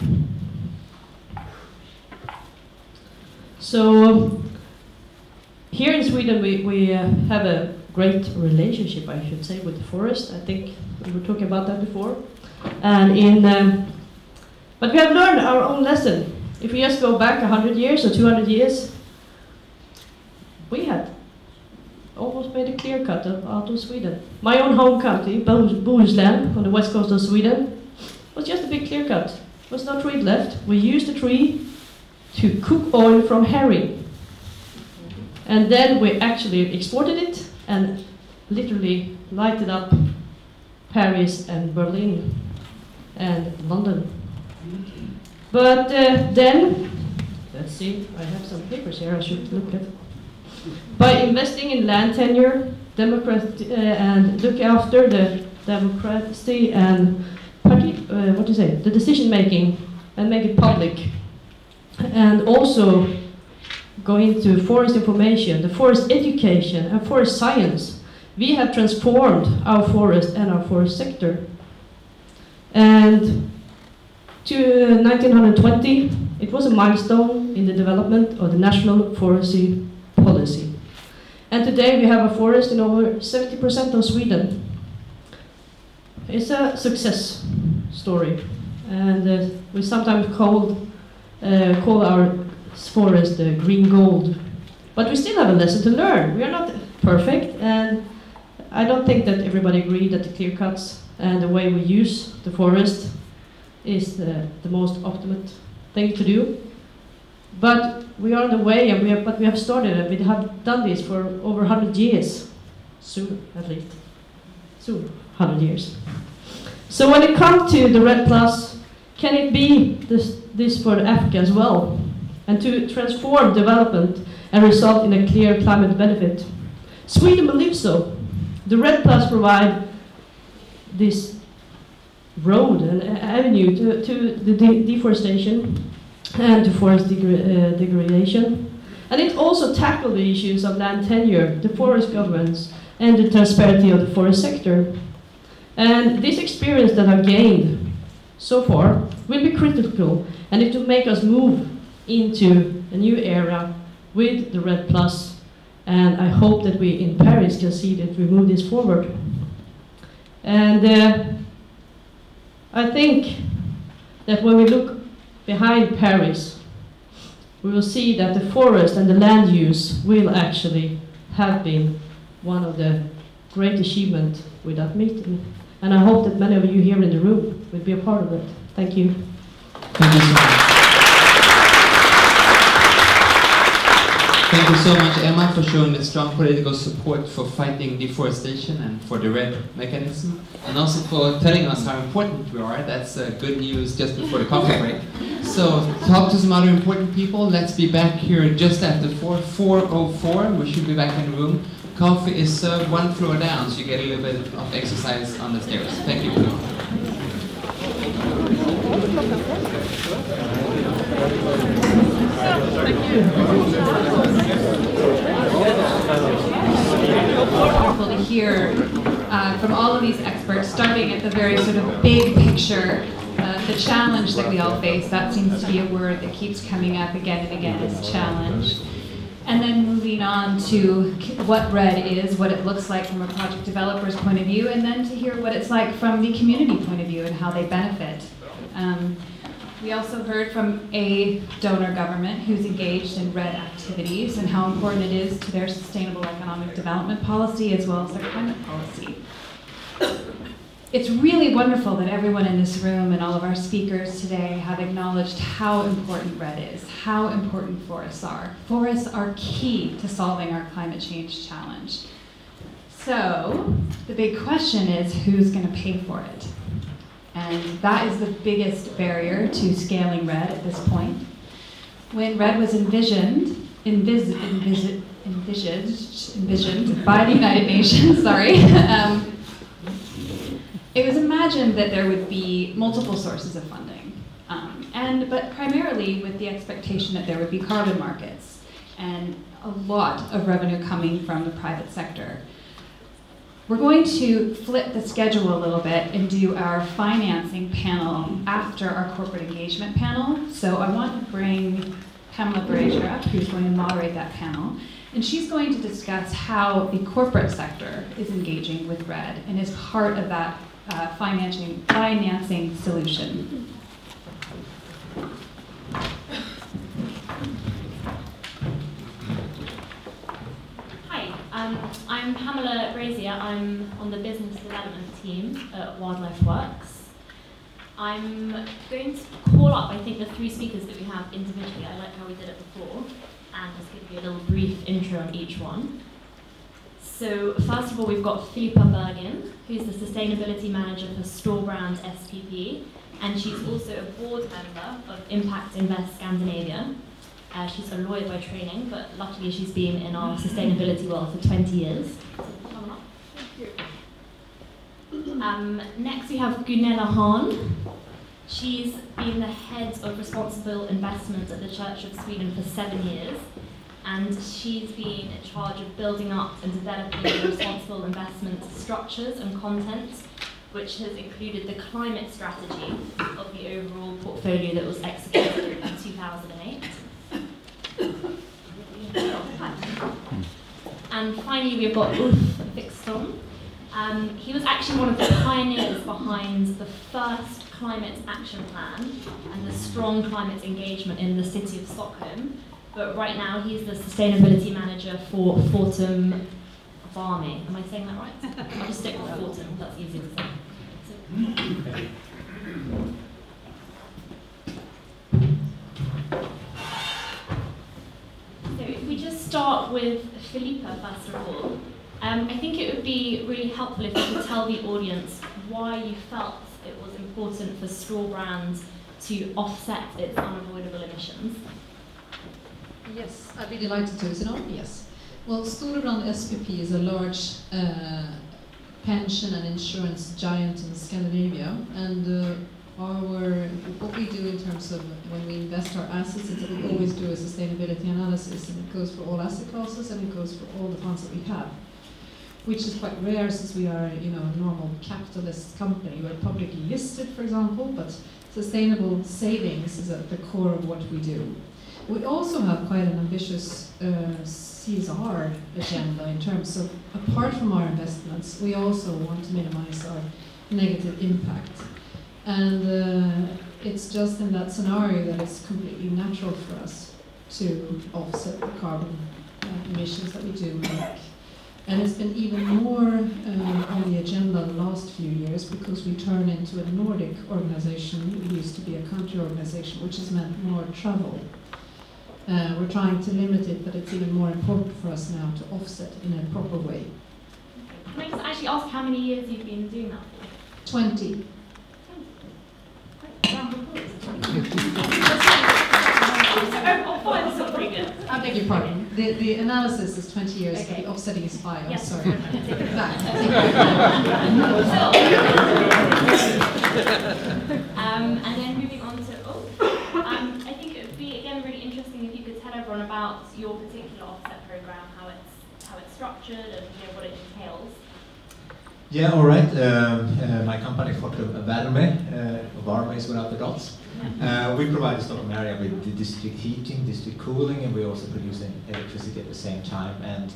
So here in Sweden we have a great relationship, I should say, with the forest. I think we were talking about that before. And but we have learned our own lesson. If we just go back 100 years or 200 years, we had almost made a clear cut out of Sweden. My own home county, Bohuslän, on the west coast of Sweden, was just a big clear cut. There was no tree left. We used the tree to cook oil from herring. And then we actually exported it and literally lighted up Paris and Berlin and London. But then, let's see, I have some papers here I should look at. By investing in land tenure, and look after the democracy and the decision making and make it public, and also go into forest information, the forest education and forest science, we have transformed our forest and our forest sector. And to 1920, it was a milestone in the development of the national forestry policy. And today we have a forest in over 70% of Sweden. It's a success story, and we sometimes call our forest green gold. But we still have a lesson to learn. We are not perfect, and I don't think that everybody agrees that the clear cuts and the way we use the forest is the most optimate thing to do. But we are on the way, and we have started, and we have done this for over 100 years. Soon, at least. Soon, 100 years. So when it comes to the REDD+, can it be this for Africa as well? And to transform development and result in a clear climate benefit? Sweden believes so. The REDD+ provide this road and avenue to the deforestation and to forest degradation. And it also tackles the issues of land tenure, the forest governance, and the transparency of the forest sector. And this experience that I've gained so far will be critical, and it will make us move into a new era with the REDD+. And I hope that we in Paris can see that we move this forward. And I think that when we look behind Paris, we will see that the forest and the land use will actually have been one of the great achievements with that meeting. And I hope that many of you here in the room will be a part of it. Thank you. Thank you so much. Thank you so much, Emma, for showing the strong political support for fighting deforestation and for the REDD mechanism, and also for telling us how important we are. That's good news just before the coffee break. So talk to some other important people. Let's be back here just after 4:04. We should be back in the room. Coffee is served one floor down, so you get a little bit of exercise on the stairs. Thank you. Wonderful to hear from all of these experts, starting at the very sort of big picture, the challenge that we all face. That seems to be a word that keeps coming up again and again, is challenge. And then moving on to what REDD is, what it looks like from a project developer's point of view, and then to hear what it's like from the community point of view and how they benefit. We also heard from a donor government who's engaged in REDD activities and how important it is to their sustainable economic development policy as well as their climate policy. It's really wonderful that everyone in this room and all of our speakers today have acknowledged how important REDD is, how important forests are. Forests are key to solving our climate change challenge. So the big question is, who's going to pay for it? And that is the biggest barrier to scaling REDD at this point. When REDD was envisioned by the United Nations, it was imagined that there would be multiple sources of funding, but primarily with the expectation that there would be carbon markets and a lot of revenue coming from the private sector. We're going to flip the schedule a little bit and do our financing panel after our corporate engagement panel. So I want to bring Pamela Brazier up, who's going to moderate that panel. And she's going to discuss how the corporate sector is engaging with REDD and is part of that financing solution. Hi, I'm Pamela Brazier. I'm on the business development team at Wildlife Works. I'm going to call up, I think, the three speakers that we have individually. I like how we did it before, and just give you a little brief intro on each one. So first of all, we've got Filippa Bergin, who's the Sustainability Manager for store brand SPP, and she's also a board member of Impact Invest Scandinavia. She's a lawyer by training, but luckily she's been in our sustainability world for 20 years. So come on up. Thank you. Next we have Gunilla Hahn. She's been the head of responsible investment at the Church of Sweden for 7 years. And she's been in charge of building up and developing the responsible investment structures and content, which has included the climate strategy of the overall portfolio that was executed in 2008. And finally, we've got Ulf Wikström. He was actually one of the pioneers behind the first climate action plan and the strong climate engagement in the city of Stockholm. But right now, he's the sustainability manager for Fortum Varme. Am I saying that right? I'll just stick with Fortum, that's easier to say. So if we just start with Filippa, first of all, I think it would be really helpful if you could tell the audience why you felt it was important for store brands to offset its unavoidable emissions. Yes, I'd be delighted to. Is it on? Yes. Well, Storebrand SPP is a large pension and insurance giant in Scandinavia, and what we do in terms of when we invest our assets is that we always do a sustainability analysis, and it goes for all asset classes and it goes for all the funds that we have, which is quite rare since we are, a normal capitalist company. We're publicly listed, for example, but sustainable savings is at the core of what we do. We also have quite an ambitious CSR agenda in terms of, apart from our investments, we also want to minimize our negative impact. And it's just in that scenario that it's completely natural for us to offset the carbon emissions that we do make. And it's been even more on the agenda the last few years because we turn into a Nordic organization. We used to be a country organization, which has meant more travel. We're trying to limit it, but it's even more important for us now to offset in a proper way. Can I just actually ask how many years you've been doing that for? 20. I beg your pardon. The analysis is 20 years, okay. The offsetting is 5. I'm yes. sorry. Take it back. And then moving on to I think it would be again really interesting if you could tell everyone about your particular offset program, how it's structured, and what it entails. Yeah, all right. My company, Fortum Varme is without the dots. We provide the Stockholm area with the district heating, district cooling, and we're also producing electricity at the same time. And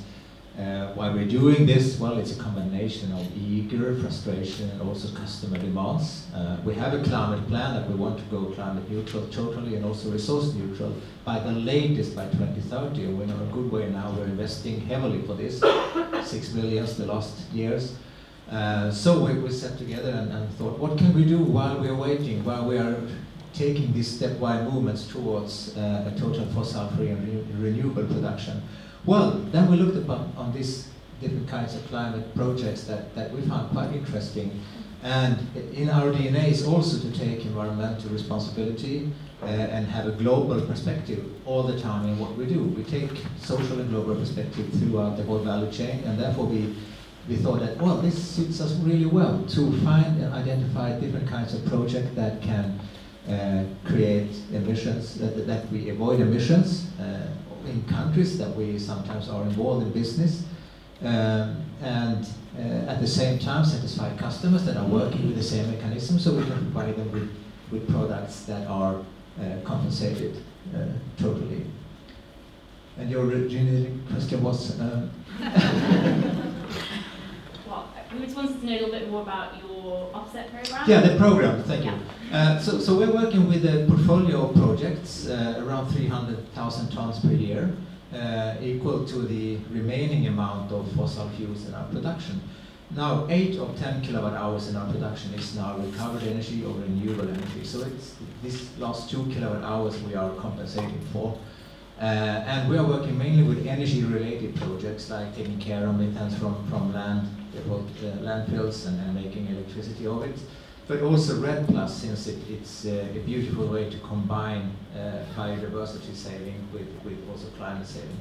why we're doing this, well, it's a combination of eager frustration and also customer demands. We have a climate plan that we want to go climate neutral totally and also resource neutral by the latest by 2030. And we're in a good way now. We're investing heavily for this, 6 billion the last years. So we sat together and thought, what can we do while we're waiting, while we are taking these stepwise movements towards a total fossil-free and renewable production? Well, then we looked upon on these different kinds of climate projects that we found quite interesting. And in our DNA is also to take environmental responsibility and have a global perspective all the time in what we do. We take social and global perspective throughout the whole value chain, and therefore we thought that, well, this suits us really well to find and identify different kinds of projects that can create emissions, that we avoid emissions in countries that we sometimes are involved in business, and at the same time satisfy customers that are working with the same mechanism, so we can provide them with products that are compensated totally. And your original question was? Well, we just wanted to know a little bit more about your offset program. Yeah, the program, thank you. So we're working with a portfolio of projects, around 300,000 tons per year. equal to the remaining amount of fossil fuels in our production. Now, 8 of 10 kilowatt hours in our production is now recovered energy or renewable energy. So it's this last 2 kilowatt hours we are compensating for. And we are working mainly with energy-related projects, like taking care of methane from landfills and making electricity of it. But also redd+, since it's a beautiful way to combine biodiversity saving with also climate saving.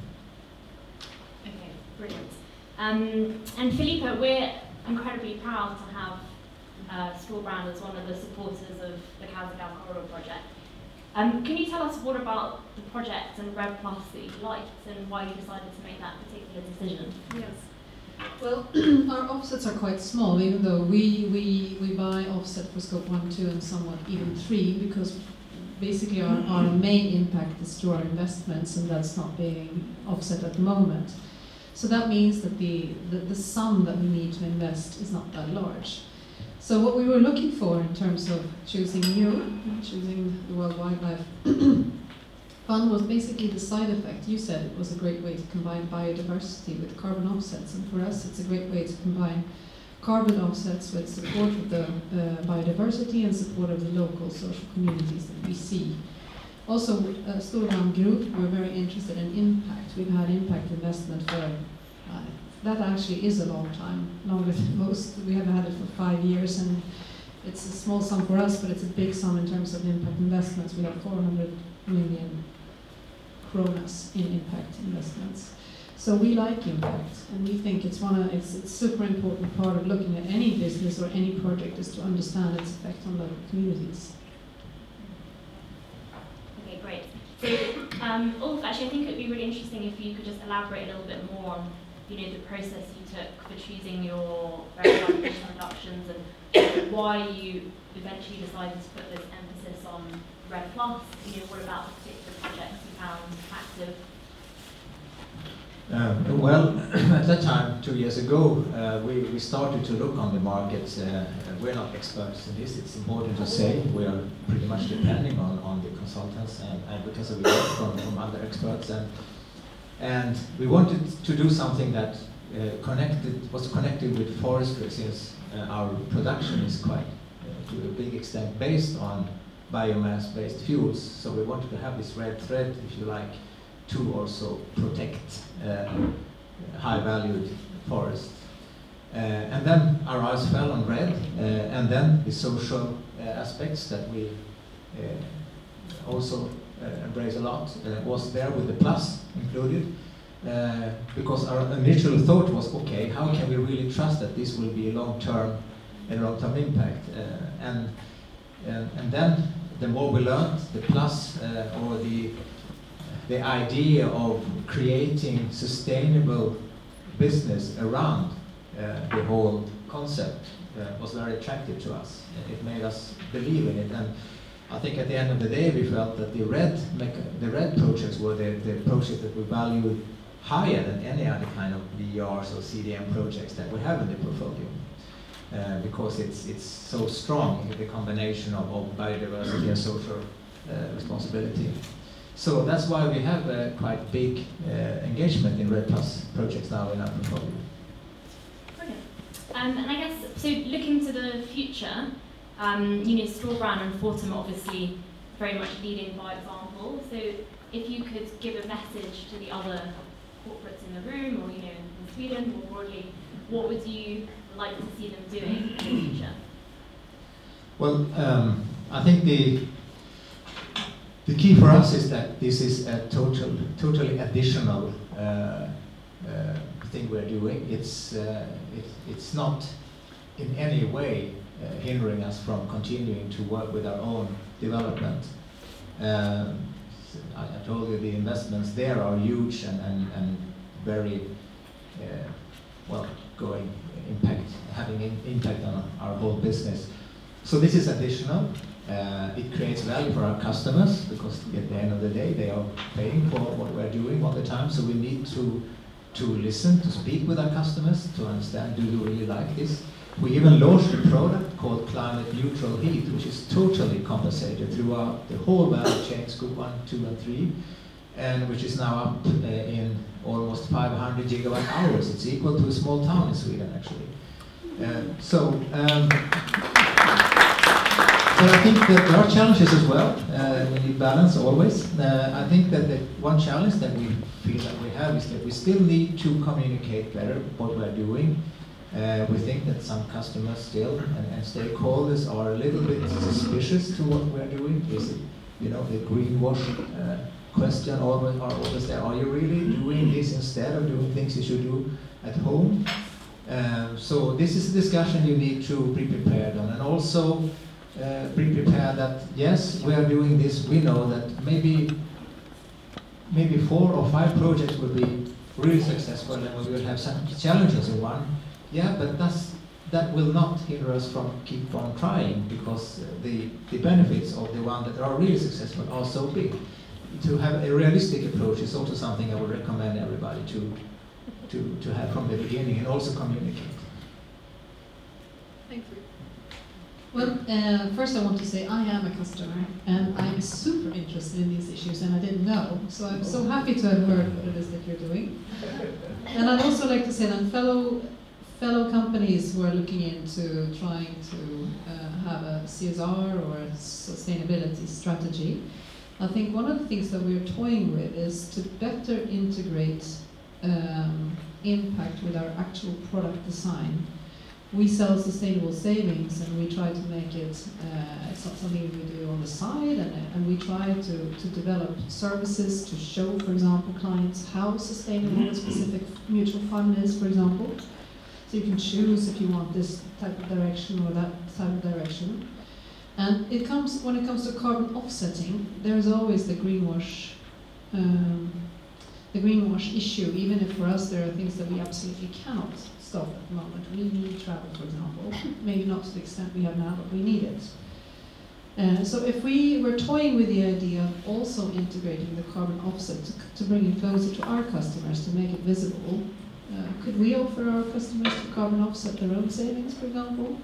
Okay, brilliant. And Filippo, we're incredibly proud to have Storebrand as one of the supporters of the Kazakh Corridor project. Can you tell us what about the project and redd+ that you liked and why you decided to make that particular decision? Yes. Well, our offsets are quite small, even though we buy offset for scope 1, 2, and somewhat even 3, because basically our main impact is through our investments, and that's not being offset at the moment. So that means that the sum that we need to invest is not that large. So what we were looking for in terms of choosing you, choosing the World Wildlife Fund, was basically the side effect. You said it was a great way to combine biodiversity with carbon offsets, and for us it's a great way to combine carbon offsets with support of the biodiversity and support of the local social communities that we see. Also, Storebrand Group, we're very interested in impact. We've had impact investment for, that actually is a long time, longer than most. We have had it for 5 years, and it's a small sum for us, but it's a big sum in terms of impact investments. We have 400 million kronas in impact investments. So we like impact, and we think it's a super important part of looking at any business or any project is to understand its effect on local communities. Okay, great. So, Ulf, actually, I think it would be really interesting if you could just elaborate a little bit more on, the process you took for choosing your very large emission reductions and why you eventually decided to put this emphasis on redd+. What about the particular projects you found active? Well, at that time, 2 years ago, we started to look on the markets. We're not experts in this, it's important to say. We are pretty much depending on the consultants and because of it from other experts. And we wanted to do something that was connected with forestry, since our production is quite, to a big extent, based on biomass-based fuels. So we wanted to have this red thread, if you like, to also protect high-valued forests. And then our eyes fell on redd, and then the social aspects that we also embrace a lot was there with the plus included, because our initial thought was, okay, how can we really trust that this will be a long-term impact? And then the more we learned, the plus or the idea of creating sustainable business around the whole concept was very attractive to us. It made us believe in it, and I think at the end of the day we felt that the redd projects were the projects that we valued higher than any other kind of VRs or CDM projects that we have in the portfolio, because it's so strong in the combination of biodiversity and social responsibility. So that's why we have a quite big engagement in redd+ projects now in our portfolio. Brilliant. And I guess, so looking to the future, Storebrand and Fortum obviously very much leading by example. So if you could give a message to the other corporates in the room, or in Sweden more broadly, what would you like to see them doing in the future? Well, I think the key for us is that this is a totally additional thing we're doing. It's not in any way hindering us from continuing to work with our own development. I told you the investments there are huge and very having an impact on our whole business. So this is additional. It creates value for our customers, because at the end of the day they are paying for what we're doing all the time. So we need to listen, to speak with our customers, to understand, do you really like this? We even launched a product called Climate Neutral Heat, which is totally compensated throughout the whole value chain, scope 1, 2, and 3. and which is now up in almost 500 gigawatt hours. It's equal to a small town in Sweden, actually. So I think that there are challenges as well. We need balance always. I think that the one challenge that we feel that we have is that we still need to communicate better what we're doing. We think that some customers still and stakeholders are a little bit suspicious to what we're doing. Is it, you know, the greenwash question always there? Are you really doing this instead of doing things you should do at home? So this is a discussion you need to be prepared on, and also be prepared that yes, we are doing this. We know that maybe 4 or 5 projects will be really successful, and we will have some challenges in one. Yeah, but that will not hinder us from keep on trying, because the benefits of the one that are really successful are so big. To have a realistic approach is also something I would recommend everybody to have from the beginning, and also communicate. Thank you. Well, first I want to say I am a customer, and I'm super interested in these issues, and I didn't know. So I'm so happy to have heard what it is that you're doing. And I'd also like to say that fellow companies who are looking into trying to have a CSR or a sustainability strategy, I think one of the things that we're toying with is to better integrate impact with our actual product design. We sell sustainable savings, and we try to make it, it's not something we do on the side, and we try to develop services to show, for example, clients how sustainable a specific mutual fund is, for example. So you can choose if you want this type of direction or that type of direction. And when it comes to carbon offsetting, there is always the greenwash issue, even if for us there are things that we absolutely cannot stop at the moment. We need travel, for example, maybe not to the extent we have now, but we need it. So if we were toying with the idea of also integrating the carbon offset to bring it closer to our customers, to make it visible, could we offer our customers to carbon offset their own savings, for example?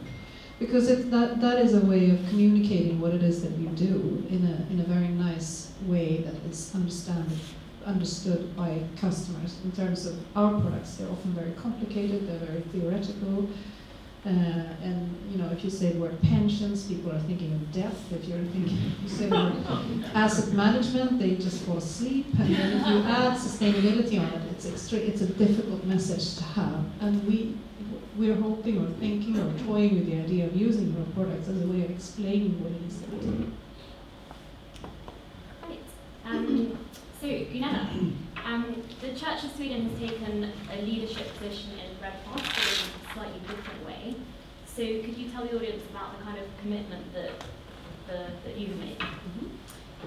Because that is a way of communicating what it is that we do in a very nice way that is understood by customers. In terms of our products, they're often very complicated, they're very theoretical, and you know, if you say the word pensions, people are thinking of death. If you say the word asset management, they just fall asleep. And then if you add sustainability on it, it's a difficult message to have. And we're hoping or thinking or toying with the idea of using our products as a way of explaining what it is that we do. Right. So, Gunilla, the Church of Sweden has taken a leadership position in redd+, but in a slightly different way. So, could you tell the audience about the kind of commitment that you've made?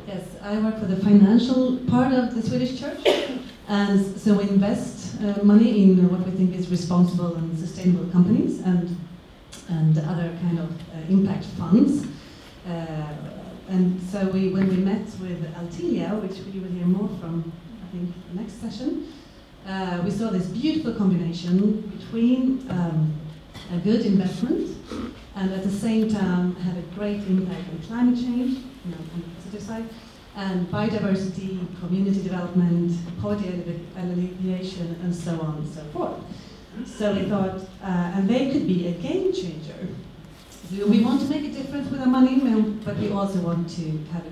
Yes, I work for the financial part of the Swedish Church, and so we invest money in what we think is responsible and sustainable companies and other kind of impact funds. And so when we met with Altilia, which you will hear more from, I think, the next session, we saw this beautiful combination between a good investment and at the same time have a great impact on climate change, on the positive side, and biodiversity, community development, poverty alleviation, and so on and so forth. So we thought, and they could be a game changer. We want to make a difference with our money, but we also want to have a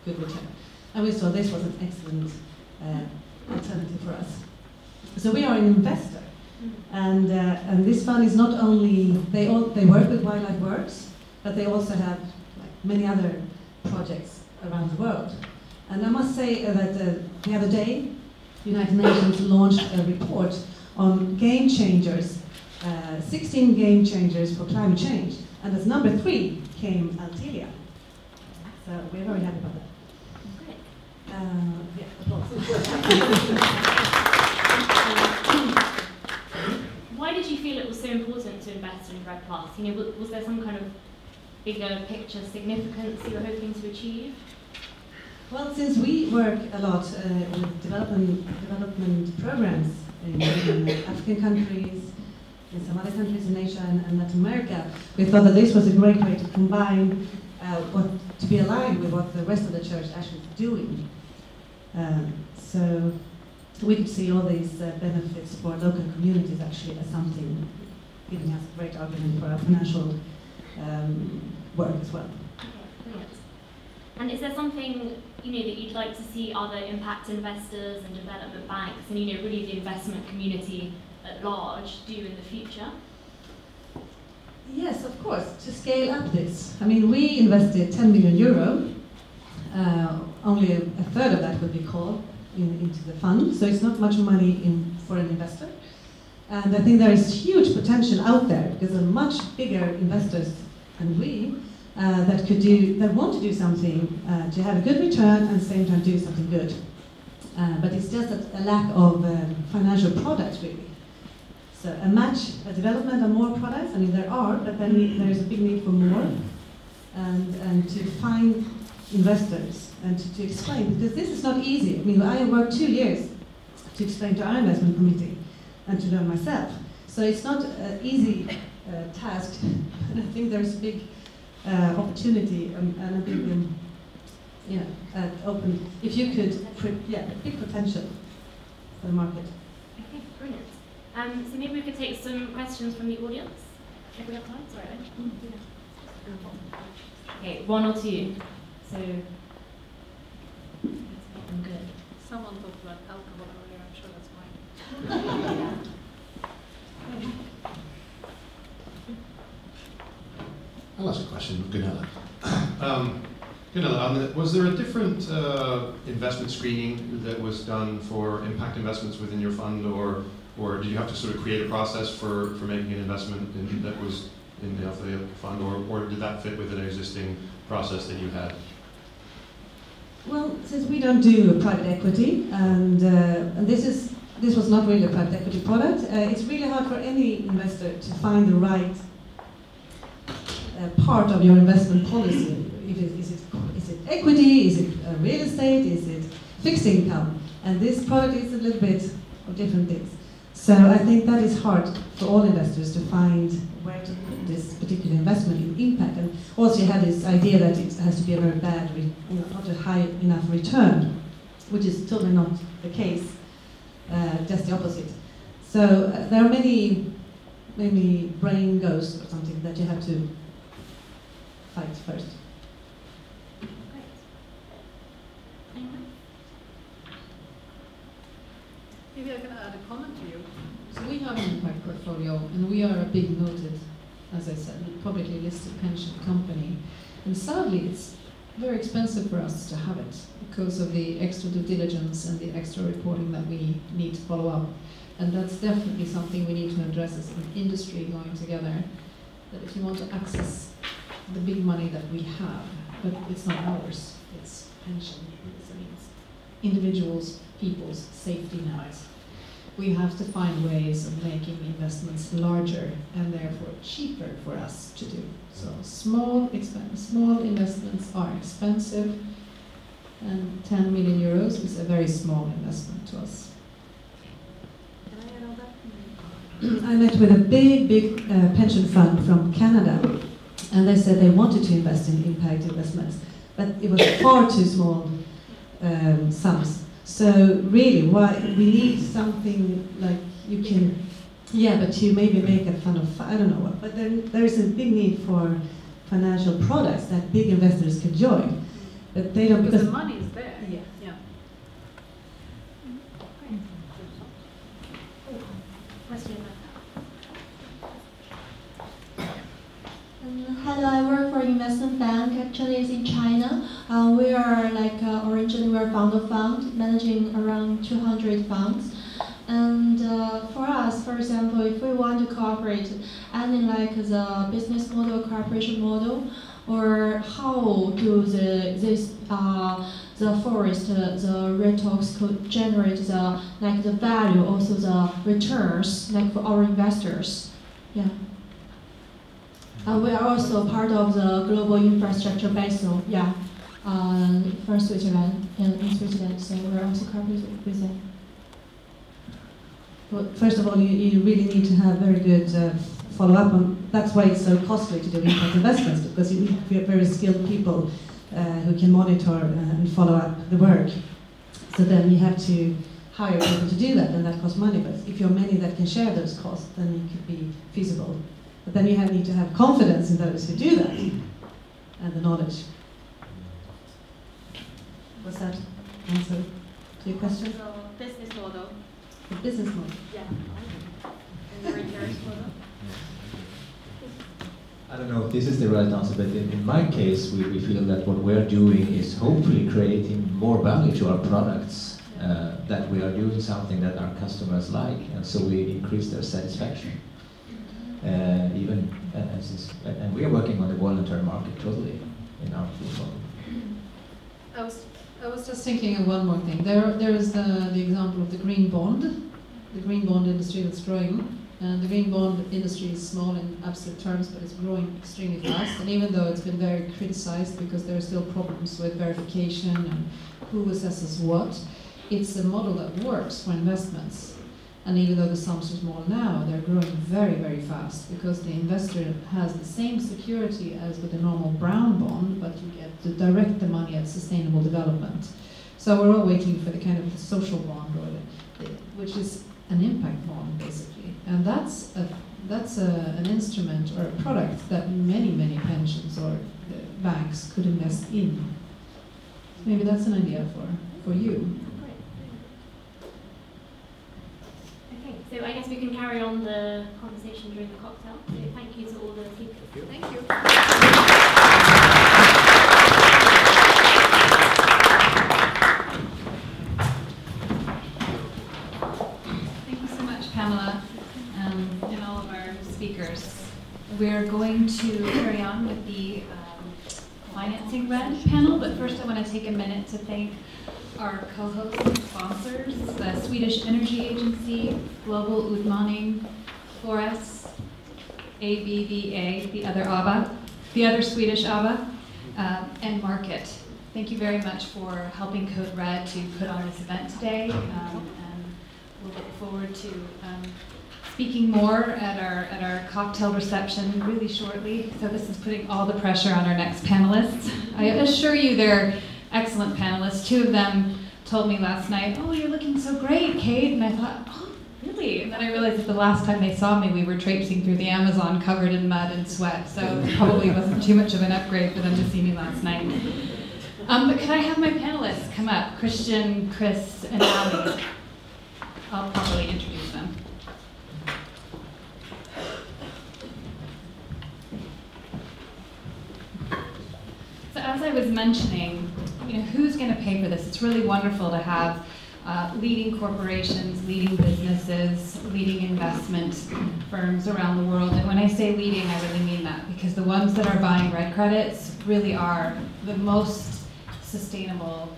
good return. And we saw this was an excellent alternative for us. So we are an investor, and this fund is not only they work with Wildlife Works, but they also have many other projects around the world. And I must say that the other day, the United Nations launched a report on game changers, 16 game changers for climate change. And as number 3 came Altilia. So we're very happy about that. Great. Yeah, applause. Why did you feel it was so important to invest in redd+? You know, was there some kind of bigger picture significance you were hoping to achieve? Well, since we work a lot with development programs in African countries, in some other countries in Asia and Latin America, we thought that this was a great way to combine to be aligned with what the rest of the church actually is doing. So we could see all these benefits for local communities actually as something giving us a great argument for our financial work as well. Brilliant. And is there something that you'd like to see other impact investors and development banks and really the investment community at large do in the future? Yes, of course, to scale up this. I mean, we invested 10 million euro. Only a third of that would be called into the fund, so it's not much money for an investor. And I think there is huge potential out there because there are much bigger investors than we that want to do something to have a good return and at the same time do something good. But it's just a lack of financial products really. So a development of more products, I mean there are, but then there is a big need for more. And to find investors and to explain, because this is not easy. I mean, I worked 2 years to explain to our investment committee and to learn myself. So it's not an easy task. And I think there's a big opportunity and a big, open, if you could, big potential for the market. Okay, brilliant. So maybe we could take some questions from the audience. If we have time, sorry. Okay, one or two. So, let's make them good. Someone talked about alcohol earlier, I'm sure that's mine. I'll ask a question, Gunilla. Gunilla, was there a different investment screening that was done for impact investments within your fund, or did you have to sort of create a process for making an investment that was in the fund, or did that fit with an existing process that you had? Well, since we don't do private equity, and this was not really a private equity product, it's really hard for any investor to find the right part of your investment policy. Is it equity? Is it real estate? Is it fixed income? And this product is a little bit of different things. So I think that is hard for all investors to find where to put this particular investment in impact. And also you have this idea that it has to be a very bad, not a high enough return, which is totally not the case, just the opposite. So there are many brain ghosts or something that you have to fight first. Maybe I can add a comment to you. So we have an impact portfolio, and we are a big noted, as I said, publicly listed pension company. And sadly, it's very expensive for us to have it because of the extra due diligence and the extra reporting that we need to follow up. And that's definitely something we need to address as an industry going together. That if you want to access the big money that we have, but it's not ours, it's pension, it means individuals, people's safety nets. We have to find ways of making investments larger and therefore cheaper for us to do. So small investments are expensive, and 10 million euros is a very small investment to us. Can I add on that? I met with a big pension fund from Canada, and they said they wanted to invest in impact investments, but it was far too small sums. So really, we need something like you can, but you maybe make a fund of, I don't know what, but there is a big need for financial products that big investors can join. But they don't, because the money is there. Yeah. Question. Hello, I work for investment bank. Actually, it's in China. We are originally we are founder fund managing around 200 funds. And for us, for example, if we want to cooperate, any the business model, cooperation model, or how do the forest, the redd+talks could generate the value, also the returns, for our investors. Yeah. We are also part of the global infrastructure basin, for Switzerland and in Switzerland, so we're also cooperating with them. Well, first of all, you really need to have very good follow-up on. That's why it's so costly to do impact investments, because you need very skilled people who can monitor and follow up the work. So then you have to hire people to do that, and that costs money. But if you're many that can share those costs, then it could be feasible. But then you need to have confidence in those who do that, and the knowledge. Was that answer to your question? So, business model. The business model? Yeah. And the returns model. I don't know if this is the right answer, but in my case, we feel that what we're doing is hopefully creating more value to our products, that we are doing something that our customers like, and so we increase their satisfaction. And we are working on the voluntary market totally in our field. I was just thinking of one more thing. There is the example of the green bond industry that's growing. And the green bond industry is small in absolute terms, but it's growing extremely fast. And even though it's been very criticized because there are still problems with verification and who assesses what, it's a model that works for investments. And even though the sums are small now, they're growing very, very fast because the investor has the same security as with a normal brown bond, but you get to direct the money at sustainable development. So we're all waiting for the kind of the social bond, which is an impact bond, basically. And that's an instrument or a product that many pensions or banks could invest in. Maybe that's an idea for you. Okay, so I guess we can carry on the conversation during the cocktail. So thank you to all the speakers. Thank you. Thank you so much, Pamela, and all of our speakers. We're going to carry on with the Financing Redd panel, but first I want to take a minute to thank our co-hosts and sponsors, the Swedish Energy Agency, Global Utmaning, Forest, ABBA, the other Swedish ABBA, and Market. Thank you very much for helping Code Red to put on this event today, and we'll look forward to speaking more at our cocktail reception really shortly. So this is putting all the pressure on our next panelists. I assure you they're excellent panelists. Two of them told me last night, "Oh, you're looking so great, Kate." And I thought, "Oh, really?" And then I realized that the last time they saw me, we were traipsing through the Amazon covered in mud and sweat. So it probably wasn't too much of an upgrade for them to see me last night. But could I have my panelists come up? Christian, Chris, and Ali. I'll probably introduce them. So as I was mentioning, who's going to pay for this? It's really wonderful to have leading corporations, leading businesses, leading investment firms around the world. And when I say leading, I really mean that, because the ones that are buying red credits really are the most sustainable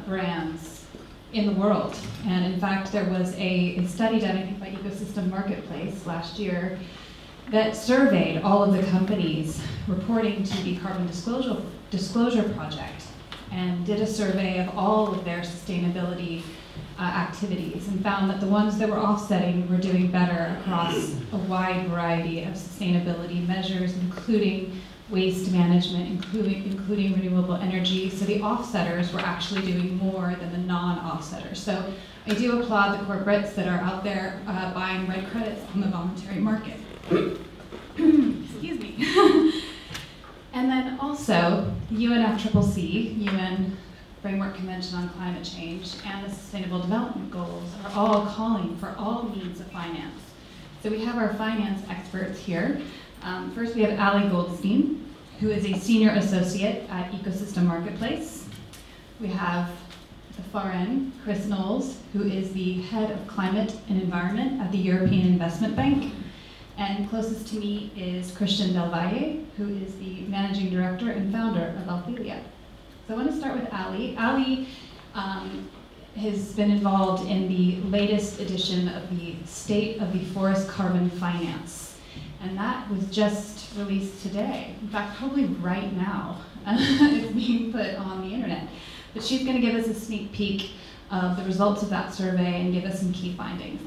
brands in the world. And in fact, there was a study done, I think, by Ecosystem Marketplace last year that surveyed all of the companies reporting to the Carbon Disclosure Project and did a survey of all of their sustainability activities and found that the ones that were offsetting were doing better across a wide variety of sustainability measures, including waste management, including renewable energy. So the offsetters were actually doing more than the non-offsetters. So I do applaud the corporates that are out there buying red credits on the voluntary market. Excuse me. And then also, UNFCCC, UN Framework Convention on Climate Change, and the Sustainable Development Goals are all calling for all means of finance. So we have our finance experts here. First we have Ali Goldstein, who is a senior associate at Ecosystem Marketplace. We have the far end, Chris Knowles, who is the head of climate and environment at the European Investment Bank. And closest to me is Christian Del Valle, who is the managing director and founder of Althelia. So I want to start with Ali. Ali has been involved in the latest edition of the State of the Forest Carbon Finance. And that was just released today. In fact, probably right now. It's being put on the internet. But she's going to give us a sneak peek of the results of that survey and give us some key findings.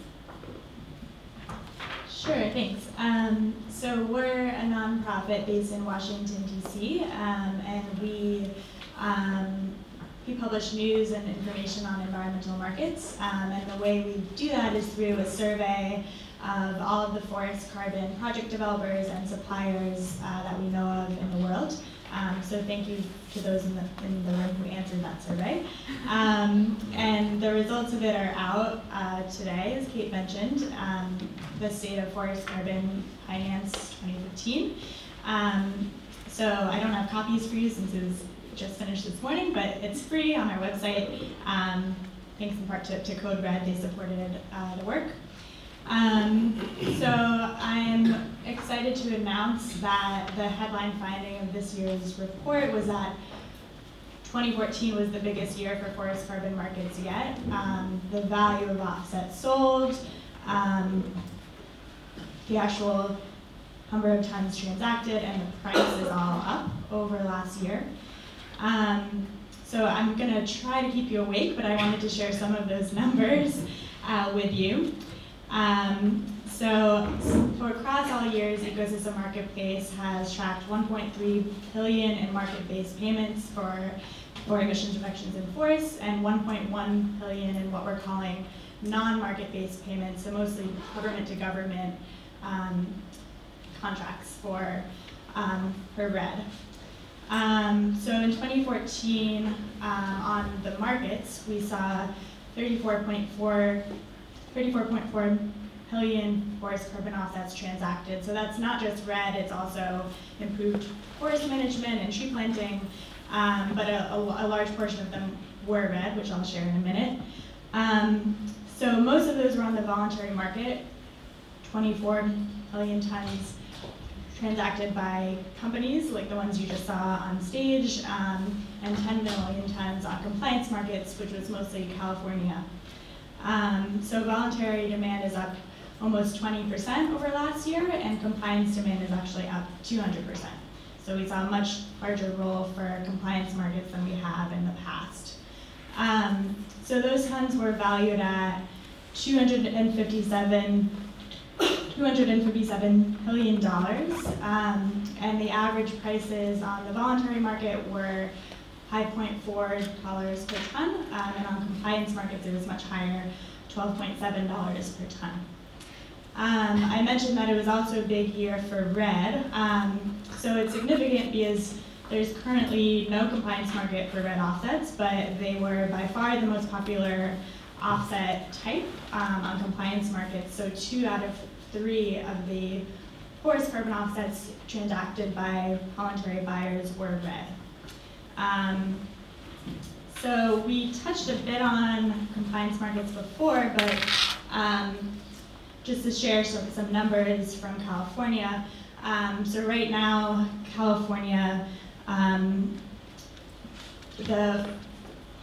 Sure, thanks. So we're a nonprofit based in Washington, D.C., and we we publish news and information on environmental markets, and the way we do that is through a survey of all of the forest carbon project developers and suppliers that we know of in the world. So thank you to those in the room who answered that survey. And the results of it are out today, as Kate mentioned, the State of Forest Carbon Finance 2015. So I don't have copies for you since it was just finished this morning, but it's free on our website. Thanks in part to Code Red, they supported the work. So I'm excited to announce that the headline finding of this year's report was that 2014 was the biggest year for forest carbon markets yet. The value of offsets sold, the actual number of tons transacted, and the price is all up over last year. So I'm going to try to keep you awake, but I wanted to share some of those numbers with you. So for across all years, Ecosystem Marketplace has tracked 1.3 billion in market-based payments for emissions reductions in forests, and 1.1 billion in what we're calling non-market-based payments, so mostly government-to-government contracts for RED. So in 2014, on the markets, we saw 34.4 billion forest carbon offsets transacted. So that's not just RED, it's also improved forest management and tree planting, but a large portion of them were RED, which I'll share in a minute. So most of those were on the voluntary market, 24 million tons transacted by companies like the ones you just saw on stage, and 10 million tons on compliance markets, which was mostly California. So voluntary demand is up almost 20% over last year, and compliance demand is actually up 200%. So we saw a much larger role for compliance markets than we have in the past. So those tons were valued at $257 billion, and the average prices on the voluntary market were $5.4 per ton, and on compliance markets it was much higher, $12.7 per ton. I mentioned that it was also a big year for RED, so it's significant because there's currently no compliance market for RED offsets, but they were by far the most popular offset type on compliance markets, so 2 out of 3 of the forest carbon offsets transacted by voluntary buyers were RED. So we touched a bit on compliance markets before, but just to share some numbers from California. So right now, California, the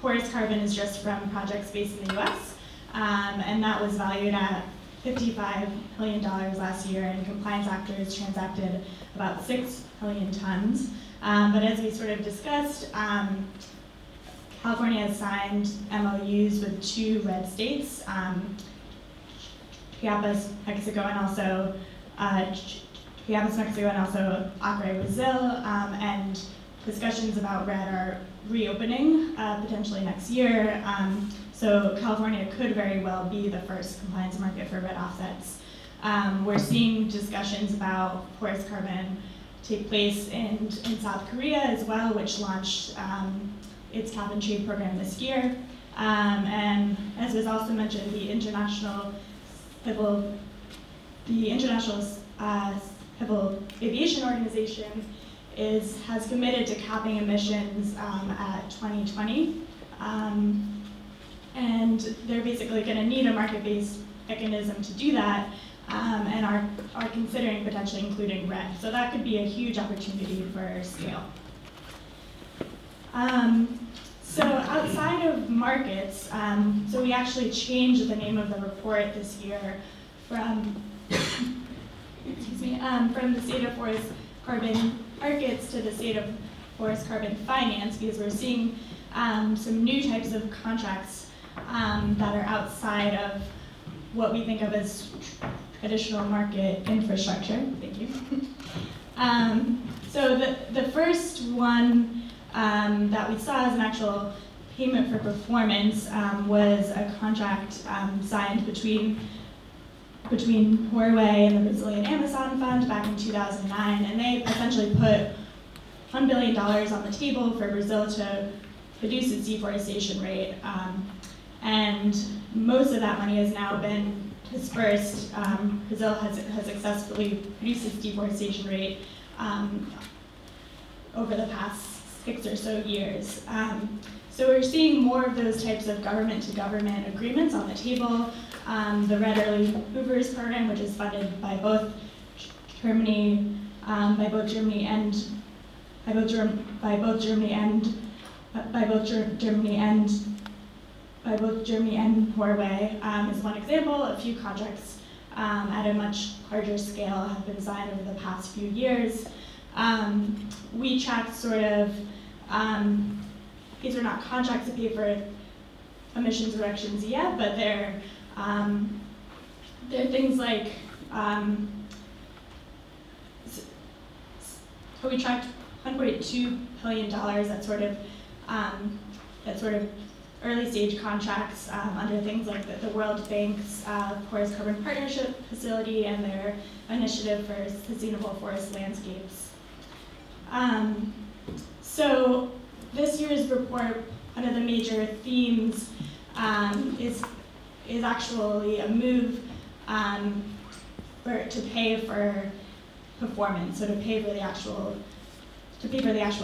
forest carbon is just from projects based in the US, and that was valued at $55 million last year, and compliance actors transacted about 6 million tons. But as we sort of discussed, California has signed MOUs with 2 RED states, Chiapas, Mexico, and also Acre, Brazil, and discussions about RED are reopening potentially next year. So California could very well be the first compliance market for RED offsets. We're seeing discussions about forest carbon take place in South Korea as well, which launched its cap and trade program this year. And as was also mentioned, the International Civil Aviation Organization has committed to capping emissions at 2020. And they're basically going to need a market-based mechanism to do that, and are considering potentially including RED. So that could be a huge opportunity for scale. So outside of markets, so we actually changed the name of the report this year from, from the State of Forest Carbon Markets to the State of Forest Carbon Finance, because we're seeing some new types of contracts that are outside of what we think of as traditional market infrastructure. Thank you. So the first one that we saw is an actual payment for performance was a contract signed between Norway and the Brazilian Amazon Fund back in 2009, and they essentially put $1 billion on the table for Brazil to reduce its deforestation rate. And most of that money has now been dispersed. Brazil has successfully reduced its deforestation rate over the past 6 or so years. So we're seeing more of those types of government-to-government agreements on the table. The Red Early Movers program, which is funded by both Germany and Norway, is one example. A few projects at a much larger scale have been signed over the past few years. We tracked sort of, these are not contracts to pay for emissions reductions yet, but they're things like, so we tracked $1.2 billion at sort of early stage contracts under things like the World Bank's Forest Carbon Partnership Facility and their initiative for sustainable forest landscapes. So this year's report, one of the major themes is actually a move to pay for performance, so to pay for the actual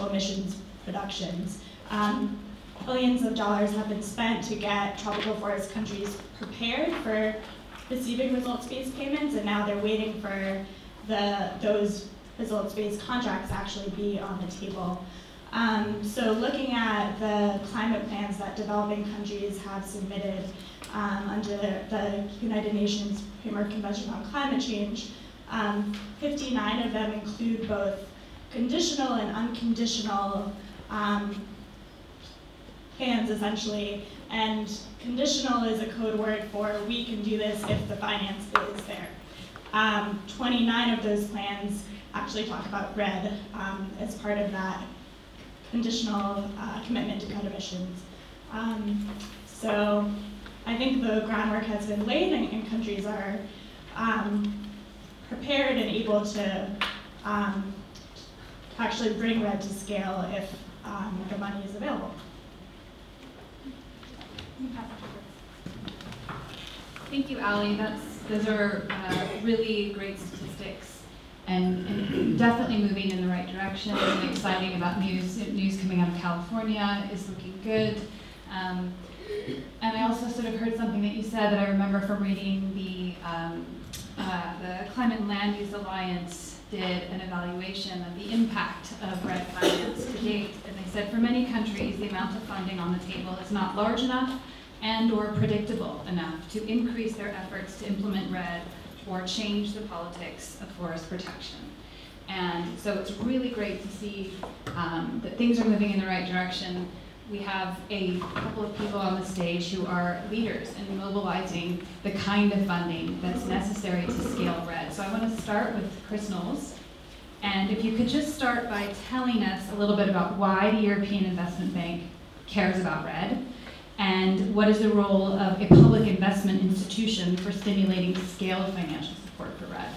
emissions reductions. Billions of dollars have been spent to get tropical forest countries prepared for receiving results-based payments, and now they're waiting for those results-based contracts to actually be on the table. So looking at the climate plans that developing countries have submitted under the United Nations Framework Convention on Climate Change, 59 of them include both conditional and unconditional plans, essentially. And conditional is a code word for we can do this if the finance is there. 29 of those plans actually talk about RED as part of that conditional commitment to cut emissions. So I think the groundwork has been laid, and countries are prepared and able to actually bring RED to scale if the money is available. Thank you, Ali. Those are really great statistics and definitely moving in the right direction and exciting about news coming out of California is looking good. And I also sort of heard something that you said that I remember from reading the Climate and Land Use Alliance did an evaluation of the impact of RED finance to date, and they said for many countries the amount of funding on the table is not large enough and or predictable enough to increase their efforts to implement RED or change the politics of forest protection. And so it's really great to see that things are moving in the right direction. We have a couple of people on the stage who are leaders in mobilizing the kind of funding that's necessary to scale RED. So I want to start with Chris Knowles. And if you could just start by telling us a little bit about why the European Investment Bank cares about RED, and what is the role of a public investment institution for stimulating scaled financial support for RED?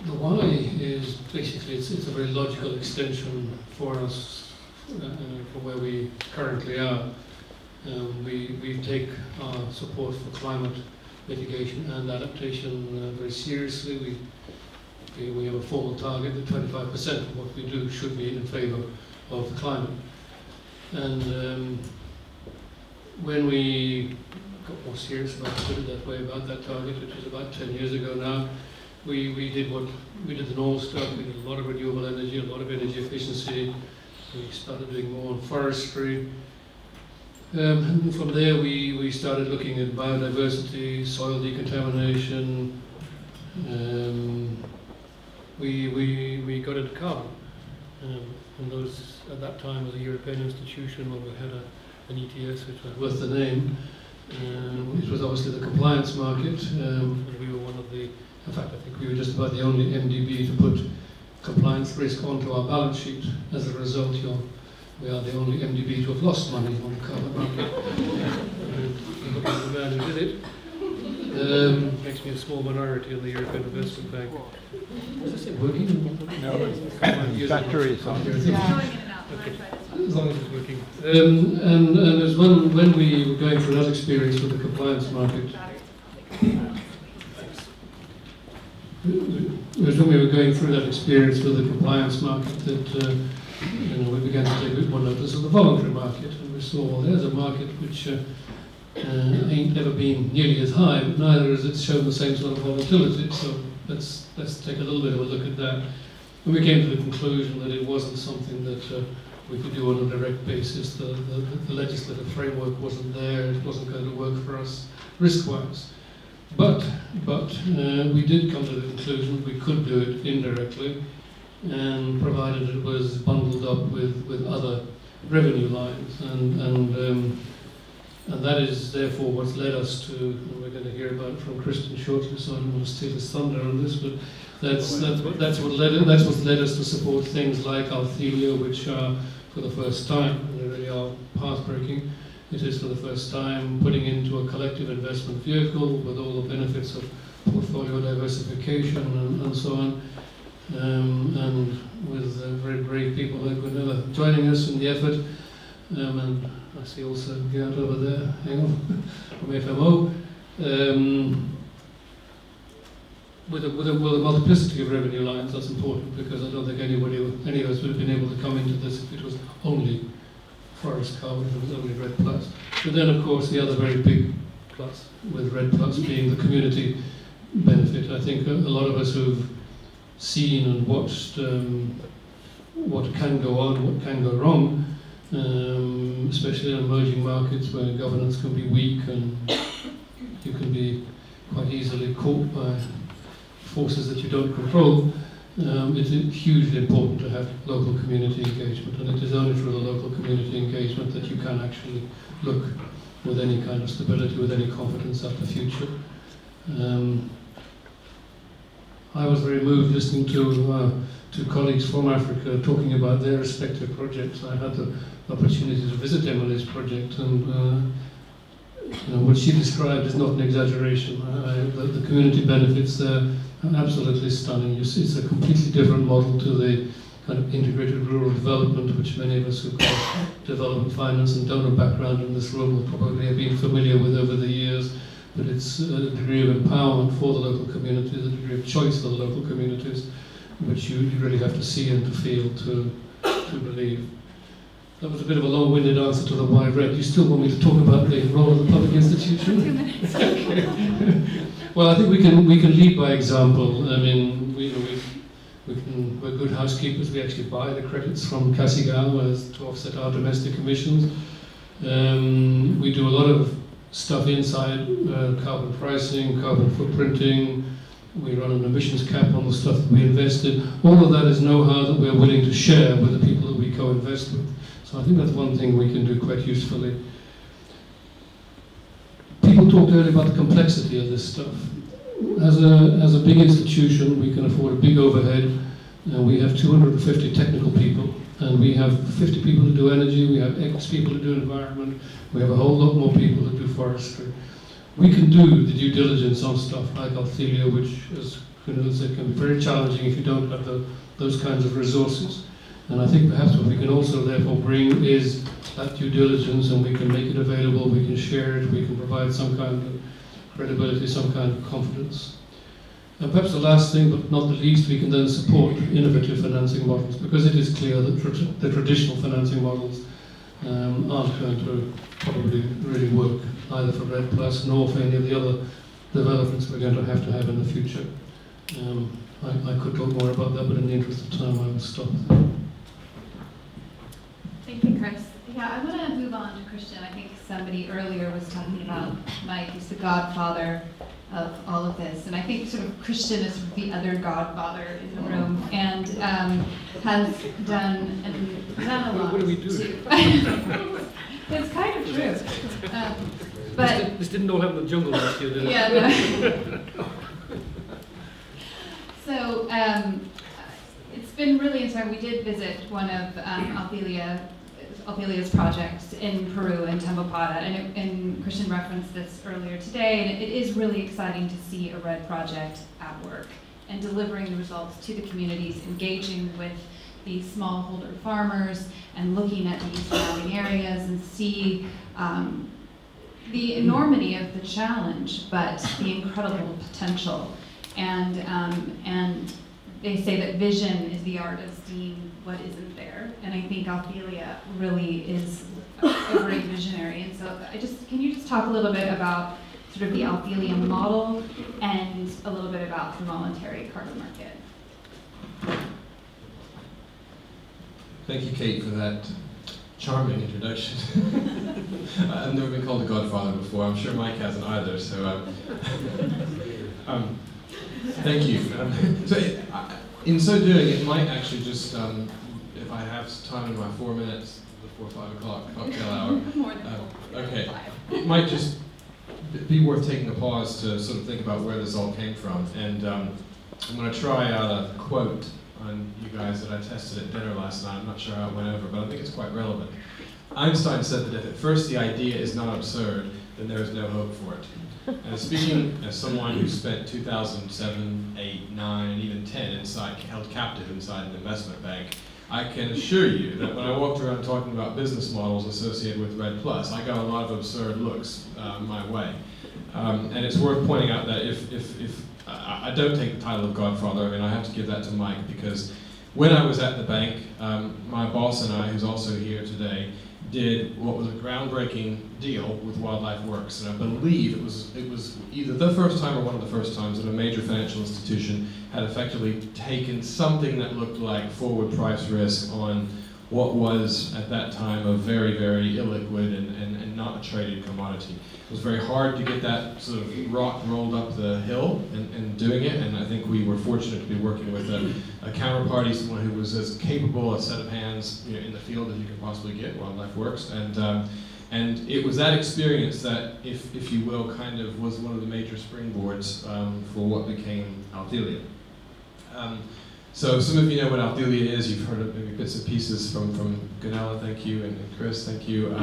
The why is basically it's a very logical extension for us from where we currently are. We take our support for climate mitigation and adaptation very seriously. We have a formal target that 25% of what we do should be in favour of the climate. And when we got more serious about put it that way about that target, which was about 10 years ago now, we did the normal stuff. We did a lot of renewable energy, a lot of energy efficiency. We started doing more on forestry. And from there we started looking at biodiversity, soil decontamination. We got into carbon. And those, at that time, was a European institution where we had an ETS, which was worth the name. It was obviously the compliance market, and we were one of the, in fact, I think we were just about the only MDB to put compliance risk onto our balance sheet. As a result, your We are the only MDB to have lost money on the carbon market. The man who did it makes me a small minority in the European Investment Bank. Is this working? No, battery is on. Okay. As long as it's working. And as when we were going through that experience with the compliance market, it was when we were going through that experience with the compliance market that we began to take a bit more notice of the voluntary market, and we saw, well, there's a market which ain't never been nearly as high, but neither has it shown the same sort of volatility. So let's take a little bit of a look at that. And we came to the conclusion that it wasn't something that we could do on a direct basis. The legislative framework wasn't there. It wasn't going to work for us risk-wise. But we did come to the conclusion we could do it indirectly, and provided it was bundled up with other revenue lines, and that is therefore what's led us to, and we're going to hear about it from Christian shortly, so I don't want to steal his thunder on this, but that's what's led us to support things like Althelia, which are for the first time, and they really are path-breaking. It is for the first time putting into a collective investment vehicle with all the benefits of portfolio diversification and so on, and with very brave people like Gunilla joining us in the effort. And I see also Gerd over there, hang on, from FMO, with a multiplicity of revenue lines. That's important, because I don't think any of us would have been able to come into this if it was only forest carbon, if it was only redd+. But then, of course, the other very big plus, with redd+ being the community benefit. I think a lot of us who've seen and watched what can go on, what can go wrong, especially in emerging markets where governance can be weak and you can be quite easily caught by forces that you don't control. It's hugely important to have local community engagement, and it is only through the local community engagement that you can actually look with any kind of stability, with any confidence at the future. I was very moved listening to colleagues from Africa talking about their respective projects. I had the opportunity to visit Emily's project, and what she described is not an exaggeration. The community benefits there are absolutely stunning. It's a completely different model to the kind of integrated rural development, which many of us who've got development finance and donor background in this room will probably have been familiar with over the years. But it's a degree of empowerment for the local community, a degree of choice for the local communities, which you really have to see and to feel to believe. That was a bit of a long-winded answer to the why redd. You still want me to talk about the role of the public institution? 2 minutes. Okay. Well, I think we can lead by example. I mean, we're good housekeepers. We actually buy the credits from Casigao to offset our domestic emissions. We do a lot of stuff inside carbon pricing, carbon footprinting. We run an emissions cap on the stuff that we invest in. All of that is know-how that we're willing to share with the people that we co-invest with. So I think that's one thing we can do quite usefully. People talked earlier about the complexity of this stuff. As a big institution, we can afford a big overhead. We have 250 technical people, and we have 50 people who do energy, we have X people who do environment, we have a whole lot more people who do forestry. We can do the due diligence on stuff like Althelia, which, as Gunilla said, can be very challenging if you don't have those kinds of resources. And I think perhaps what we can also therefore bring is that due diligence, and we can make it available, we can share it, we can provide some kind of credibility, some kind of confidence. And perhaps the last thing, but not the least, we can then support innovative financing models, because it is clear that the traditional financing models aren't going to probably really work, either for redd+ nor for any of the other developments we're going to have in the future. I could talk more about that, but in the interest of time, I will stop there. Thank you, Chris. Yeah, I want to move on to Christian. I think somebody earlier was talking about Mike. He's the godfather of all of this. And I think sort of Christian is sort of the other godfather in the room, and has done a lot. What do we do? It's kind of true. But this didn't all happen in the jungle last year, did it? Yeah. No. So it's been really inspiring. We did visit one of Althelia Althelia's project in Peru and Tambopata, and Christian referenced this earlier today, and it is really exciting to see a RED project at work and delivering the results to the communities, engaging with these smallholder farmers and looking at these surrounding areas and see the enormity of the challenge, but the incredible potential. And they say that vision is the art of seeing what isn't there. And I think Althelia really is a great visionary. And so can you just talk a little bit about sort of the Althelia model and a little bit about the voluntary carbon market? Thank you, Kate, for that charming introduction. I've never been called a godfather before. I'm sure Mike hasn't either, so thank you. In so doing, it might actually just, if I have time in my 4 minutes before 5 o'clock cocktail hour, okay, it might just be worth taking a pause to sort of think about where this all came from. And I'm going to try out a quote on you guys that I tested at dinner last night. I'm not sure how it went over, but I think it's quite relevant. Einstein said that if at first the idea is not absurd, then there is no hope for it. And speaking as someone who spent 2007, 8, 9, and even 10 held captive inside an investment bank, I can assure you that when I walked around talking about business models associated with redd+, I got a lot of absurd looks my way. And it's worth pointing out that if I don't take the title of godfather, I mean, I have to give that to Mike, because when I was at the bank, my boss and I, who's also here today, did what was a groundbreaking deal with Wildlife Works, and I believe it was either the first time or one of the first times that a major financial institution had effectively taken something that looked like forward price risk on what was at that time a very, very illiquid and not a traded commodity. It was very hard to get that sort of rock rolled up the hill and doing it, and I think we were fortunate to be working with a counterparty, someone who was as capable a set of hands, you know, in the field as you can possibly get, Wildlife Works, and it was that experience that, if you will, kind of was one of the major springboards for what became Althelia. So some of you know what Althelia is. You've heard of maybe bits and pieces from Gunilla, thank you, and Chris, thank you.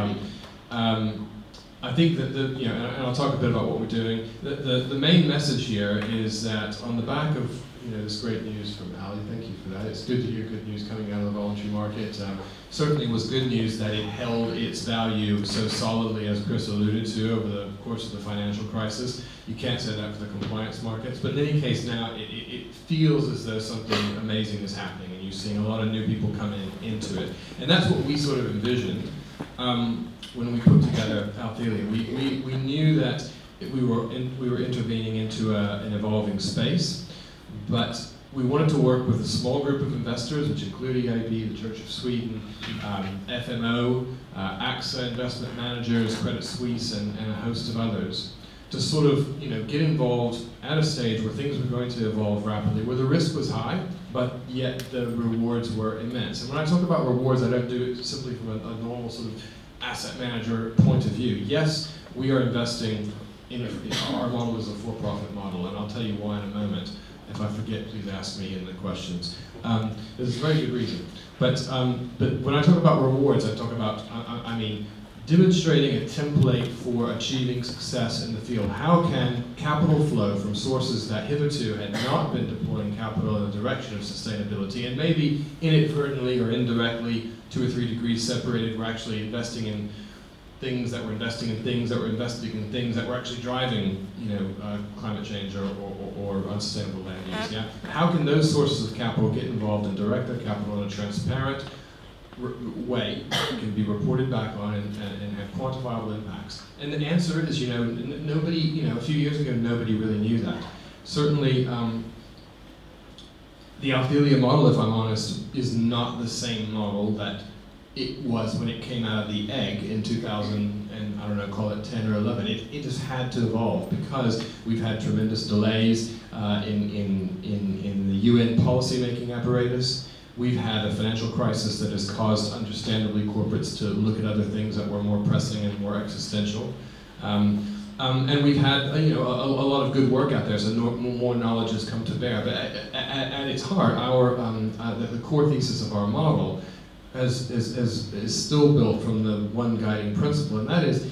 I think that and I'll talk a bit about what we're doing. The main message here is that on the back of this great news from Ali, thank you for that. It's good to hear good news coming out of the voluntary market. Certainly was good news that it held its value so solidly, as Chris alluded to, over the course of the financial crisis. You can't say that for the compliance markets, but in any case now it feels as though something amazing is happening, and you're seeing a lot of new people come into it. And that's what we sort of envisioned when we put together Althelia. We knew that we were intervening into an evolving space, but we wanted to work with a small group of investors, which include EIB, the Church of Sweden, FMO, AXA Investment Managers, Credit Suisse, and a host of others, to sort of get involved at a stage where things were going to evolve rapidly, where the risk was high, but yet the rewards were immense. And when I talk about rewards, I don't do it simply from a normal sort of asset manager point of view. Yes, we are investing in our model is a for-profit model, and I'll tell you why in a moment. If I forget, please ask me in the questions. There's a very good reason. But when I talk about rewards, I talk about, I mean, demonstrating a template for achieving success in the field. How can capital flow from sources that hitherto had not been deploying capital in the direction of sustainability, and maybe inadvertently or indirectly, 2 or 3 degrees separated, we're actually investing in things that were investing in things that were investing in things that were actually driving, climate change or unsustainable land use. Yeah? How can those sources of capital get involved and direct their capital in a transparent way, can be reported back on and have quantifiable impacts? And the answer is, nobody, a few years ago, nobody really knew that. Certainly, the Althelia model, if I'm honest, is not the same model that it was when it came out of the egg in 2000, and I don't know, call it 10 or 11. It just had to evolve because we've had tremendous delays in the UN policymaking apparatus. We've had a financial crisis that has caused, understandably, corporates to look at other things that were more pressing and more existential. And we've had a lot of good work out there, so more knowledge has come to bear. But at its heart, the core thesis of our model is still built from the one guiding principle, and that is,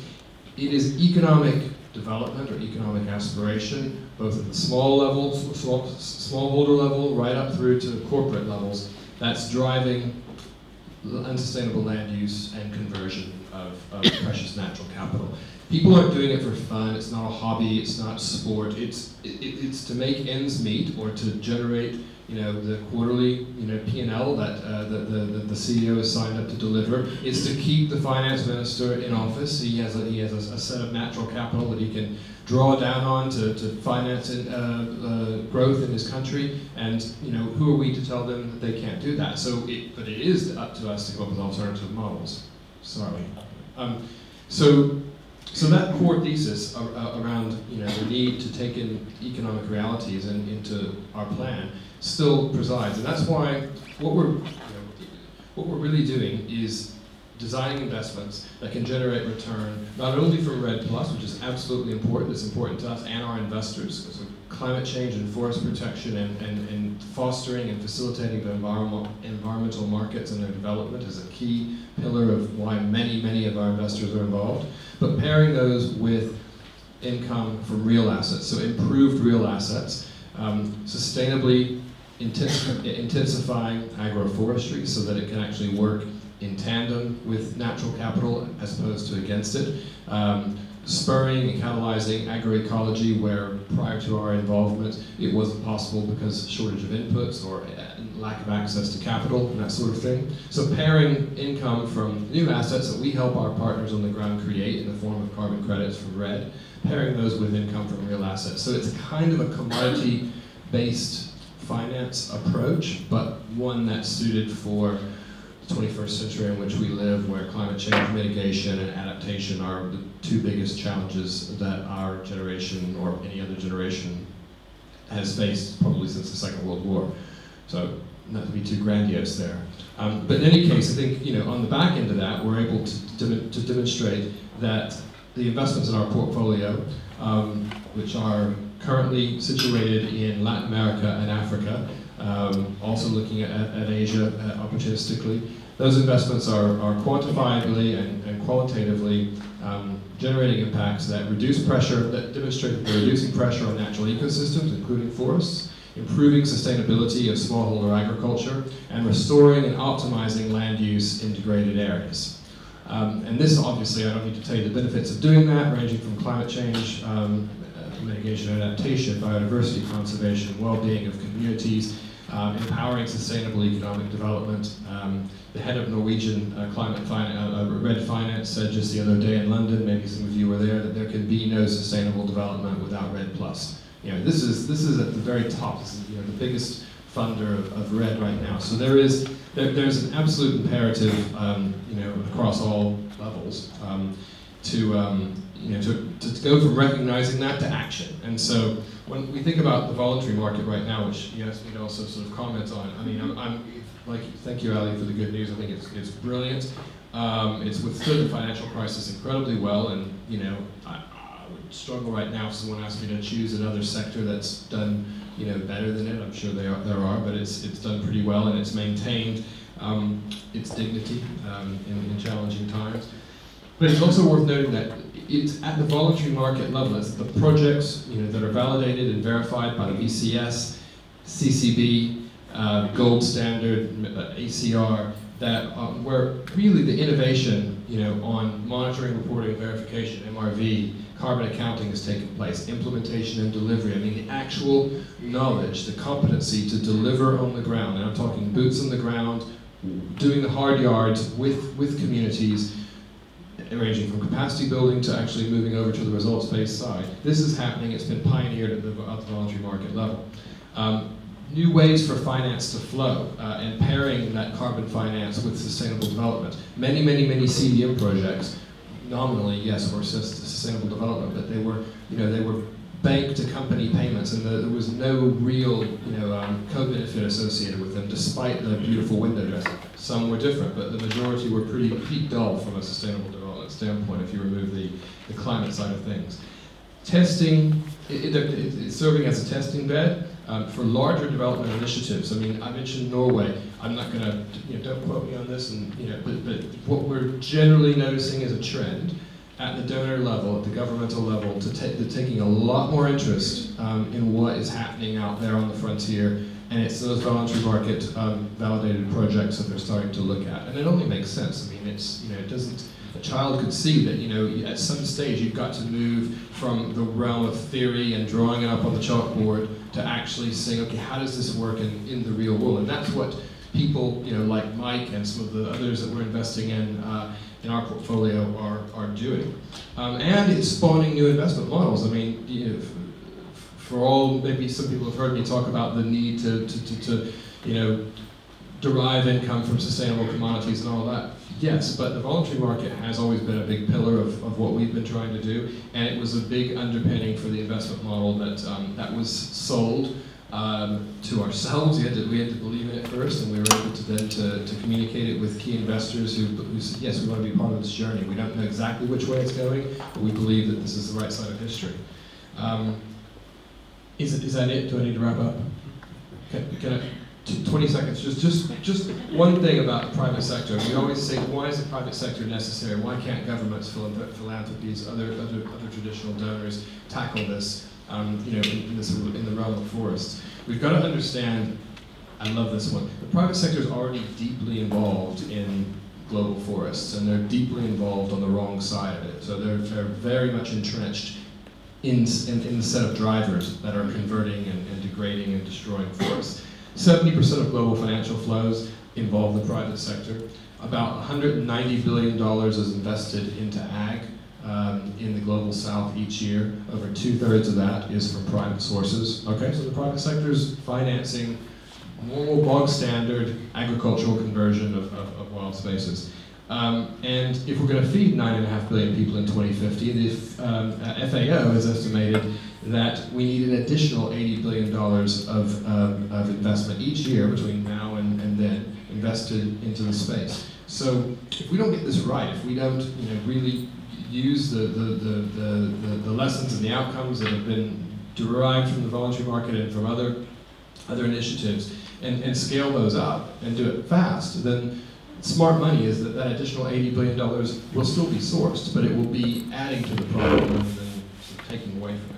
it is economic development or economic aspiration, both at the small level, smallholder level, right up through to the corporate levels, that's driving unsustainable land use and conversion of precious natural capital. People aren't doing it for fun. It's not a hobby. It's not sport. It's to make ends meet or to generate, the quarterly, P&L that the CEO is signed up to deliver. It's to keep the finance minister in office. He has a set of natural capital that he can draw down on to finance growth in his country. And who are we to tell them that they can't do that? But it is up to us to come up with alternative models. Sorry. So that core thesis around the need to take in economic realities and into our plan still presides, and that's why what we're really doing is designing investments that can generate return not only from redd+, which is absolutely important, it's important to us and our investors. So climate change and forest protection and fostering and facilitating the environmental markets and their development is a key pillar of why many of our investors are involved. But pairing those with income from real assets, so improved real assets, sustainably intensifying agroforestry so that it can actually work in tandem with natural capital as opposed to against it, spurring and catalyzing agroecology where prior to our involvement it wasn't possible because shortage of inputs or lack of access to capital and that sort of thing. So pairing income from new assets that we help our partners on the ground create in the form of carbon credits from REDD, pairing those with income from real assets. So it's kind of a commodity-based finance approach, but one that's suited for the 21st century in which we live, where climate change mitigation and adaptation are the two biggest challenges that our generation or any other generation has faced probably since the Second World War. So not to be too grandiose there. But in any case, I think on the back end of that, we're able to demonstrate that the investments in our portfolio, which are currently situated in Latin America and Africa, also looking at Asia opportunistically, those investments are quantifiably and qualitatively generating impacts that reduce pressure, that demonstrate that they're reducing pressure on natural ecosystems, including forests, improving sustainability of smallholder agriculture, and restoring and optimizing land use in degraded areas. And this, obviously, I don't need to tell you the benefits of doing that, ranging from climate change, mitigation and adaptation, biodiversity conservation, well-being of communities, empowering sustainable economic development. The head of Norwegian Redd Finance said just the other day in London, maybe some of you were there, that there can be no sustainable development without REDD+. This is at the very top. This is the biggest funder of REDD right now. So there's an absolute imperative across all levels to go from recognizing that to action. And so when we think about the voluntary market right now, which you asked me to also sort of comment on, I mean, thank you, Ali, for the good news. I think it's brilliant. It's withstood the financial crisis incredibly well, and I would struggle right now if someone asked me to choose another sector that's done better than it. I'm sure there are, but it's done pretty well, and it's maintained its dignity in challenging times. But it's also worth noting that it's at the voluntary market level. It's the projects that are validated and verified by the VCS, CCB, Gold Standard, ACR, that where really the innovation on monitoring, reporting, verification, MRV, carbon accounting has taken place, implementation and delivery. I mean, the actual knowledge, the competency to deliver on the ground, and I'm talking boots on the ground, doing the hard yards with communities, ranging from capacity building to actually moving over to the results-based side. This is happening. It's been pioneered at the voluntary market level. New ways for finance to flow and pairing that carbon finance with sustainable development. Many CDM projects, nominally, yes, were sustainable development, but they were bank to company payments, and there was no real co-benefit associated with them, despite the beautiful window dressing. Some were different, but the majority were pretty dull from a sustainable development standpoint if you remove the climate side of things. Testing, it's serving as a testing bed. For larger development initiatives, I mean, I mentioned Norway. I'm not going to, don't quote me on this, and but what we're generally noticing is a trend at the donor level, at the governmental level, to taking a lot more interest in what is happening out there on the frontier, and it's those voluntary market validated projects that they're starting to look at, and it only makes sense. I mean, it's it doesn't. A child could see that at some stage you've got to move from the realm of theory and drawing it up on the chalkboard to actually saying, okay, how does this work in the real world? And that's what people like Mike and some of the others that we're investing in our portfolio are doing. And it's spawning new investment models. I mean, for all, maybe some people have heard me talk about the need to derive income from sustainable commodities and all that. Yes, but the voluntary market has always been a big pillar of what we've been trying to do, and it was a big underpinning for the investment model that was sold to ourselves. We had to believe in it first, and we were able to then to communicate it with key investors who said, yes, we want to be part of this journey. We don't know exactly which way it's going, but we believe that this is the right side of history. Is that it? Do I need to wrap up? Can I? 20 seconds, just one thing about the private sector. We always say, why is the private sector necessary? Why can't governments, philanthropies, other traditional donors tackle this, in the realm of forests? We've got to understand, I love this one, the private sector is already deeply involved in global forests, and they're deeply involved on the wrong side of it. So they're very much entrenched in the set of drivers that are converting and degrading and destroying forests. 70% of global financial flows involve the private sector. About $190 billion is invested into ag in the global south each year. Over 2/3 of that is from private sources. Okay, so the private sector is financing normal bog standard agricultural conversion of wild spaces. And if we're going to feed 9.5 billion people in 2050, the FAO has estimated that we need an additional $80 billion of investment each year between now and then invested into the space. So if we don't get this right, if we don't really use the lessons and the outcomes that have been derived from the voluntary market and from other initiatives and scale those up and do it fast, then smart money is that additional $80 billion will still be sourced, but it will be adding to the problem rather than taking away from it.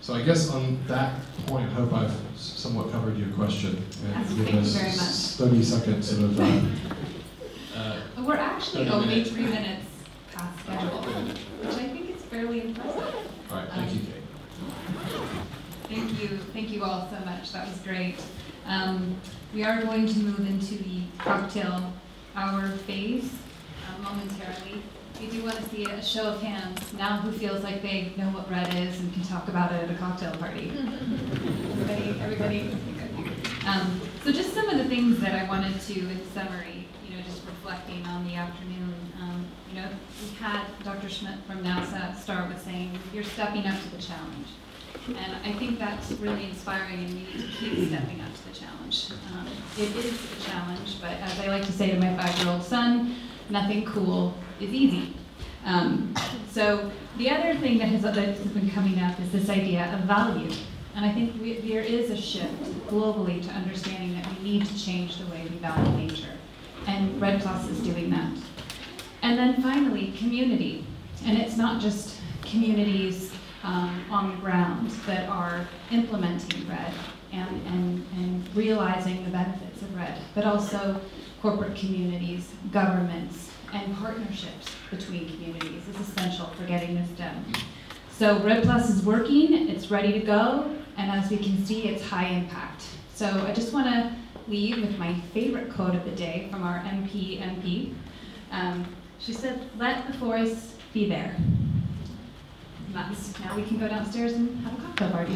So I guess on that point, I hope I've somewhat covered your question. Thank you very much. 30 seconds sort of. We're actually only 3 minutes past schedule, which I think is fairly impressive. All right, thank you, Kate. Thank you all so much. That was great. We are going to move into the cocktail hour phase momentarily. We do want to see a show of hands now who feels like they know what RED is and can talk about it at a cocktail party. Everybody. So just some of the things that I wanted to, in summary, just reflecting on the afternoon. We had Dr. Schmidt from NASA start with saying, you're stepping up to the challenge. And I think that's really inspiring, and we need to keep stepping up to the challenge. It is a challenge, but as I like to say to my 5-year-old son, nothing cool is easy. So the other thing that has been coming up is this idea of value. And I think there is a shift globally to understanding that we need to change the way we value nature. And RED+ is doing that. And then finally, community. And it's not just communities on the ground that are implementing RED and realizing the benefits of RED, but also corporate communities, governments, and partnerships between communities is essential for getting this done. So RED+ is working, it's ready to go, and as we can see, it's high impact. So I just want to leave with my favorite quote of the day from our MP. She said, "Let the forests be there." Now we can go downstairs and have a cocktail party.